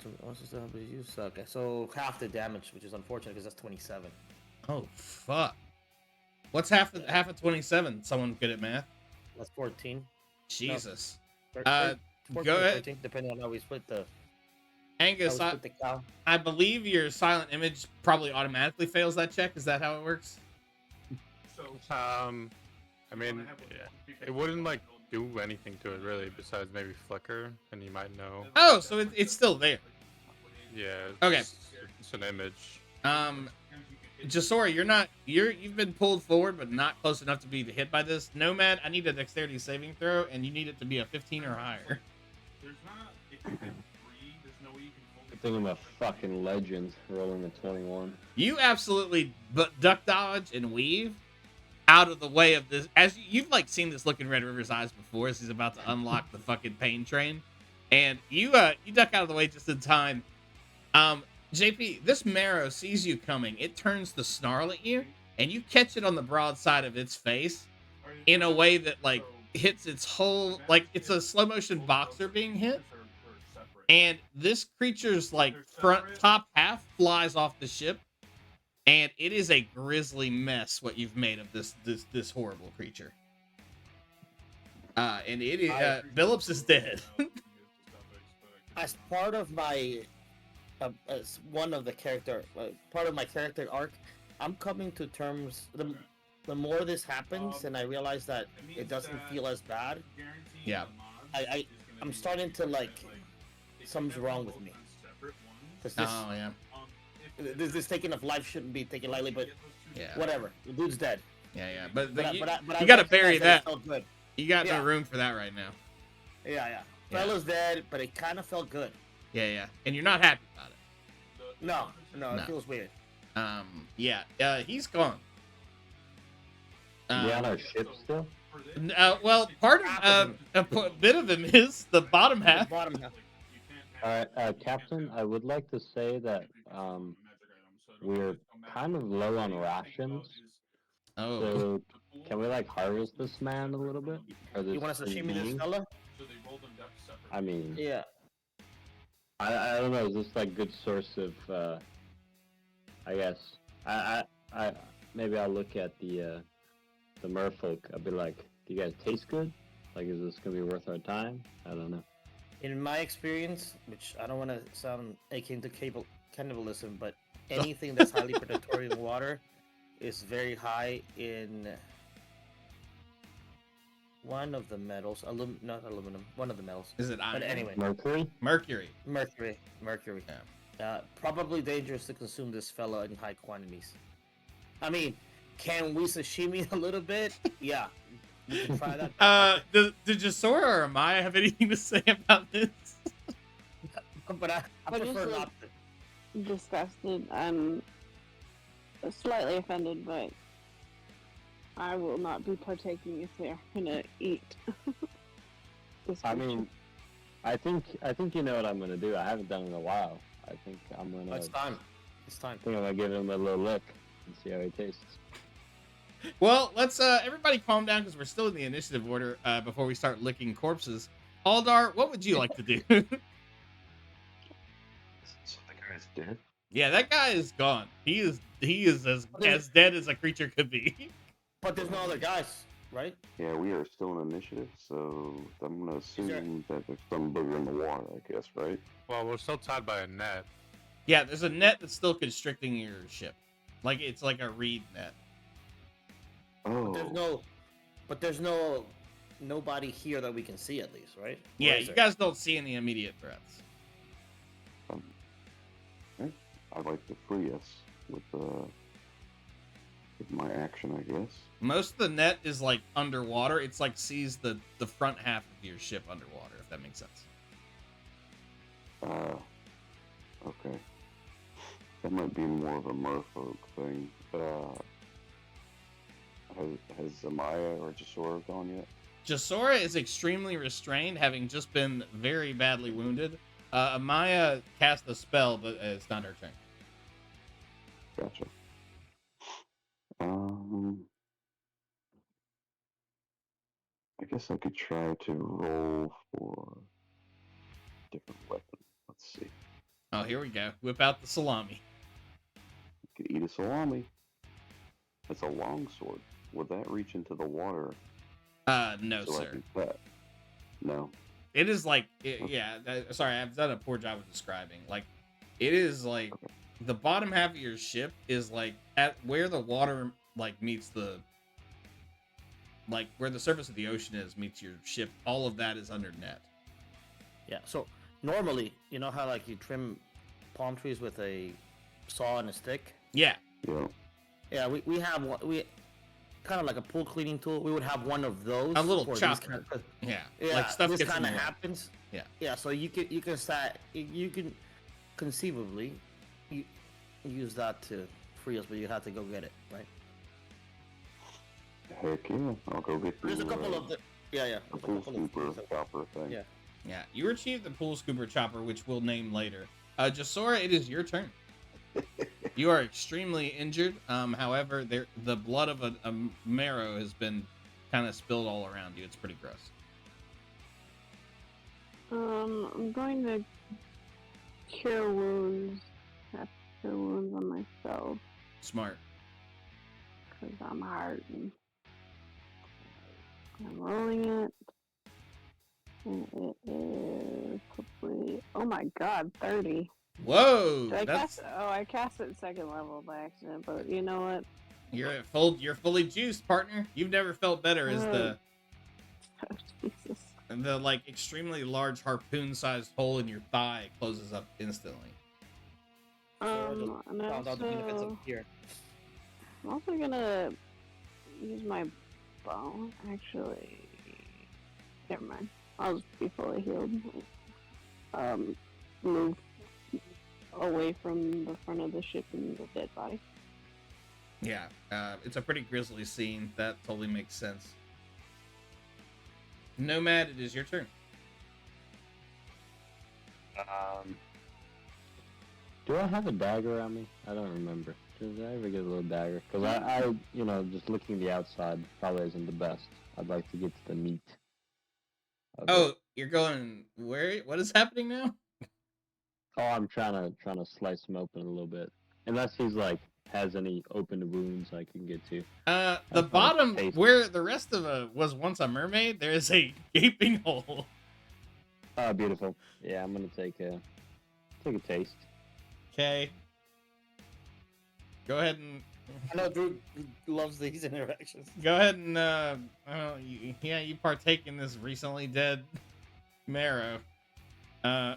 Okay, so half the damage, which is unfortunate because that's 27. Oh fuck! What's half of 27? Someone good at math? That's 14. Jesus. No, 14 go or ahead. 13, depending on how we split the. Angus, I believe your silent image probably automatically fails that check. Is that how it works? I mean, it wouldn't like do anything to it really, besides maybe flicker, and you might know. Oh, so it's still there. Yeah. Okay. It's an image. Jasora, you've been pulled forward, but not close enough to be hit by this. Nomad, I need a dexterity saving throw, and you need it to be a 15 or higher. There's not. If you can breathe, there's no way you can hold I think I'm a fucking legend rolling a 21. You absolutely duck dodge and weave out of the way of this. As you've like seen this look in Red River's eyes before, as he's about to unlock the fucking pain train, and you duck out of the way just in time. JP, this marrow sees you coming. It turns to snarl at you, and you catch it on the broad side of its face, in a way that like hits its whole, like it's a slow motion boxer being hit, and this creature's like front top half flies off the ship, and it is a grisly mess what you've made of this horrible creature. And it is Billups is dead. As part of my as one of the character part of my character arc, I'm coming to terms. The more this happens, and I realize that it doesn't feel as bad. Yeah. I'm starting to like something's wrong with me. This, yeah. This taking of life shouldn't be taken lightly, but Yeah. whatever. The dude's dead. Yeah. But you I got to bury recognize that. it felt good. You got no room for that right now. Yeah. Fella's dead, but it kind of felt good. Yeah. And you're not happy about it. No, it feels weird. He's gone. Is he on our ship still? Well, part of a bit of him is the bottom half. Bottom half. Alright, Captain, I would like to say that we're kind of low on rations. Oh. So, can we like harvest this man a little bit? Or this You want us to sashimi this being? fella? I mean, Yeah. I don't know. Is this like good source of? I guess I maybe I'll look at the merfolk. I'll be like, do you guys taste good? Like, is this gonna be worth our time? I don't know. In my experience, which I don't want to sound akin to cannibalism, but anything that's highly predatory in water is very high in one of the metals. Not aluminum. One of the metals. Is it iron? But anyway. Mercury. Mercury. Yeah. Probably dangerous to consume this fella in high quantities. I mean, can we sashimi a little bit? Yeah. You can try that. Did Jasora or Amaya have anything to say about this? But I prefer not to. Disgusted. I'm slightly offended, but I will not be partaking if they're gonna eat. I mean, I think you know what I'm gonna do. I haven't done it in a while. I think I'm gonna. It's time. It's time. I think I'm gonna give him a little lick and see how he tastes. Well, let's everybody calm down because we're still in the initiative order before we start licking corpses. Aldar, what would you like to do? So the guy's dead? Yeah, that guy is gone. He is as dead as a creature could be. But there's no other guys, right? Yeah, we are still in initiative, so I'm gonna assume that there's some booger in the water, I guess, right? Well, we're still tied by a net. Yeah, there's a net that's still constricting your ship. Like it's like a reed net. Oh. But there's nobody here that we can see at least, right? Yeah, you guys don't see any immediate threats. I'd like to free us with my action, I guess. Most of the net is like underwater. It's like sees the front half of your ship underwater, if that makes sense. Okay. That might be more of a merfolk thing. Has Amaya or Jasora gone yet? Jasora is extremely restrained, having just been very badly wounded. Amaya cast a spell, but it's not her turn. Gotcha. I guess I could try to roll for a different weapon. Let's see. Oh, here we go. Whip out the salami. I could eat a salami. It's a long sword. Would that reach into the water? No, so sir. No. It is like, yeah. Sorry, I've done a poor job of describing. Like, it is like the bottom half of your ship is like at where the water like meets the, like where the surface of the ocean is meets your ship. All of that is under net. Yeah. So normally, you know how like you trim palm trees with a saw and a stick? Yeah. Yeah. Yeah. We have one. We kind of like a pool cleaning tool. We would have one of those. A little for chopper. Yeah. Like stuff this gets kind of in the way. happens. Yeah. Yeah. So you can conceivably use that to free us, but you have to go get it, right? Heck yeah. I'll go get There's a couple of the the pool scooper chopper thing. Yeah. Yeah. You achieved the pool scooper chopper, which we'll name later. Jasora, it is your turn. You are extremely injured. However, the blood of a marrow has been kind of spilled all around you. It's pretty gross. I'm going to cure wounds. Have cure wounds on myself. Smart. Because I'm hurting. I'm rolling it. And it is hopefully. Oh my god, 30. Whoa! Did I That's cast? Oh, I cast it second level by accident. But you know what? you're fully juiced, partner. You've never felt better as Oh, Jesus. the like extremely large harpoon-sized hole in your thigh closes up instantly. And Found out the benefits of here. I'm also gonna use my bow. Actually, never mind. I'll just be fully healed. Move away from the front of the ship and the dead body. Yeah, it's a pretty grisly scene. That totally makes sense. Nomad, it is your turn. Do I have a dagger on me? I don't remember. Did I ever get a little dagger? Because I, just looking the outside probably isn't the best. I'd like to get to the meat. Oh, you're going where? What is happening now? Oh, I'm trying to slice him open a little bit. Unless he's like has any open wounds I can get to. The bottom where the rest of it was once a mermaid, there is a gaping hole. Oh, beautiful. Yeah, I'm gonna take a taste. Okay. Go ahead and. I know Drew loves these interactions. Go ahead and you partake in this recently dead marrow.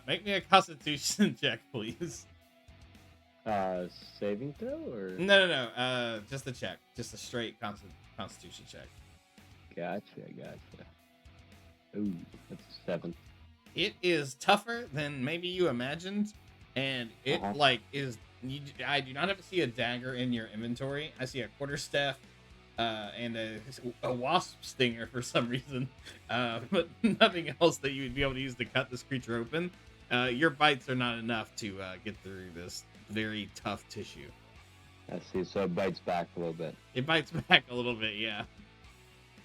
Make me a Constitution check, please. Saving throw or? No. Just a check. Just a straight Constitution check. Gotcha. Ooh, that's a 7. It is tougher than maybe you imagined, and it is. I do not have to see a dagger in your inventory. I see a quarterstaff, and a wasp stinger for some reason, but nothing else that you would be able to use to cut this creature open. Your bites are not enough to get through this very tough tissue. I see. So it bites back a little bit. It bites back a little bit, yeah.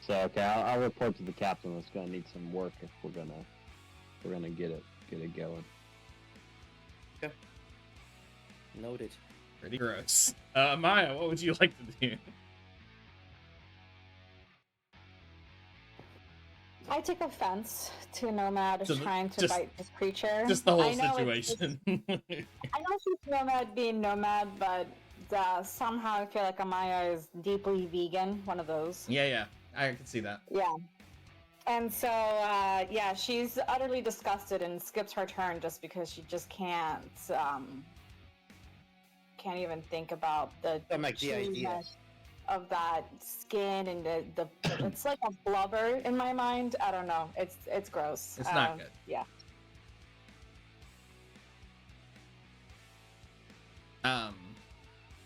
So okay, I'll report to the captain. It's gonna need some work if we're gonna get it going. Okay. Noted. Pretty gross. Maya, what would you like to do? I take offense to Nomad trying to bite this creature. Just the whole situation. I know she's Nomad being Nomad, but somehow I feel like Amaya is deeply vegan, one of those. Yeah, I can see that. Yeah. And so, she's utterly disgusted and skips her turn just because she just can't even think about the idea of that skin and the it's like a blubber in my mind. I don't know. It's gross. It's not good. Yeah.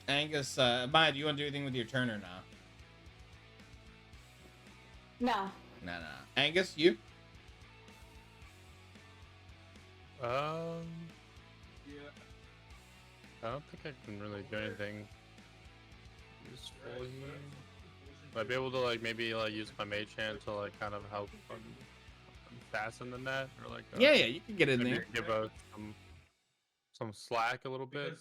Angus, Maya, do you want to do anything with your turn or not? No. No. Angus, you? Yeah. I don't think I can really do anything useful here. Might be able to maybe use my mage hand to kind of help fasten the net or yeah, you can get in there. Give some slack a little bit.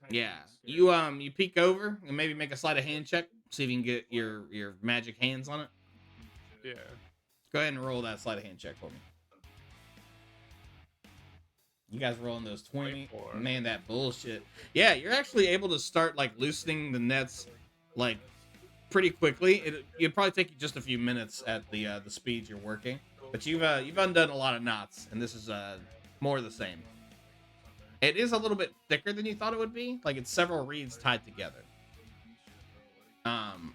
Yeah, you peek over and maybe make a sleight of hand check. See if you can get your magic hands on it. Yeah. Go ahead and roll that sleight of hand check for me. You guys rolling those 20? Man, that bullshit. Yeah, you're actually able to start loosening the nets pretty quickly. It'd probably take you just a few minutes at the speed you're working, but you've undone a lot of knots, and this is more of the same. It is a little bit thicker than you thought it would be. It's several reeds tied together.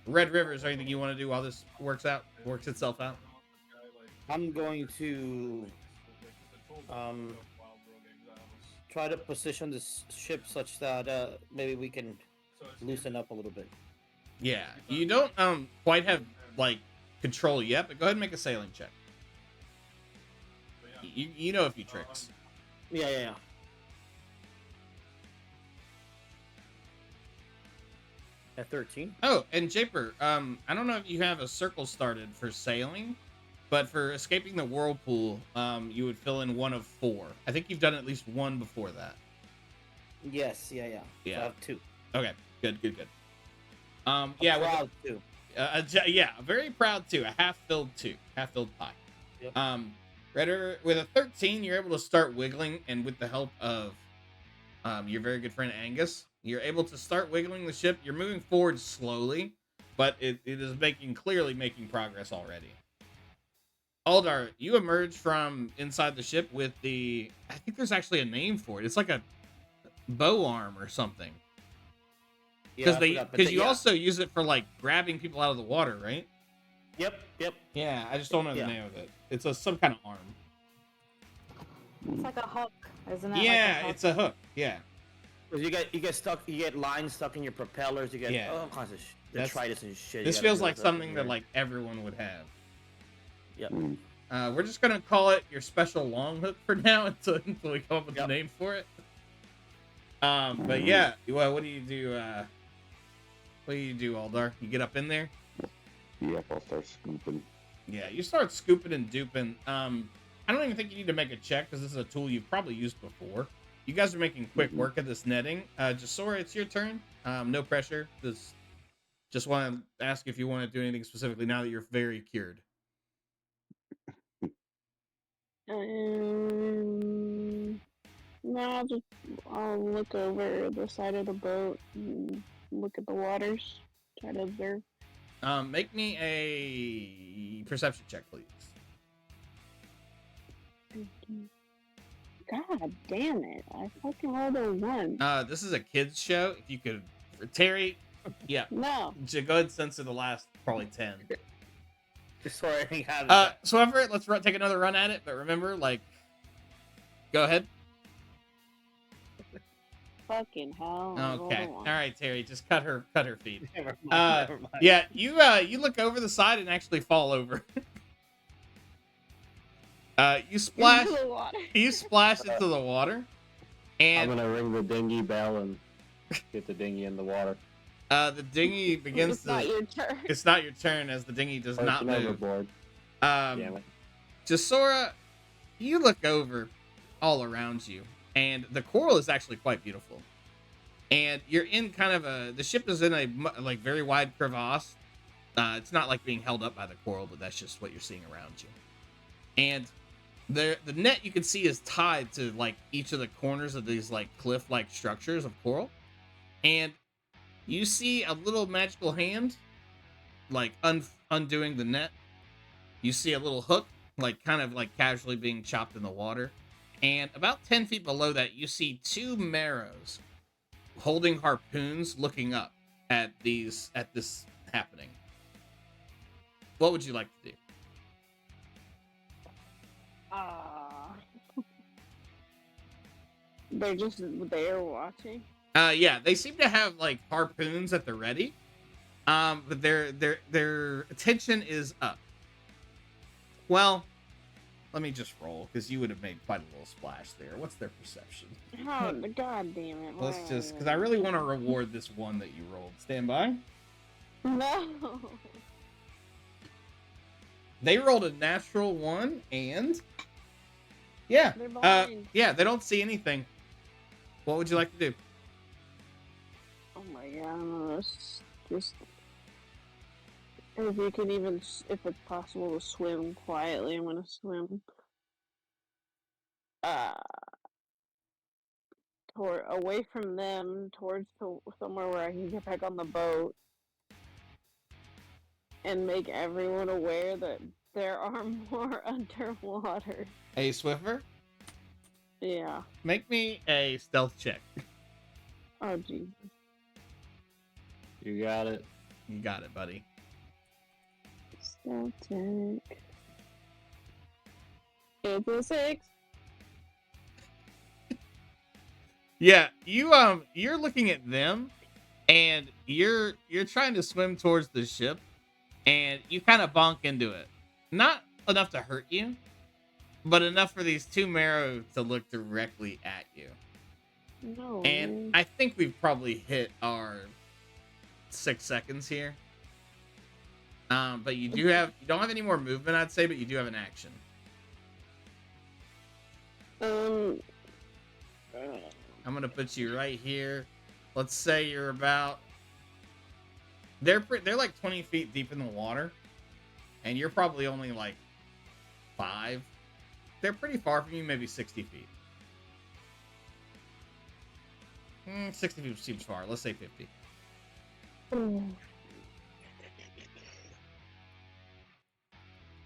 Red River, is there anything you want to do while this works itself out? I'm going to try to position this ship such that maybe we can loosen up a little bit. Yeah, you don't quite have control yet, but go ahead and make a sailing check. You know a few tricks. Yeah. At 13. Oh, and Japer, I don't know if you have a circle started for sailing, but for escaping the whirlpool, you would fill in one of 4. I think you've done at least one before that. Yes, yeah. So Yeah. I have 2. Okay, good. Yeah, with proud too. yeah, very proud too. A half-filled pie. Yep. With a 13, you're able to start wiggling, and with the help of your very good friend Angus, you're able to start wiggling the ship. You're moving forward slowly, but it is clearly making progress already. Aldar, you emerge from inside the ship with I think there's actually a name for it. It's like a bow arm or something. Because you also use it for like grabbing people out of the water, right? Yep. Yeah, I just don't know the name of it. It's some kind of arm. It's like a hook, isn't it? Yeah, like a hook? it's a hook. Yeah. Because you get stuck, you get lines stuck in your propellers. You get all kinds of detritus and shit. This feels like something that like everyone would have. Yep. We're just gonna call it your special long hook for now until we come up with a name for it. But yeah, well, what do you do? What do you do, Aldar? You get up in there? Yep, I'll start scooping. Yeah, you start scooping and duping. I don't even think you need to make a check because this is a tool you've probably used before. You guys are making quick work of this netting. Jasora, it's your turn. No pressure. Just want to ask if you want to do anything specifically now that you're very cured. No, I'll look over the side of the boat and look at the waters, try to observe. Make me a perception check, please. God damn it! I fucking rolled a 1. This is a kids show. If you could, Terry, yeah. No. Go ahead and censor the last probably 10. Just so I have it. So Everett, let's take another run at it. But remember, like, go ahead. Fucking hell. Okay. All right, Terry, just cut her feet. Never mind. Yeah, you look over the side and actually fall over. You splash into the water. You splash into the water, and I'm gonna ring the dinghy bell and get the dinghy in the water. The dinghy begins It's not your turn. It's not your turn as the dinghy does not move. Overboard. Damn it. Jasora, you look over all around you, and the coral is actually quite beautiful. And you're in kind of the ship is in a like very wide crevasse. It's not like being held up by the coral, but that's just what you're seeing around you. And the net you can see is tied to like each of the corners of these like cliff-like structures of coral. And you see a little magical hand like undoing the net. You see a little hook like kind of like casually being chopped in the water. And about 10 feet below that, you see 2 marrows holding harpoons looking up at this happening. What would you like to do? They're just there watching. Yeah, they seem to have like harpoons at the ready. But their attention is up. Well, let me just roll because you would have made quite a little splash there. What's their perception? Oh, god damn it! Let's just because I really want to reward this one that you rolled. Stand by. No. They rolled a natural 1 and yeah, They're blind. yeah, they don't see anything. What would you like to do? Oh my god, just if you can even, if it's possible to swim quietly, I'm gonna swim. Away from them, towards somewhere where I can get back on the boat, and make everyone aware that there are more underwater. Hey, Swiffer? Yeah. Make me a stealth check. Oh, Jesus. You got it. You got it, buddy. Stealth check. It's a 6. Yeah, you're looking at them, and you're trying to swim towards the ship, and you kind of bonk into it. Not enough to hurt you, but enough for these 2 marrow to look directly at you. No. And I think we've probably hit our 6 seconds here. But you don't have any more movement, I'd say, but you do have an action. I'm gonna put you right here. Let's say you're about. They're like 20 feet deep in the water, and you're probably only like 5. They're pretty far from you, maybe 60 feet. 60 feet seems far. Let's say 50.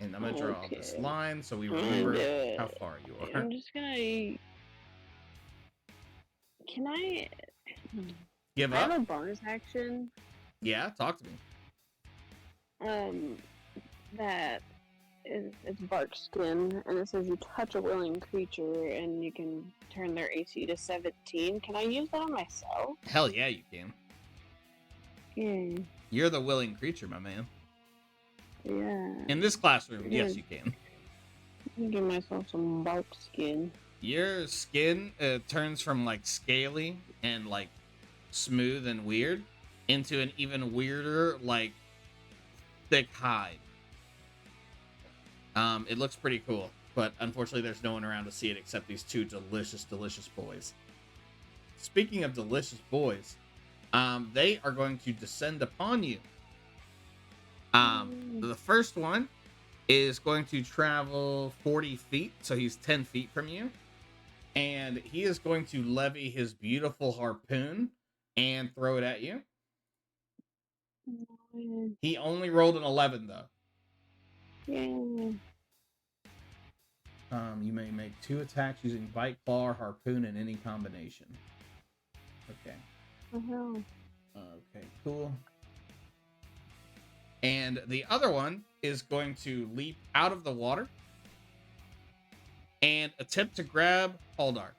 And I'm gonna draw this line so we remember how far you are. I'm just gonna. Can I Give I up? have a bonus action. Yeah, talk to me. That it's bark skin, and it says you touch a willing creature, and you can turn their AC to 17. Can I use that on myself? Hell yeah, you can. Yeah. You're the willing creature, my man. Yeah. In this classroom, yes, you can. I'm gonna give myself some bark skin. Your skin turns from like scaly and like smooth and weird into an even weirder like thick hide. It looks pretty cool, but unfortunately there's no one around to see it except these 2 delicious boys. Speaking of delicious boys, they are going to descend upon you. The first one is going to travel 40 feet, so he's 10 feet from you. And he is going to levy his beautiful harpoon and throw it at you. He only rolled an 11, though. Yeah. You may make 2 attacks using bite, claw, or harpoon in any combination. Okay. Okay, cool. And the other one is going to leap out of the water and attempt to grab Aldar.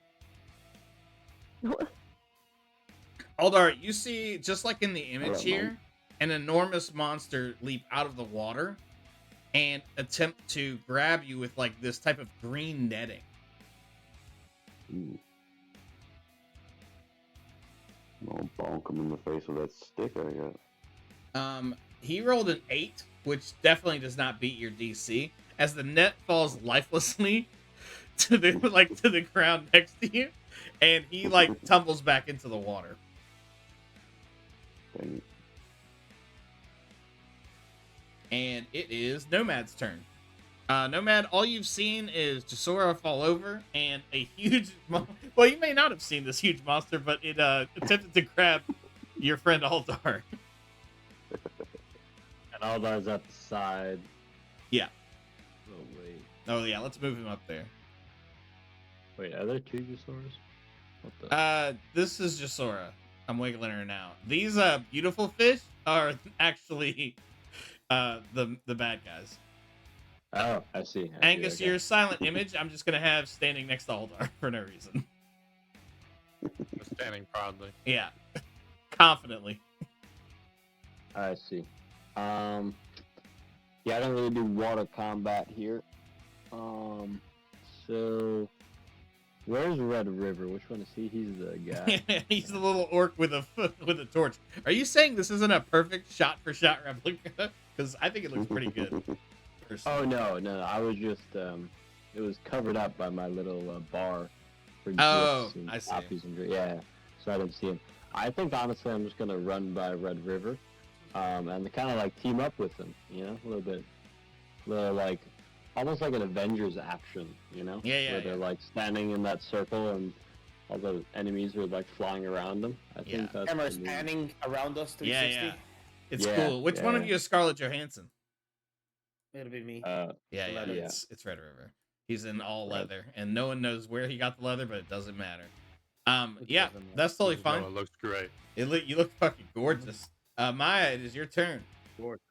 Aldar, you see, just like in the image here, an enormous monster leap out of the water and attempt to grab you with like this type of green netting. Ooh. I'll bonk him in the face with that stick I got. He rolled an 8, which definitely does not beat your DC, as the net falls lifelessly to the ground next to you, and he like tumbles back into the water. Dang. And it is Nomad's turn. Nomad, all you've seen is Jasora fall over and a huge... Well, you may not have seen this huge monster, but it attempted to grab your friend Aldar. And Aldar's at the side. Yeah. Oh, wait. Oh, yeah, let's move him up there. Wait, are there 2 Jasoras? What the? This is Jasora. I'm wiggling her now. These beautiful fish are actually the bad guys. Oh, I see. Angus, okay. your silent image, I'm just going to have standing next to Aldar for no reason. Standing proudly. Yeah. Confidently. I see. Yeah, I don't really do water combat here. So where's Red River? Which one is he? He's the guy. He's the little orc with a torch. Are you saying this isn't a perfect shot-for-shot replica? Because I think it looks pretty good. Oh no! I was just it was covered up by my little bar for gifts and I see. copies and yeah, so I didn't see him. I think honestly I'm just gonna run by Red River, and kind of like team up with him, you know, a little like almost like an Avengers action, you know, yeah, where they're like standing in that circle and all the enemies are like flying around them. I think that's Camera's panning around us 360. Yeah. It's cool. Which one of you is Scarlett Johansson? It'll be me. It's Red River. He's in all leather, and no one knows where he got the leather, but it doesn't matter. That's totally fine. It looks great. You look fucking gorgeous. Maya, it is your turn. Gorgeous.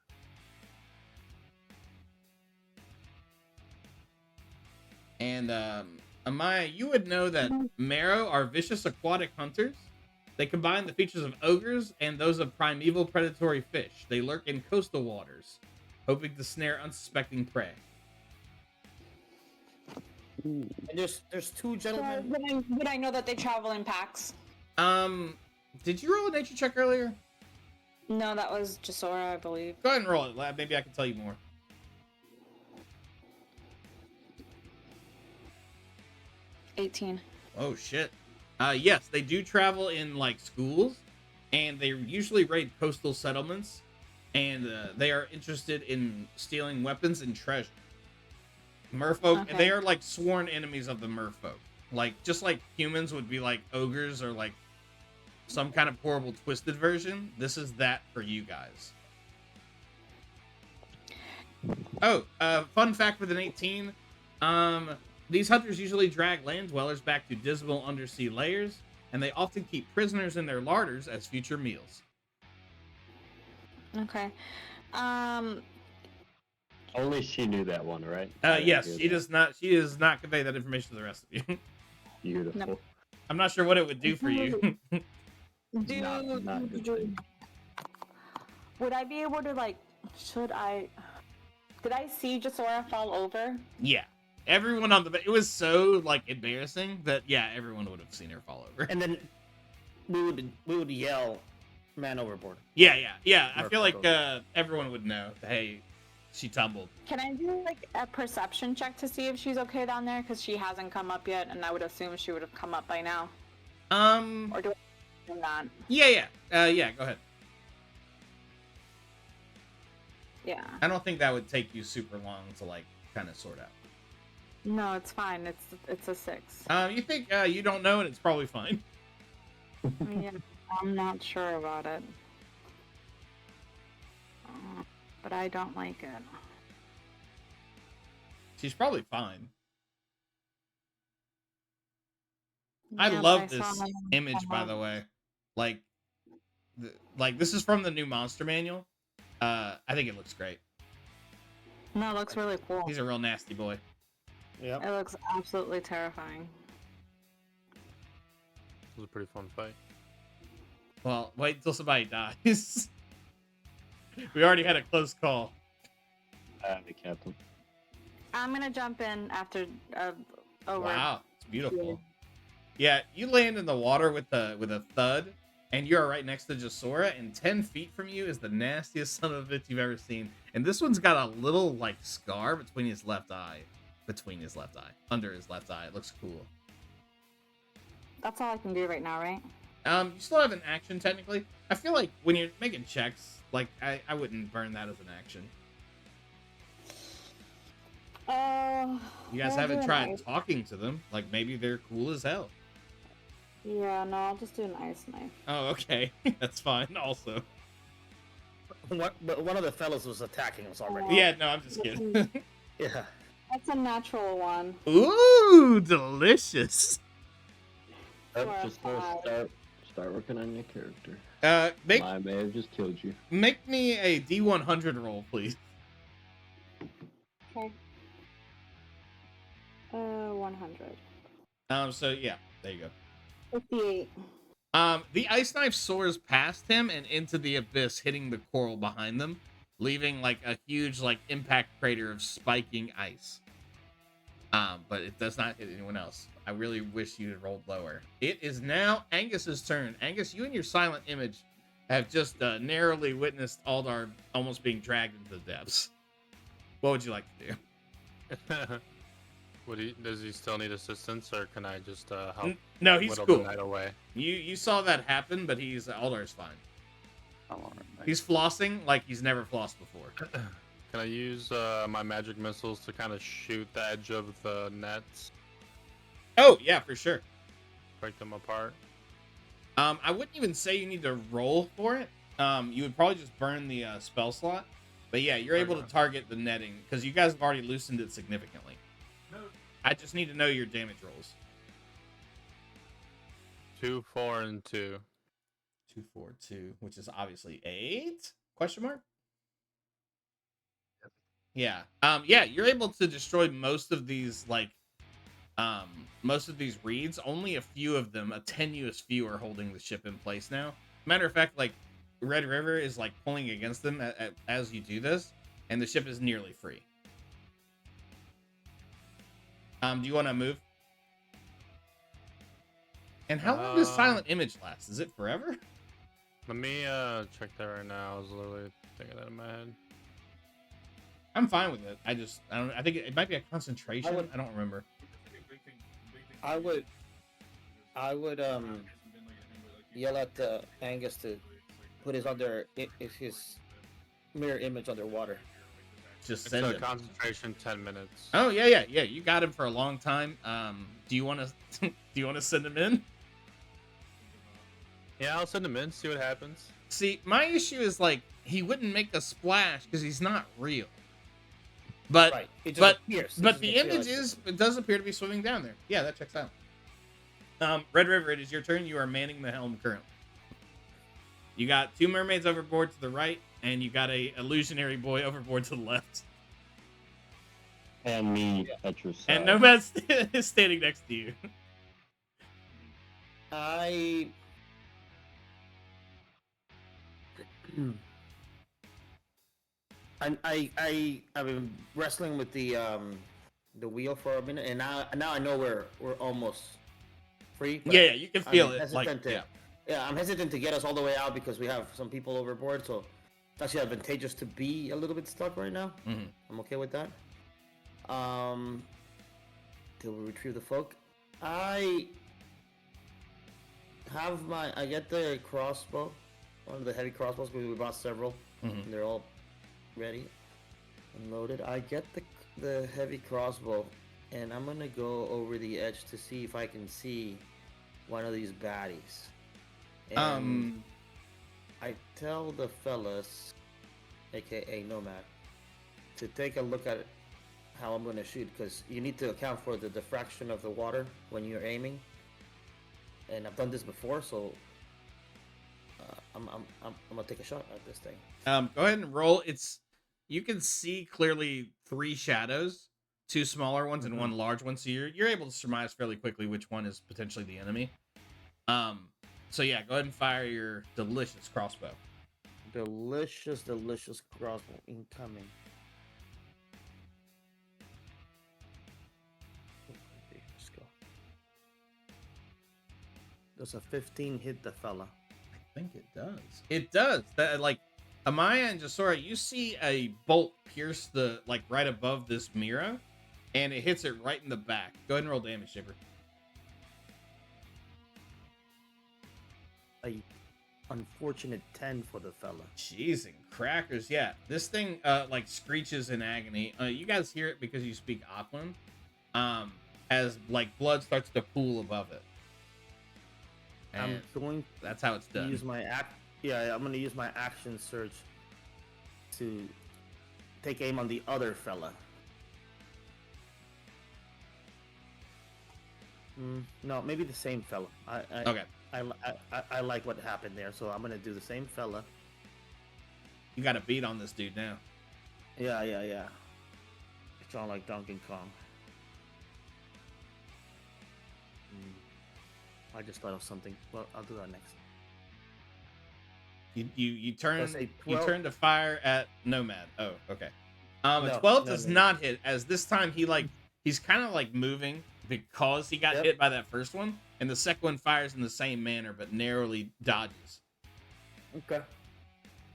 And Amaya, you would know that Marrow are vicious aquatic hunters. They combine the features of ogres and those of primeval predatory fish. They lurk in coastal waters, hoping to snare unsuspecting prey. And there's 2 gentlemen. Would I know that they travel in packs? Did you roll a nature check earlier? No, that was Jasora, I believe. Go ahead and roll it, Lab. Maybe I can tell you more. 18. Oh, shit. Yes, they do travel in, like, schools, and they usually raid coastal settlements, and they are interested in stealing weapons and treasure. Merfolk, Okay. they are, like, sworn enemies of the merfolk. Like, just like humans would be, like, ogres or, like, some kind of horrible twisted version, this is that for you guys. Oh, fun fact with an 18. These hunters usually drag land dwellers back to dismal undersea layers, and they often keep prisoners in their larders as future meals. Okay. Only she knew that one, right? Yes, she does not. She does not convey that information to the rest of you. Beautiful. No. I'm not sure what it would do for you. Not good thing. Would I be able to, like, did I see Jasora fall over? Yeah, everyone on the it was so like embarrassing that yeah, everyone would have seen her fall over. And then we would yell, "Man overboard!" Yeah. I feel Merfolk like everyone would know. Hey, she tumbled. Can I do, like, a perception check to see if she's okay down there? Because she hasn't come up yet, and I would assume she would have come up by now. Or do I do not? Yeah. Go ahead. Yeah. I don't think that would take you super long to like kind of sort out. No, it's fine. It's a 6. You think you don't know, and it's probably fine. Yeah, I'm not sure about it. But I don't like it. She's probably fine. I Yeah, but love saw this her image, come by up. the way. Like this is from the new monster manual. I think it looks great. No, it looks really cool. He's a real nasty boy. Yep. It looks absolutely terrifying. It was a pretty fun fight. Well, wait until somebody dies. We already had a close call. The captain. I'm gonna jump in after over. Wow, it's beautiful. Yeah, you land in the water with a thud, and you're right next to Jasora, and 10 feet from you is the nastiest son of a bitch you've ever seen. And this one's got a little, like, scar between his left eye. Under his left eye. It looks cool. That's all I can do right now, right? You still have an action, technically. I feel like when you're making checks, like, I wouldn't burn that as an action. You guys haven't tried talking to them. Like, maybe they're cool as hell. Yeah, no, I'll just do an ice knife. Oh, okay. That's fine, also. But one of the fellows was attacking us already. Yeah, no, I'm just kidding. Yeah. That's a natural one. Ooh, delicious. Just start working on your character. I may have just killed you. Make me a D100 roll, please. Okay. 100. So yeah, there you go. 58. The ice knife soars past him and into the abyss, hitting the coral behind them, leaving like a huge like impact crater of spiking ice. But it does not hit anyone else. I really wish you had rolled lower. It is now Angus's turn. Angus, you and your silent image have just narrowly witnessed Aldar almost being dragged into the depths. What would you like to do? Does he still need assistance, or can I just help? No, he's whittle cool. the night away? You saw that happen, but Aldar's fine. Oh, all right, nice. He's flossing like he's never flossed before. Can I use my magic missiles to kind of shoot the edge of the nets? Oh, yeah, for sure. Break them apart? I wouldn't even say you need to roll for it. You would probably just burn the spell slot. But yeah, you're able to target the netting, because you guys have already loosened it significantly. No. I just need to know your damage rolls. 2, 4, and 2. 2, 4, 2, which is obviously 8? Question mark? Yeah. Yeah, you're able to destroy most of these, like, most of these reeds. Only a few of them, a tenuous few, are holding the ship in place now. Matter of fact, like, Red River is, like, pulling against them as you do this, and the ship is nearly free. Do you want to move? And how long does Silent Image last? Is it forever? Let me check that right now. I was literally thinking that in my head. I'm fine with it. I don't. I think it might be a concentration. I don't remember. I would yell at Angus to put his his mirror image underwater. Just It's send a him. concentration 10 minutes. Oh yeah. You got him for a long time. Do you want to? Do you want to send him in? Yeah, I'll send him in. See what happens. See, my issue is like he wouldn't make a splash because he's not real. But Right. It just but appears. It but just the appears image like is it does appear to be swimming down there. Yeah, that checks out. Red River, it is your turn. You are manning the helm currently. You got 2 mermaids overboard to the right, and you got a illusionary boy overboard to the left. And me at your side. And Nomad is standing next to you. I've been wrestling with the wheel for a minute, and now I know we're almost free. but Yeah, you can feel I'm it. hesitant Like, yeah, I'm hesitant to get us all the way out because we have some people overboard, so it's actually advantageous to be a little bit stuck right now. Mm-hmm. I'm okay with that. Till we retrieve the folk. I get the crossbow, one of the heavy crossbows because we bought several. Mm-hmm. And they're all ready and loaded. I get the heavy crossbow, and I'm gonna go over the edge to see if I can see one of these baddies. And I tell the fellas, aka Nomad, to take a look at how I'm gonna shoot, because you need to account for the diffraction of the water when you're aiming. And I've done this before, so I'm gonna take a shot at this thing. Go ahead and roll. You can see clearly 3 shadows, 2 smaller ones and 1 large one, so you're able to surmise fairly quickly which one is potentially the enemy. So yeah, go ahead and fire your delicious crossbow. Delicious crossbow incoming. Okay, let's go. Does a 15 hit the fella? I think it does. It does. That, like, Amaya and Jasora, you see a bolt pierce the, like, right above this Mira, and it hits it right in the back. Go ahead and roll damage, Shipper. A unfortunate 10 for the fella. Jeez and crackers. Yeah, this thing, like, screeches in agony. You guys hear it because you speak Aquan, as, like, blood starts to pool above it. And that's how it's done. Use my I'm gonna use my action surge to take aim on the other fella. No, maybe the same fella. Okay. I like what happened there, so I'm gonna do the same fella. You got a beat on this dude now. Yeah. It's all like Donkey Kong. I just thought of something. Well, I'll do that next. You turn That's a 12. you turn to fire at Nomad. Oh, okay. A No, 12 no, does no. not hit, as this time he's kind of like moving because he got hit by that first one, and the second one fires in the same manner but narrowly dodges. Okay.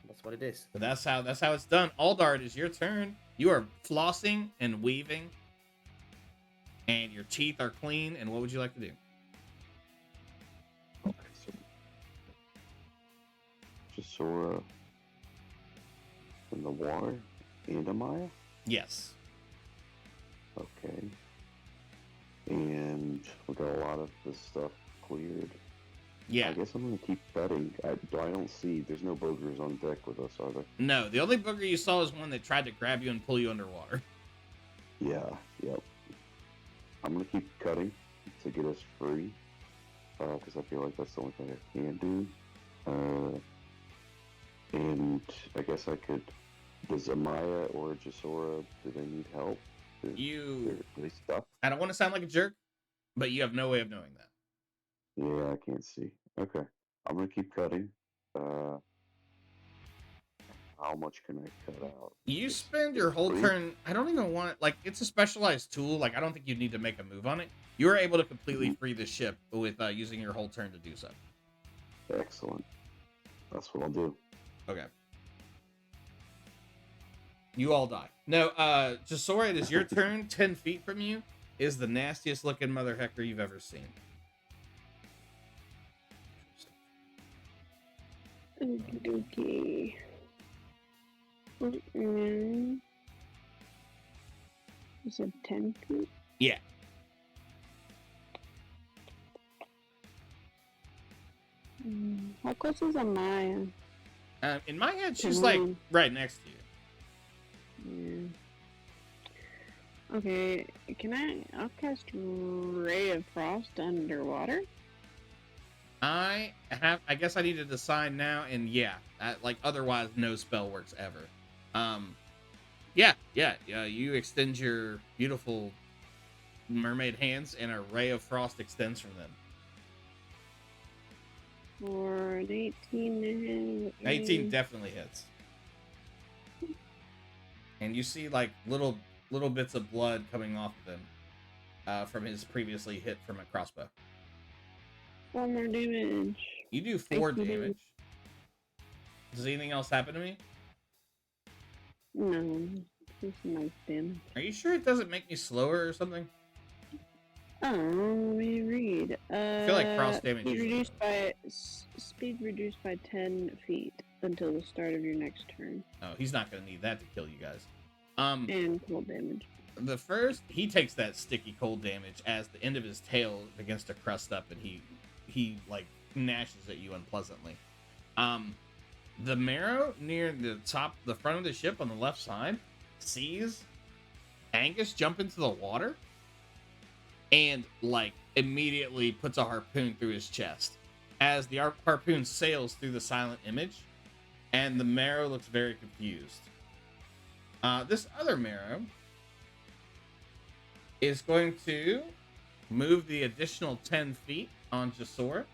That's what it is. But that's how it's done. Aldar, it is your turn. You are flossing and weaving, and your teeth are clean. And what would you like to do? Okay, so Jasora in the water and Amaya? Yes. Okay. And we got a lot of this stuff cleared. Yeah. I guess I'm gonna keep betting. I don't see. There's no boogers on deck with us, are there? No, the only booger you saw is one that tried to grab you and pull you underwater. Yeah. Yep. I'm gonna keep cutting to get us free, because I feel like that's the only thing I can do. And I guess I could. Does Amaya or Jasora, do they need help? Are they stuck? I don't want to sound like a jerk, but you have no way of knowing that. Yeah, I can't see. Okay. I'm gonna keep cutting. How much can I cut out? You spend your whole Free? turn. I don't even want, like, it's a specialized tool. Like, I don't think you need to make a move on it. You are able to completely free the ship with using your whole turn to do so. Excellent. That's what I'll do. Okay. You all die. No, Jasora, it is your turn. 10 feet from you is the nastiest looking mother hecker you've ever seen. Okie dokie. You said 10 feet? Yeah. How close is Amaya? In my head, she's Come like on. right next to you. Yeah. Okay, I'll cast Ray of Frost underwater? I guess I need to decide now, and yeah, like otherwise no spell works ever. Yeah, you extend your beautiful mermaid hands, and a ray of frost extends from them. For an 18. 18 definitely hits. And you see like little bits of blood coming off of him from his previously hit from a crossbow. 4 more damage. You do 4 Thank you. damage. Does anything else happen to me? No, just nice damage. Are you sure it doesn't make me slower or something? Oh, let me read. I feel like frost damage Speed reduced by 10 feet until the start of your next turn. Oh, he's not going to need that to kill you guys. And cold damage. The first, he takes that sticky cold damage as the end of his tail begins to crust up, and he like gnashes at you unpleasantly. The marrow near the front of the ship on the left side sees Angus jump into the water and like immediately puts a harpoon through his chest as the harpoon sails through the silent image, and the marrow looks very confused. This other marrow is going to move the additional 10 feet on Jasora.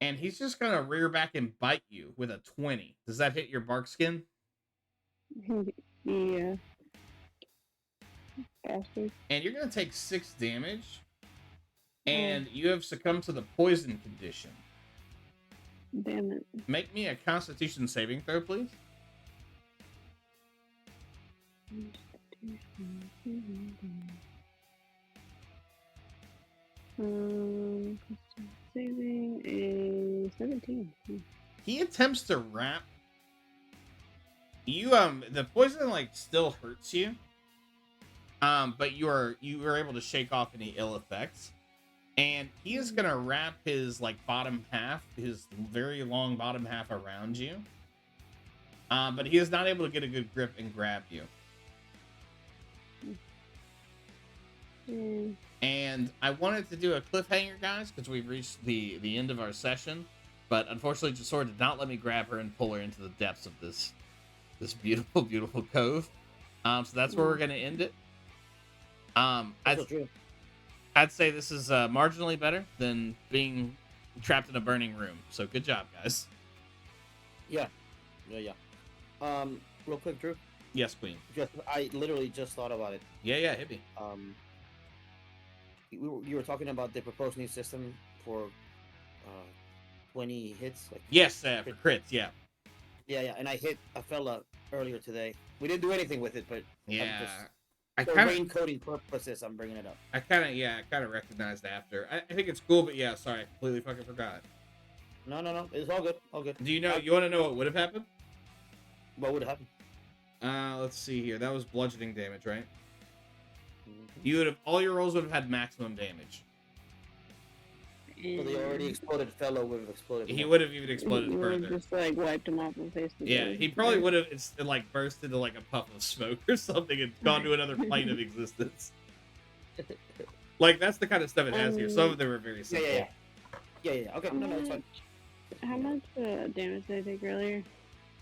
And he's just going to rear back and bite you with a 20. Does that hit your bark skin? Yeah. Bastard. And you're going to take 6 damage. And you have succumbed to the poison condition. Damn it. Make me a Constitution saving throw, please. Saving a 17. He attempts to wrap you. The poison like still hurts you. But you were able to shake off any ill effects. And he is gonna wrap his like bottom half, his very long bottom half around you. But he is not able to get a good grip and grab you. And I wanted to do a cliffhanger, guys, because we've reached the end of our session. But unfortunately, Jasora did not let me grab her and pull her into the depths of this beautiful, beautiful cove. So that's where we're going to end it. I'd say this is marginally better than being trapped in a burning room. So good job, guys. Yeah. Real quick, Drew. Yes, Queen. I literally just thought about it. Yeah, hit me. You were talking about the proposed new system for 20 hits. Like yes, for crits. Yeah, and I hit a fella earlier today. We didn't do anything with it, but yeah. For rain coding purposes, I'm bringing it up. I kind of recognized after. I think it's cool, but yeah, sorry, I completely fucking forgot. No, it's all good, Do you know? You want to know what would have happened? What would have happened? Let's see here. That was bludgeoning damage, right? You would have all your rolls would have had maximum damage. So the already exploded fellow would have exploded. He would have even exploded further. Just like wiped him off the face. Yeah, he probably would have like burst into like a puff of smoke or something and gone to another plane of existence. Like that's the kind of stuff it has here. Some of them are very simple. Yeah. Okay, no, it's fine. How much damage did I take earlier?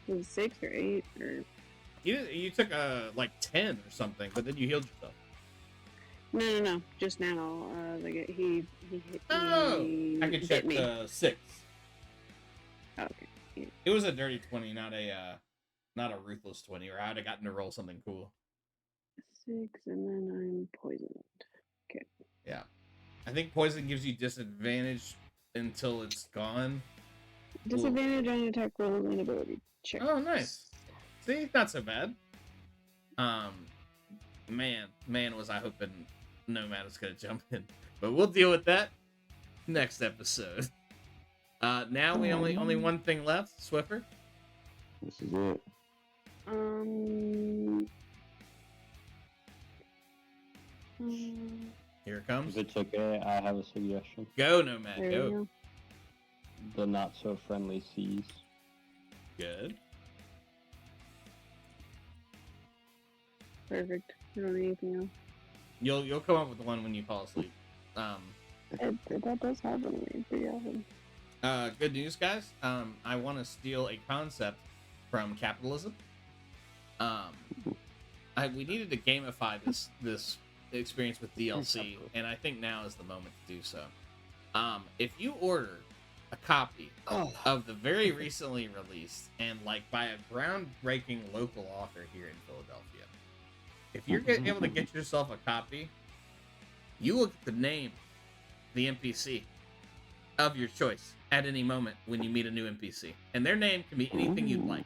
Was it 6 or 8 or? You took like 10 or something, but then you healed yourself. No. Just now, he hit me. I can check 6. Okay. Yeah. It was a dirty 20, not a ruthless 20, or I'd have gotten to roll something cool. 6, and then I'm poisoned. Okay. Yeah, I think poison gives you disadvantage until it's gone. Disadvantage on your attack rolls and ability check. Oh, nice. See, not so bad. Man, was I hoping Nomad was gonna jump in, but we'll deal with that next episode. Now we only one thing left, Swiffer. This is it. Here it comes. If it's okay, I have a suggestion. Go, Nomad, There go. we go. The not so friendly seas. Good. Perfect. I don't need anything else. You'll come up with the one when you fall asleep. That does happen to me pretty often. Good news, guys. I want to steal a concept from capitalism. We needed to gamify this experience with DLC, and I think now is the moment to do so. If you order a copy of the very recently released and like by a groundbreaking local author here in Philadelphia, if you're able to get yourself a copy, you will get to name the NPC of your choice at any moment when you meet a new NPC, and their name can be anything you'd like.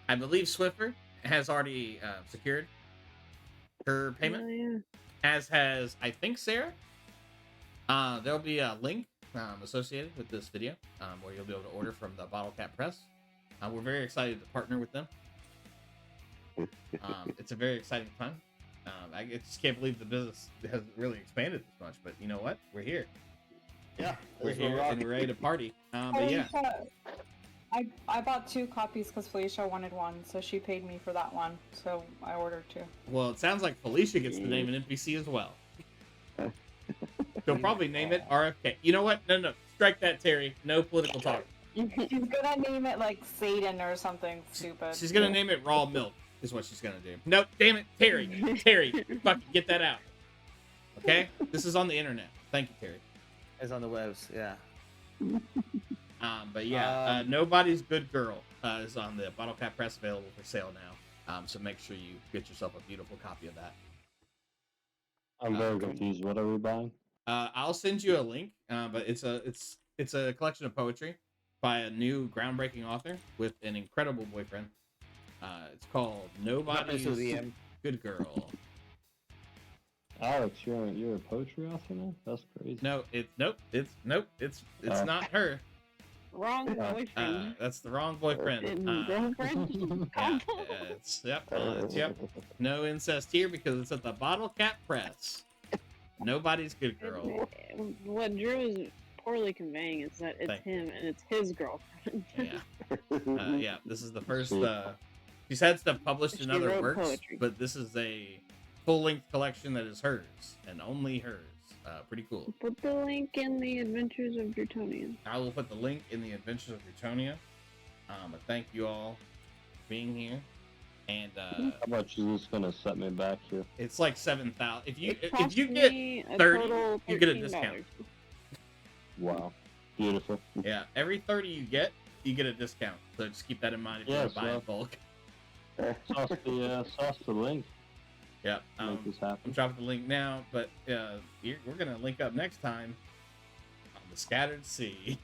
I believe Swiffer has already secured her payment, Yeah. as has, I think, Sarah. There'll be a link associated with this video where you'll be able to order from the Bottle Cap Press. We're very excited to partner with them. It's a very exciting time. I just can't believe the business has really expanded this much, but you know what? We're here. Yeah, We're here and we're ready to party. But yeah. I bought 2 copies because Felicia wanted one, so she paid me for that one. So I ordered 2. Well, it sounds like Felicia gets to name an NPC as well. She'll probably name it RFK. You know what? No. Strike that, Terry. No political talk. She's gonna name it like Satan or something stupid. She's gonna name it Raw Milk, is what she's gonna do. Nope, damn it, Terry, fucking get that out. Okay? This is on the internet. Thank you, Terry. It's on the webs, yeah. But yeah, Nobody's Good Girl is on the Bottle Cap Press, available for sale now. So make sure you get yourself a beautiful copy of that. I'm very confused. What are we buying? I'll send you a link, but it's a collection of poetry by a new groundbreaking author with an incredible boyfriend. It's called Nobody's Good Girl. Alex, you're a poetry author now? That's crazy. No, it's not her. Wrong boyfriend. That's the wrong boyfriend. Girlfriend? Yeah, yep. No incest here because it's at the Bottle Cap Press. Nobody's Good Girl. What Drew is poorly conveying is that it's him and it's his girlfriend. Yeah. This is the first. She's had stuff published in other works, poetry. but this is a full-length collection that is hers and only hers. Pretty cool. Put the link in the Adventures of Drutonian. I will put the link in the Adventures of Dretonia. But thank you all for being here. And how much is this gonna set me back here? it's like 7,000. If you get me a 30, total you get a $13. discount. Wow, beautiful. Yeah, every 30 you get a discount. So just keep that in mind if you want to buy in bulk. Sauce the link. Yeah, Make this happen. I'm dropping the link now, but we're gonna link up next time on the Scattered Sea.